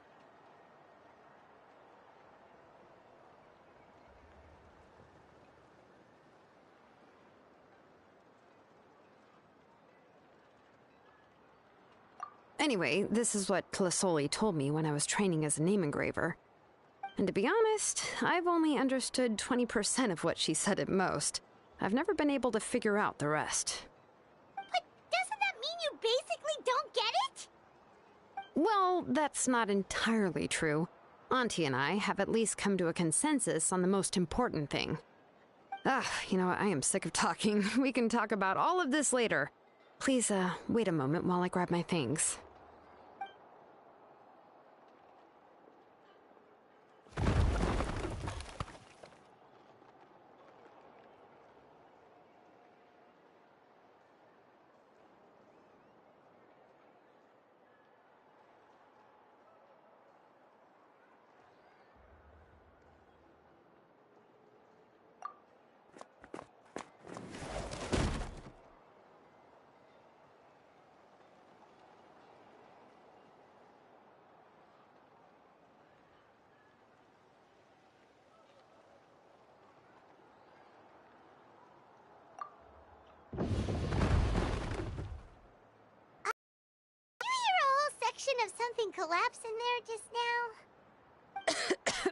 Anyway, this is what Clisoli told me when I was training as a name engraver. And to be honest, I've only understood 20% of what she said at most. I've never been able to figure out the rest. But doesn't that mean you basically don't get it? Well, that's not entirely true. Auntie and I have at least come to a consensus on the most important thing. You know what? I am sick of talking. We can talk about all of this later. Please, wait a moment while I grab my things. Of something collapse in there just now?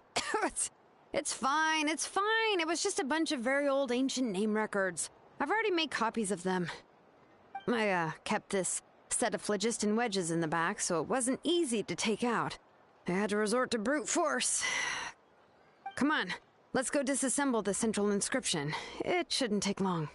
It's fine, it's fine. It was just a bunch of very old ancient name records. I've already made copies of them. I, kept this set of phlogiston wedges in the back, so it wasn't easy to take out. I had to resort to brute force. Come on, let's go disassemble the central inscription. It shouldn't take long.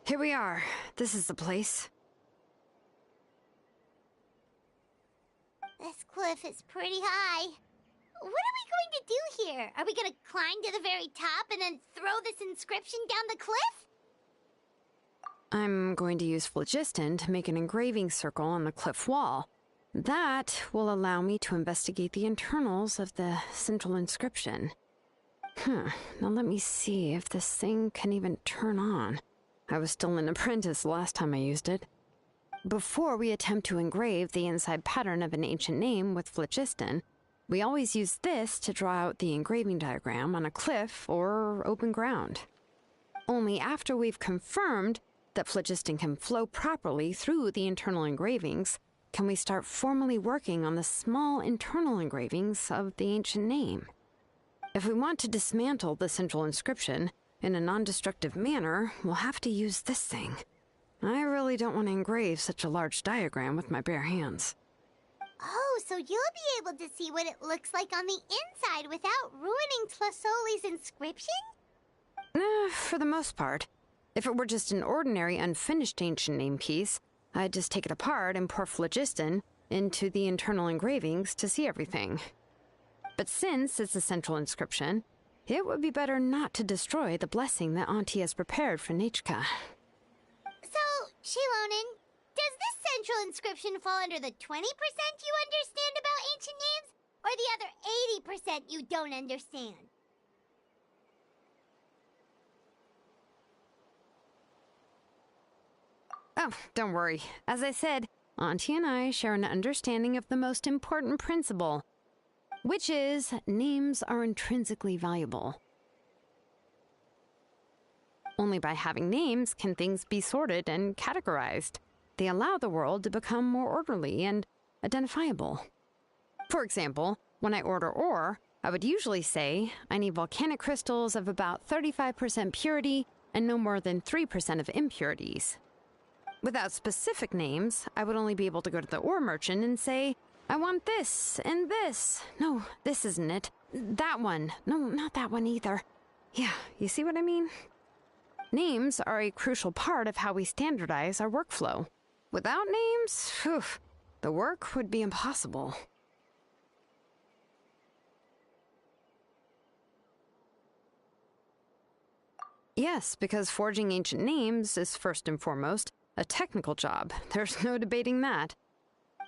Here we are. This is the place. This cliff is pretty high. What are we going to do here? Are we going to climb to the very top and then throw this inscription down the cliff? I'm going to use phlogiston to make an engraving circle on the cliff wall. That will allow me to investigate the internals of the central inscription. Now let me see if this thing can even turn on. I was still an apprentice last time I used it. Before we attempt to engrave the inside pattern of an ancient name with phlogiston, we always use this to draw out the engraving diagram on a cliff or open ground. Only after we've confirmed that phlogiston can flow properly through the internal engravings can we start formally working on the small internal engravings of the ancient name. If we want to dismantle the central inscription in a non-destructive manner, we'll have to use this thing. I really don't want to engrave such a large diagram with my bare hands. Oh, so you'll be able to see what it looks like on the inside without ruining Tlasoli's inscription? For the most part. If it were just an ordinary unfinished ancient name piece, I'd just take it apart and pour phlogiston into the internal engravings to see everything. But since it's a central inscription, it would be better not to destroy the blessing that Auntie has prepared for Nichka. So, Shilonen, does this central inscription fall under the 20% you understand about ancient names, or the other 80% you don't understand? Oh, don't worry. As I said, Auntie and I share an understanding of the most important principle, which is names are intrinsically valuable. Only by having names can things be sorted and categorized. They allow the world to become more orderly and identifiable. For example, when I order ore, I would usually say I need volcanic crystals of about 35% purity and no more than 3% of impurities. Without specific names, I would only be able to go to the ore merchant and say, I want this and this. No, this isn't it. That one. No, not that one either. Yeah, you see what I mean? Names are a crucial part of how we standardize our workflow. Without names, the work would be impossible. Yes, because forging ancient names is first and foremost a technical job. There's no debating that.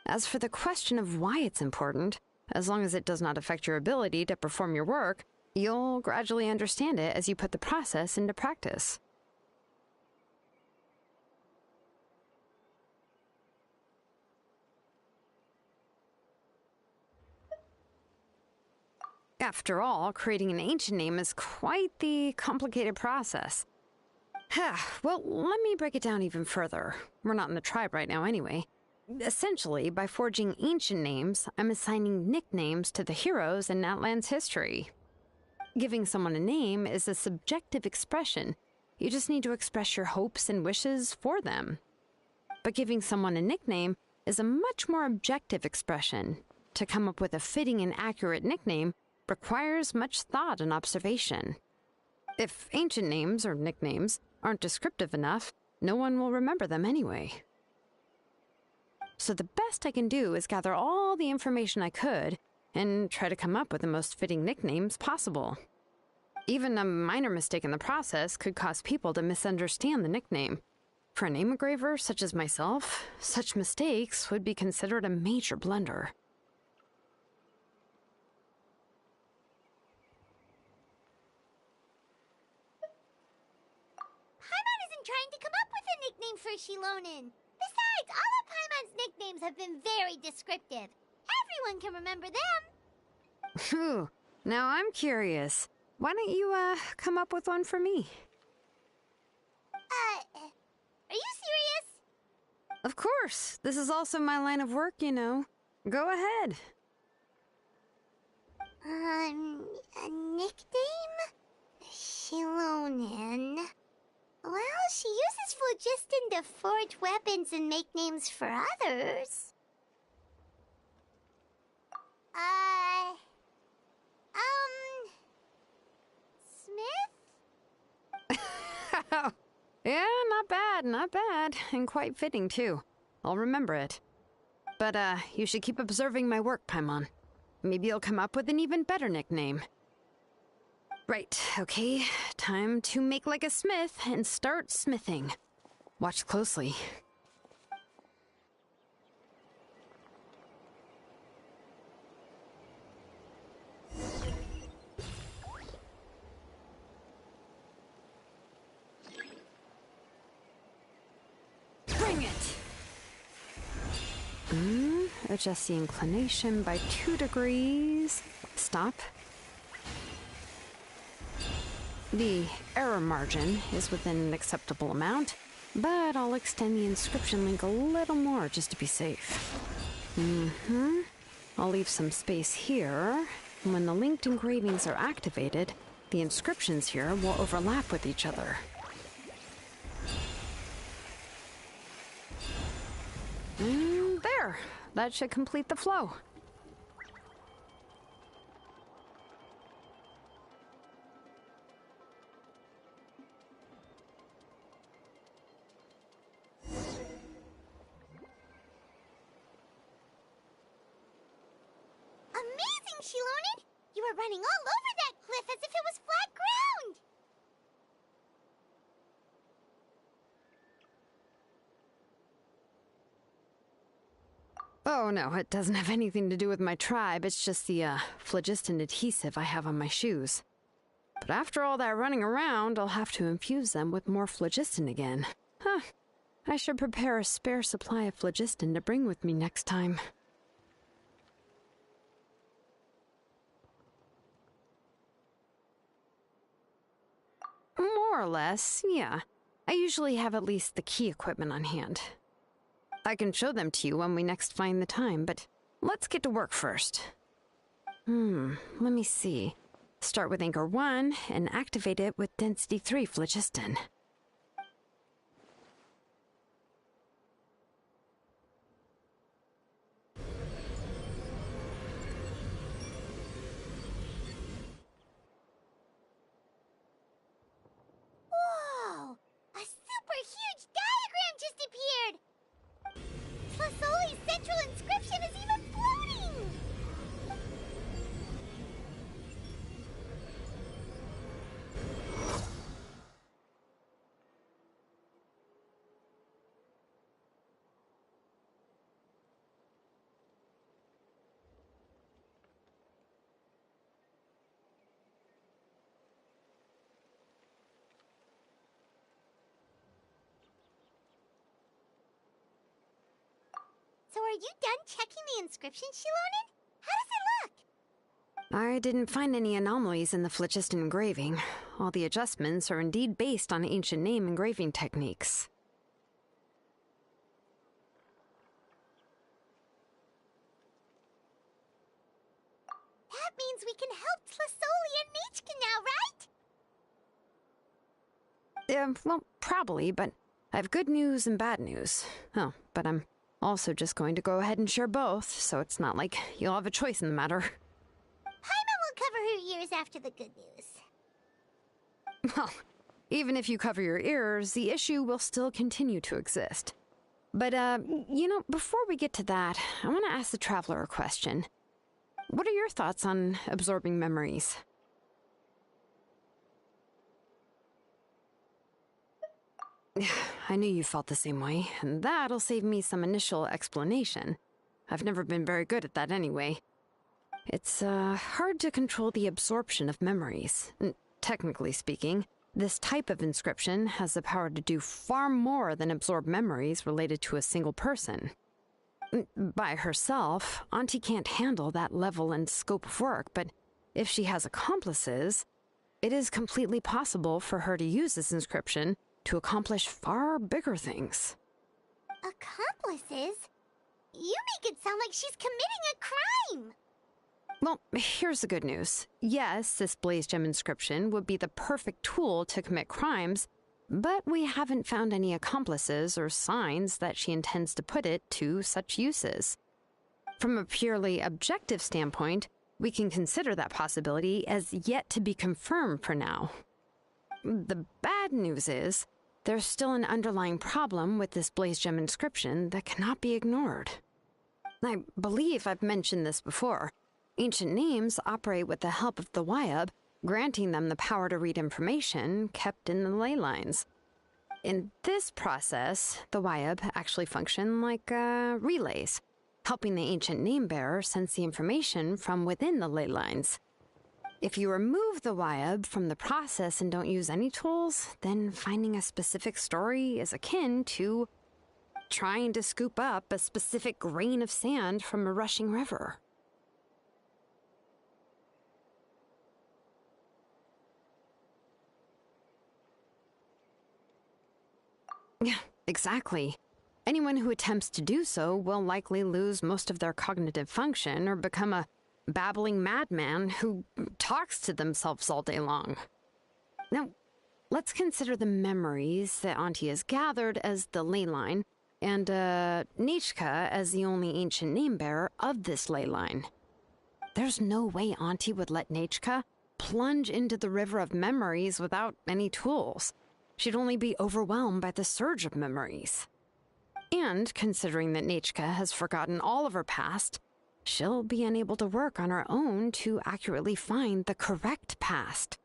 As for the question of why it's important, as long as it does not affect your ability to perform your work, you'll gradually understand it as you put the process into practice. After all, creating an ancient name is quite the complicated process. Well, let me break it down even further. We're not in the tribe right now anyway. Essentially, by forging ancient names, I'm assigning nicknames to the heroes in Natlan's history. Giving someone a name is a subjective expression. You just need to express your hopes and wishes for them. But giving someone a nickname is a much more objective expression. To come up with a fitting and accurate nickname requires much thought and observation. If ancient names or nicknames aren't descriptive enough, no one will remember them anyway. So the best I can do is gather all the information I could and try to come up with the most fitting nicknames possible. Even a minor mistake in the process could cause people to misunderstand the nickname. For a name engraver such as myself, such mistakes would be considered a major blunder. Paimon isn't trying to come up with a nickname for Shilonen. Besides, all of Paimon's nicknames have been very descriptive. Everyone can remember them. Phew. Now I'm curious. Why don't you, come up with one for me? Are you serious? Of course. This is also my line of work, you know. Go ahead. A nickname? Shilonen. Well, she uses phlogiston to forge weapons and make names for others. Smith? Yeah, not not bad. And quite fitting, too. I'll remember it. But, you should keep observing my work, Paimon. Maybe you'll come up with an even better nickname. Right, okay. Time to make like a smith and start smithing. Watch closely. Bring it! Adjust the inclination by 2 degrees. Stop. The error margin is within an acceptable amount, but I'll extend the inscription link a little more just to be safe. I'll leave some space here. And when the linked engravings are activated, the inscriptions here will overlap with each other. There! That should complete the flow. Amazing, Shilonen! You were running all over that cliff as if it was flat ground! Oh no, it doesn't have anything to do with my tribe. It's just the, phlogiston adhesive I have on my shoes. But after all that running around, I'll have to infuse them with more phlogiston again. Huh. I should prepare a spare supply of phlogiston to bring with me next time. More or less, yeah. I usually have at least the key equipment on hand. I can show them to you when we next find the time, but let's get to work first. Let me see. Start with Anchor 1 and activate it with Density 3 phlogiston. Whoa! A super huge diagram just appeared! Tlasoli's central inscription is even floating! So are you done checking the inscription, Shilonen? How does it look? I didn't find any anomalies in the phlogiston engraving. All the adjustments are indeed based on ancient name engraving techniques. That means we can help Tlasoli and Nichka now, right? Well, probably, but I have good news and bad news. Oh, but I'm also just going to go ahead and share both, so it's not like you'll have a choice in the matter. Paimon will cover her ears after the good news. Well, even if you cover your ears, the issue will still continue to exist. But, before we get to that, I want to ask the Traveler a question. What are your thoughts on absorbing memories? I knew you felt the same way, and that'll save me some initial explanation. I've never been very good at that anyway. It's, hard to control the absorption of memories. Technically speaking, this type of inscription has the power to do far more than absorb memories related to a single person. By herself, Auntie can't handle that level and scope of work, but if she has accomplices, it is completely possible for her to use this inscription to accomplish far bigger things. Accomplices? You make it sound like she's committing a crime! Well, here's the good news. Yes, this Blaze Gem inscription would be the perfect tool to commit crimes, but we haven't found any accomplices or signs that she intends to put it to such uses. From a purely objective standpoint, we can consider that possibility as yet to be confirmed for now. The bad news is, there's still an underlying problem with this Blaze Gem inscription that cannot be ignored. I believe I've mentioned this before. Ancient names operate with the help of the Wyab, granting them the power to read information kept in the ley lines. In this process, the Wyab actually function like relays, helping the ancient name bearer sense the information from within the ley lines. If you remove the Wyab from the process and don't use any tools, then finding a specific story is akin to trying to scoop up a specific grain of sand from a rushing river. Yeah, exactly. Anyone who attempts to do so will likely lose most of their cognitive function or become a babbling madman who talks to themselves all day long. Now, let's consider the memories that Auntie has gathered as the ley line, and Nichka as the only ancient name-bearer of this ley line. There's no way Auntie would let Nichka plunge into the river of memories without any tools. She'd only be overwhelmed by the surge of memories. And considering that Nichka has forgotten all of her past, she'll be unable to work on her own to accurately find the correct past.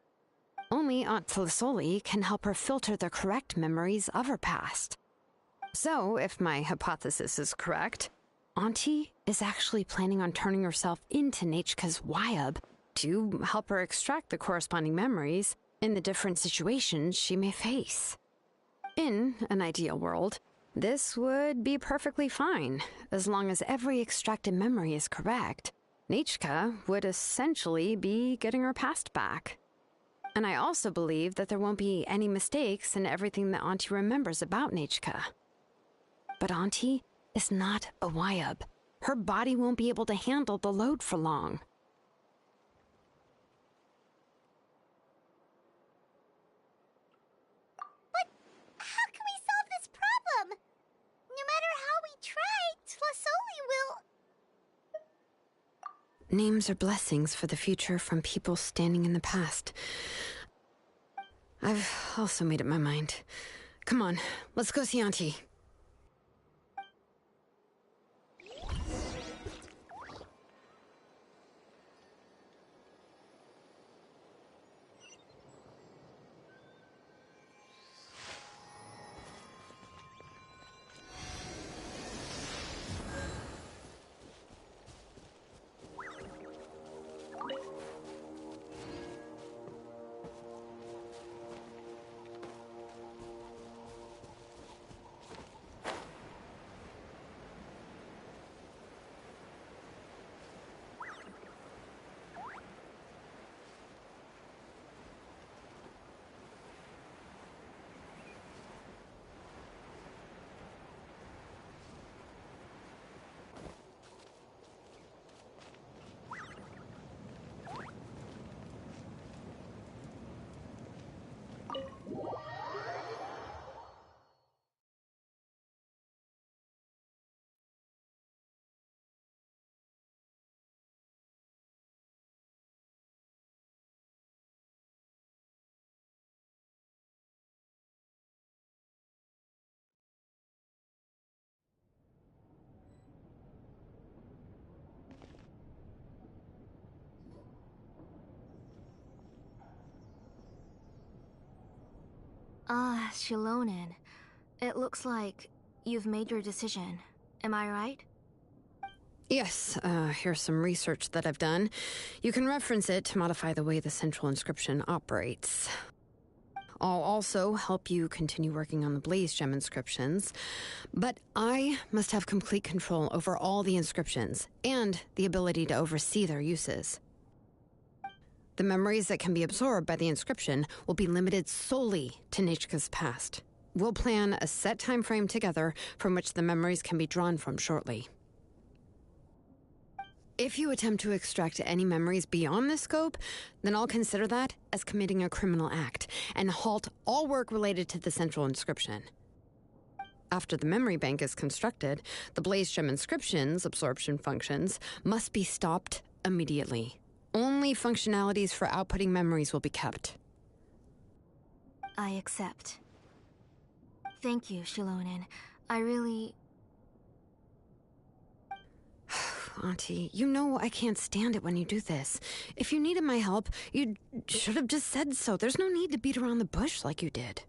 Only Aunt Felisoli can help her filter the correct memories of her past. So, if my hypothesis is correct, Auntie is actually planning on turning herself into Nichka's Wyab to help her extract the corresponding memories in the different situations she may face. In an ideal world, this would be perfectly fine, as long as every extracted memory is correct. Nichka would essentially be getting her past back. And I also believe that there won't be any mistakes in everything that Auntie remembers about Nichka. But Auntie is not a Wyab. Her body won't be able to handle the load for long. But how can we solve this problem? No matter how we try, Tlasoli will... Names are blessings for the future from people standing in the past. I've also made up my mind. Come on, let's go see Auntie. Shilonen. It looks like you've made your decision. Am I right? Yes, here's some research that I've done. You can reference it to modify the way the central inscription operates. I'll also help you continue working on the Blaze Gem inscriptions, but I must have complete control over all the inscriptions and the ability to oversee their uses. The memories that can be absorbed by the inscription will be limited solely to Nichka's past. We'll plan a set time frame together from which the memories can be drawn from shortly. If you attempt to extract any memories beyond this scope, then I'll consider that as committing a criminal act and halt all work related to the central inscription. After the memory bank is constructed, the Blaze Gem inscription's absorption functions must be stopped immediately. Only functionalities for outputting memories will be kept. I accept. Thank you, Shilonen. I really... Auntie, you know I can't stand it when you do this. If you needed my help, you should have just said so. There's no need to beat around the bush like you did.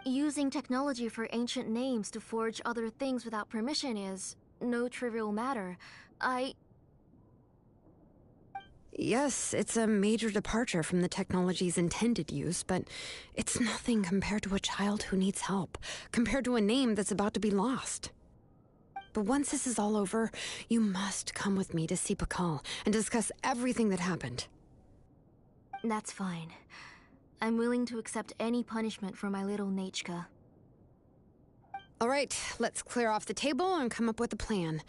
Using technology for ancient names to forge other things without permission is no trivial matter. Yes, it's a major departure from the technology's intended use, but it's nothing compared to a child who needs help, compared to a name that's about to be lost. But once this is all over, you must come with me to see Pakal and discuss everything that happened. That's fine. I'm willing to accept any punishment for my little Nechka. All right, let's clear off the table and come up with a plan.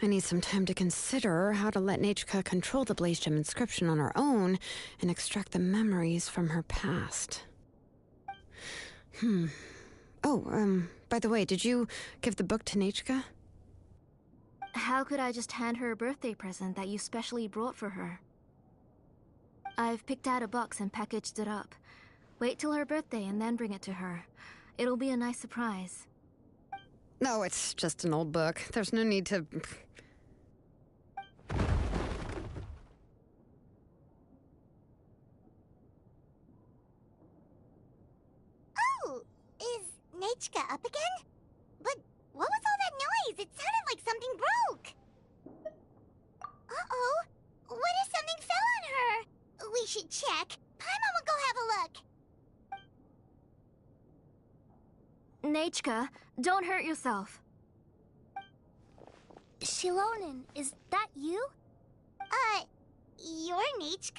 I need some time to consider how to let Nechka control the Blaze Gem inscription on her own and extract the memories from her past. Oh, by the way, did you give the book to Nechka? How could I just hand her a birthday present that you specially brought for her? I've picked out a box and packaged it up. Wait till her birthday and then bring it to her. It'll be a nice surprise. No, it's just an old book. There's no need to... Oh! Is Nechka up again? But what was all that noise? It sounded like something broke! Uh-oh! What if something fell on her? We should check. Paimon will go have a look. Nechka, don't hurt yourself. Shilonen, is that you? You're Nechka?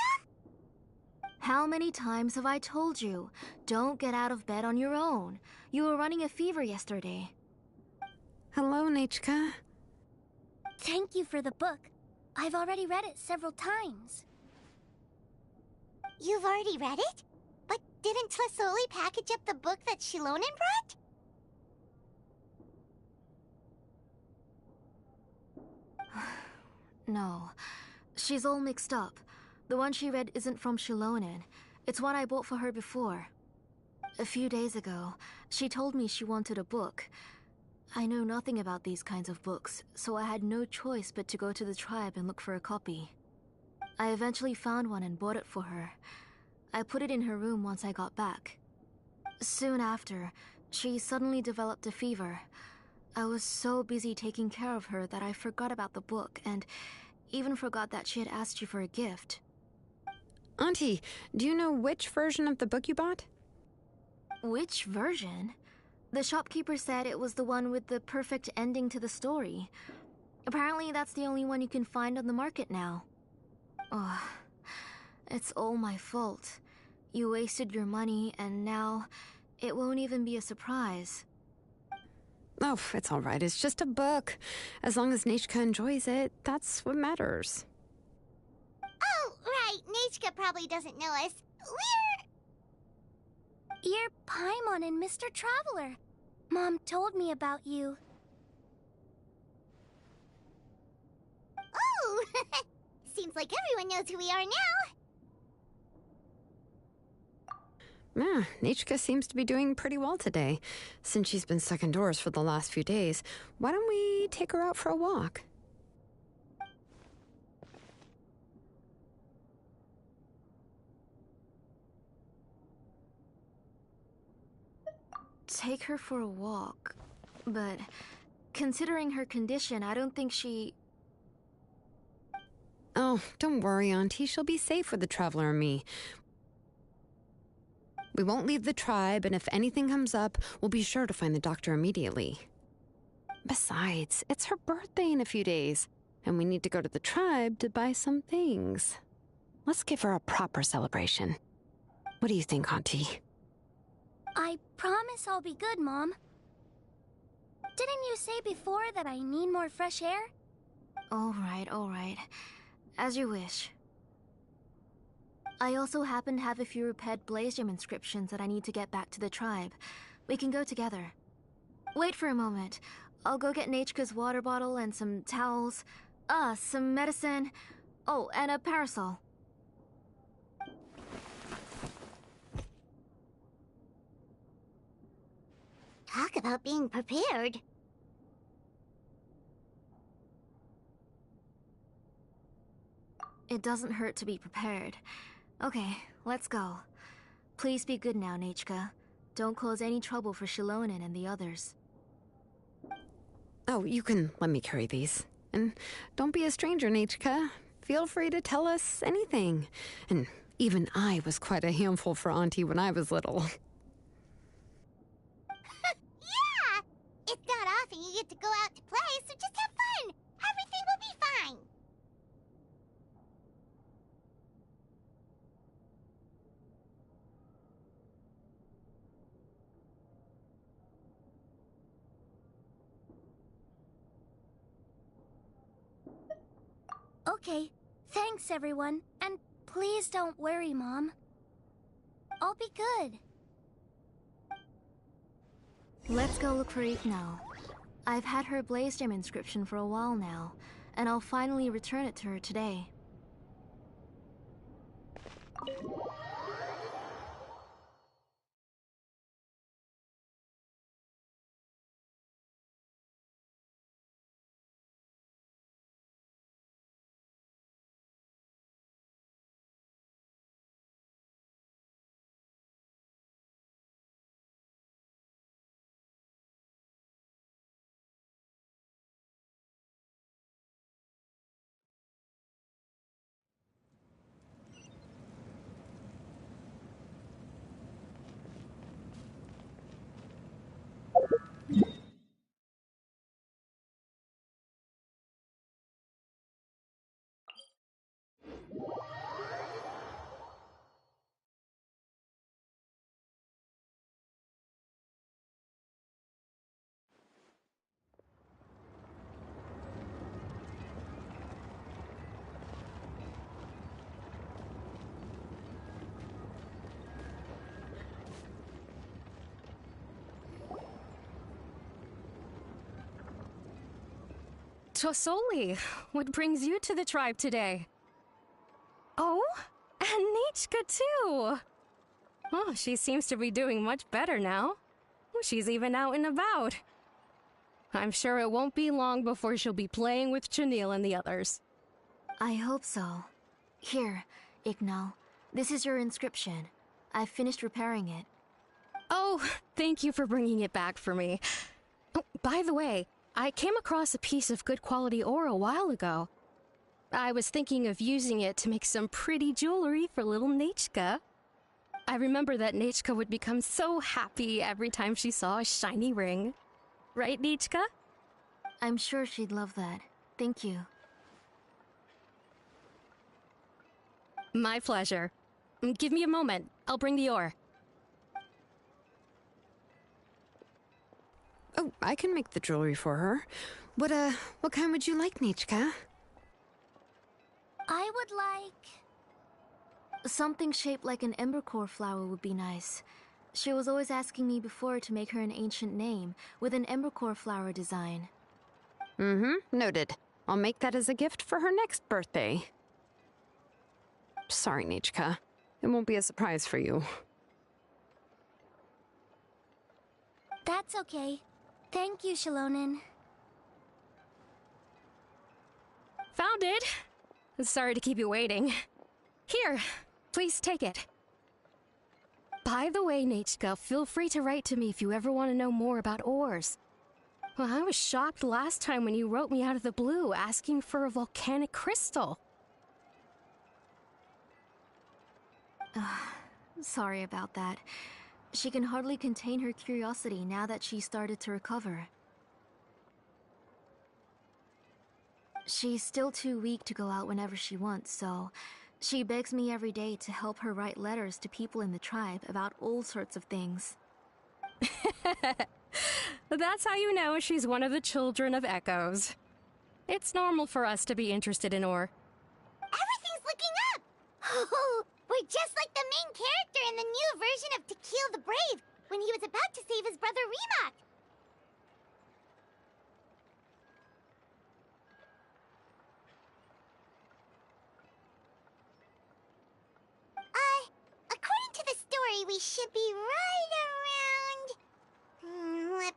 How many times have I told you? Don't get out of bed on your own. You were running a fever yesterday. Hello, Nechka. Thank you for the book. I've already read it several times. You've already read it? But didn't Tlasoli package up the book that Shilonen brought? No. She's all mixed up. The one she read isn't from Shilonen. It's one I bought for her before. A few days ago, she told me she wanted a book. I know nothing about these kinds of books, so I had no choice but to go to the tribe and look for a copy. I eventually found one and bought it for her. I put it in her room once I got back. Soon after, she suddenly developed a fever. I was so busy taking care of her that I forgot about the book and even forgot that she had asked you for a gift. Auntie, do you know which version of the book you bought? Which version? The shopkeeper said it was the one with the perfect ending to the story. Apparently that's the only one you can find on the market now. Ugh. It's all my fault. You wasted your money and now it won't even be a surprise. Oh, it's all right. It's just a book. As long as Nechka enjoys it, that's what matters. Oh, right. Nechka probably doesn't know us. You're Paimon and Mr. Traveler. Mom told me about you. Oh! Seems like everyone knows who we are now. Yeah, Nechka seems to be doing pretty well today. Since she's been stuck indoors for the last few days, why don't we take her out for a walk? Take her for a walk. But considering her condition, I don't think she... Oh, don't worry, Auntie. She'll be safe with the Traveler and me. We won't leave the tribe, and if anything comes up, we'll be sure to find the doctor immediately. Besides, it's her birthday in a few days, and we need to go to the tribe to buy some things. Let's give her a proper celebration. What do you think, Auntie? I promise I'll be good, Mom. Didn't you say before that I need more fresh air? All right. As you wish. I also happen to have a few repaired Blaze Gem inscriptions that I need to get back to the tribe. We can go together. Wait for a moment. I'll go get Nechka's water bottle and some towels. Some medicine. Oh, and a parasol. Talk about being prepared. It doesn't hurt to be prepared. Okay, let's go. Please be good now, Nachka. Don't cause any trouble for Shilonen and the others. Oh, you can let me carry these. And don't be a stranger, Nachka. Feel free to tell us anything. And even I was quite a handful for Auntie when I was little. Yeah! It's not often you get to go out to play, so just have fun. Everything will be fine. Okay, thanks everyone. And please don't worry, Mom. I'll be good. Let's go look for Igno. I've had her Blaze Gem inscription for a while now, and I'll finally return it to her today. Tosoli, what brings you to the tribe today? Oh, and Nichka too! Oh, she seems to be doing much better now. She's even out and about. I'm sure it won't be long before she'll be playing with Chanil and the others. I hope so. Here, Igno. This is your inscription. I've finished repairing it. Oh, thank you for bringing it back for me. Oh, by the way, I came across a piece of good quality ore a while ago. I was thinking of using it to make some pretty jewelry for little Nachka. I remember that Nachka would become so happy every time she saw a shiny ring. Right, Nachka? I'm sure she'd love that. Thank you. My pleasure. Give me a moment. I'll bring the ore. Oh, I can make the jewelry for her. What kind would you like, Nichka? I would like... something shaped like an embercore flower would be nice. She was always asking me before to make her an ancient name with an embercore flower design. Mm-hmm, noted. I'll make that as a gift for her next birthday. Sorry, Nichka. It won't be a surprise for you. That's okay. Thank you, Shilonen. Found it! Sorry to keep you waiting. Here, please take it. By the way, Nachka, feel free to write to me if you ever want to know more about ores. Well, I was shocked last time when you wrote me out of the blue asking for a volcanic crystal. Sorry about that. She can hardly contain her curiosity now that she started to recover. She's still too weak to go out whenever she wants, so she begs me every day to help her write letters to people in the tribe about all sorts of things. That's how you know she's one of the children of Echoes. It's normal for us to be interested in ore. Everything's looking up! Oh, we're just like the main character in the new version of To Kill the Brave, when he was about to save his brother Remak. According to the story, we should be right around... let's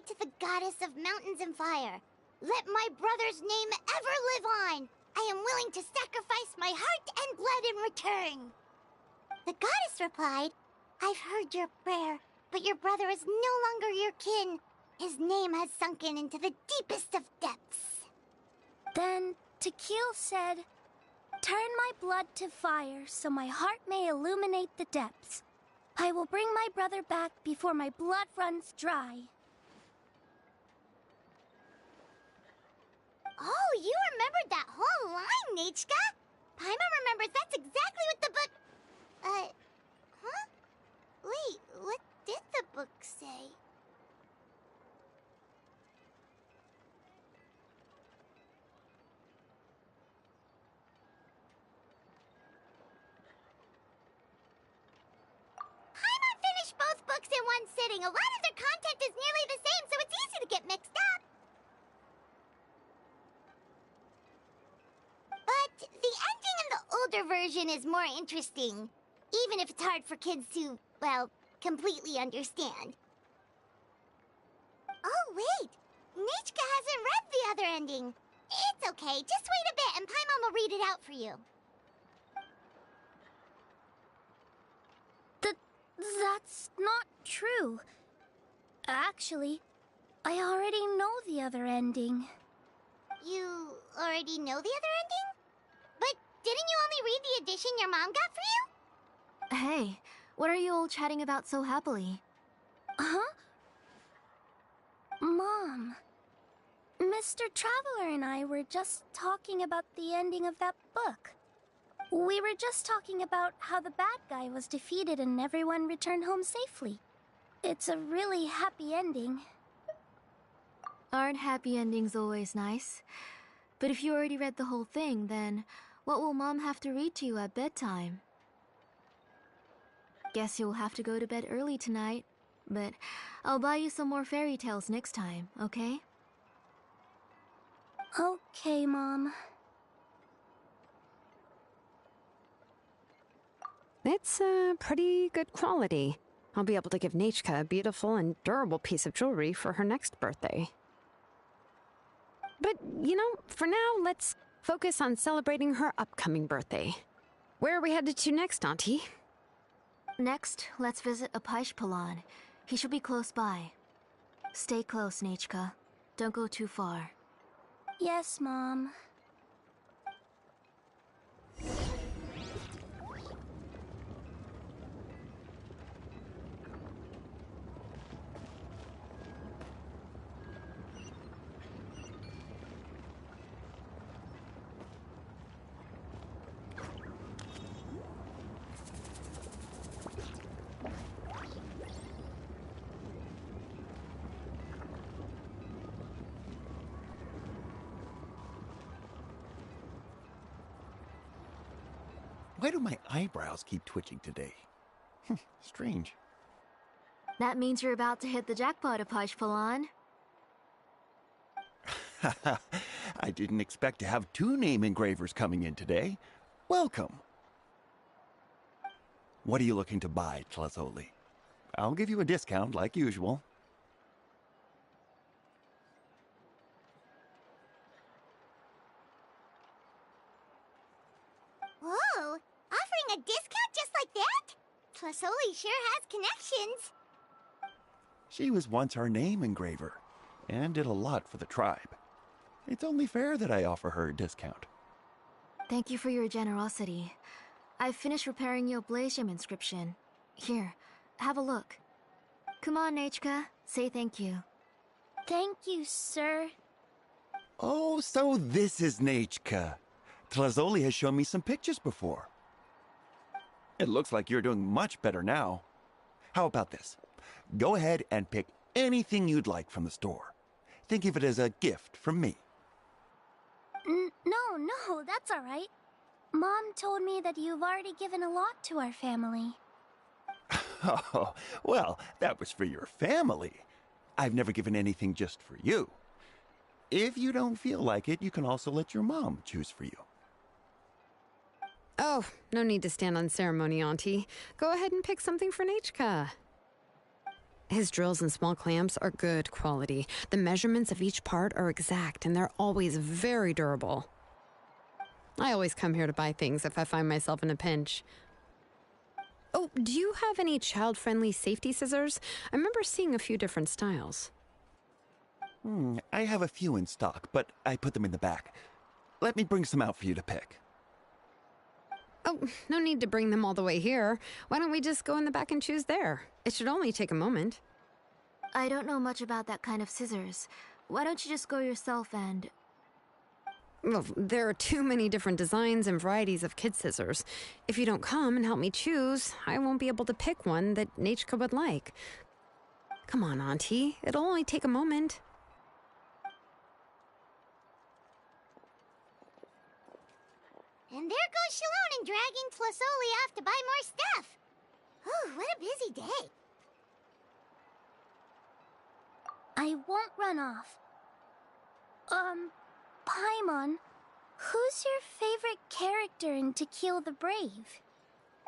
to the goddess of mountains and fire. Let my brother's name ever live on. I am willing to sacrifice my heart and blood in return. The goddess replied, I've heard your prayer, but your brother is no longer your kin. His name has sunken into the deepest of depths. Then Tequil said, turn my blood to fire so my heart may illuminate the depths. I will bring my brother back before my blood runs dry. Oh, you remembered that whole line, Nechka? Paimon remembers that's exactly what the book... huh? Wait, what did the book say? Paimon finished both books in one sitting. A lot of their content is nearly the same, so it's easy to get mixed up. But the ending in the older version is more interesting, even if it's hard for kids to, well, completely understand. Oh, wait! Nechka hasn't read the other ending. It's okay, just wait a bit and Paimon will read it out for you. That's not true. Actually, I already know the other ending. You already know the other ending? But didn't you only read the edition your mom got for you? Hey, what are you all chatting about so happily? Huh? Mom, Mr. Traveler and I were just talking about the ending of that book. We were just talking about how the bad guy was defeated and everyone returned home safely. It's a really happy ending. Aren't happy endings always nice? But if you already read the whole thing, then what will Mom have to read to you at bedtime? Guess you'll have to go to bed early tonight, but I'll buy you some more fairy tales next time, okay? Okay, Mom. It's pretty good quality. I'll be able to give Nechka a beautiful and durable piece of jewelry for her next birthday. But, you know, for now, let's focus on celebrating her upcoming birthday. Where are we headed to next, Auntie? Next, let's visit Apishpalan. He should be close by. Stay close, Nechka. Don't go too far. Yes, Mom. Why do my eyebrows keep twitching today? Strange. That means you're about to hit the jackpot, Apishpalan. I didn't expect to have 2 name engravers coming in today. Welcome. What are you looking to buy, Tlazoli? I'll give you a discount like usual. Whoa! Offering a discount just like that? Tlazoli sure has connections. She was once our name engraver, and did a lot for the tribe. It's only fair that I offer her a discount. Thank you for your generosity. I've finished repairing your blaze gem inscription. Here, have a look. Come on, Nechka, say thank you. Thank you, sir. Oh, so this is Nechka. Tlazoli has shown me some pictures before. It looks like you're doing much better now. How about this? Go ahead and pick anything you'd like from the store. Think of it as a gift from me. No, that's all right. Mom told me that you've already given a lot to our family. Oh, well, that was for your family. I've never given anything just for you. If you don't feel like it, you can also let your mom choose for you. Oh, no need to stand on ceremony, Auntie. Go ahead and pick something for Nechka. His drills and small clamps are good quality. The measurements of each part are exact, and they're always very durable. I always come here to buy things if I find myself in a pinch. Oh, do you have any child-friendly safety scissors? I remember seeing a few different styles. I have a few in stock, but I put them in the back. Let me bring some out for you to pick. Oh, no need to bring them all the way here. Why don't we just go in the back and choose there? It should only take a moment. I don't know much about that kind of scissors. Why don't you just go yourself and... Well, there are too many different designs and varieties of kid scissors. If you don't come and help me choose, I won't be able to pick one that Nachka would like. Come on, Auntie. It'll only take a moment. And there goes Shalone and dragging Tlasoli off to buy more stuff. Whew, what a busy day. I won't run off. Paimon, who's your favorite character in To Kill the Brave?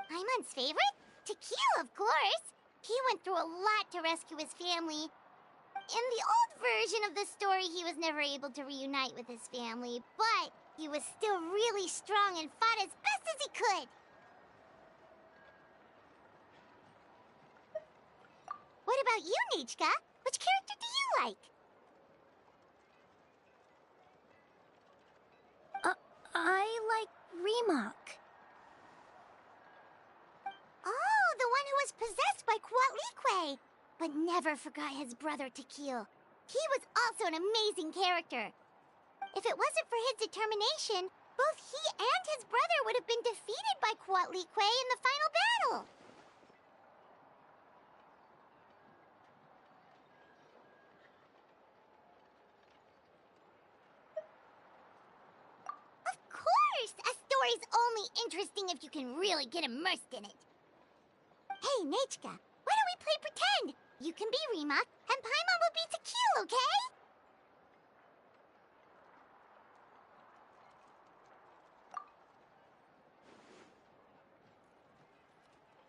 Paimon's favorite? To Kill, of course. He went through a lot to rescue his family. In the old version of the story, he was never able to reunite with his family, but he was still really strong and fought as best as he could. What about you, Nichka? Which character do you like? I like Remak. Oh, the one who was possessed by Quatlique, but never forgot his brother Tequil. He was also an amazing character. If it wasn't for his determination, both he and his brother would have been defeated by Quatlique in the final battle. Of course! A story's only interesting if you can really get immersed in it. Hey, Nachka, why don't we play pretend? You can be Remak, and Paimon will be Tequil, okay?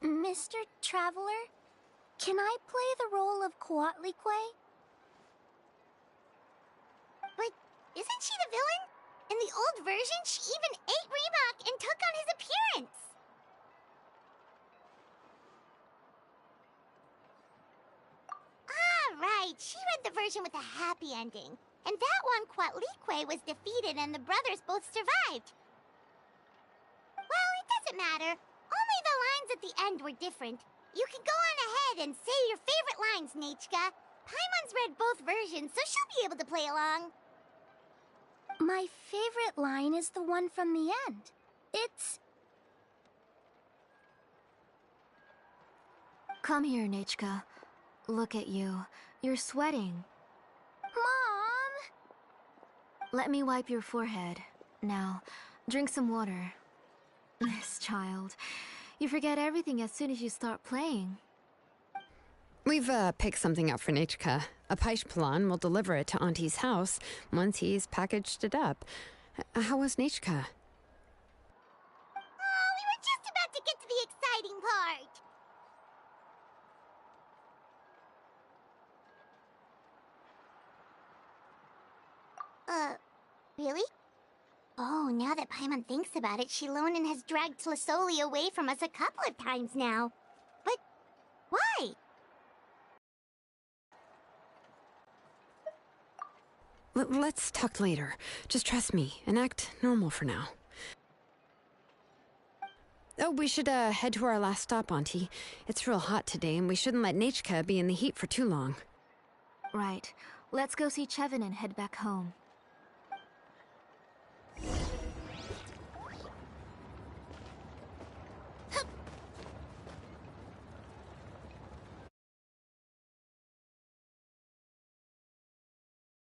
Mr. Traveler, can I play the role of Quatlique? But isn't she the villain? In the old version, she even ate Remak and took on his appearance. Ah, right. She read the version with a happy ending. And that one, Quatlique was defeated and the brothers both survived. Well, it doesn't matter. Only the lines at the end were different. You can go on ahead and say your favorite lines, Nachka. Paimon's read both versions, so she'll be able to play along. My favorite line is the one from the end. It's... Come here, Nachka. Look at you. You're sweating. Mom! Let me wipe your forehead. Now, drink some water. This child. You forget everything as soon as you start playing. We've picked something up for Nachka. A Paishpalan will deliver it to Auntie's house once he's packaged it up. How was Nachka? Oh, we were just about to get to the exciting part. Really? Oh, now that Paimon thinks about it, Shilonen has dragged Tlasoli away from us a couple of times now. But why? Let's talk later. Just trust me and act normal for now. Oh, we should head to our last stop, Auntie. It's real hot today, and we shouldn't let Nachka be in the heat for too long. Right. Let's go see Chevin and head back home.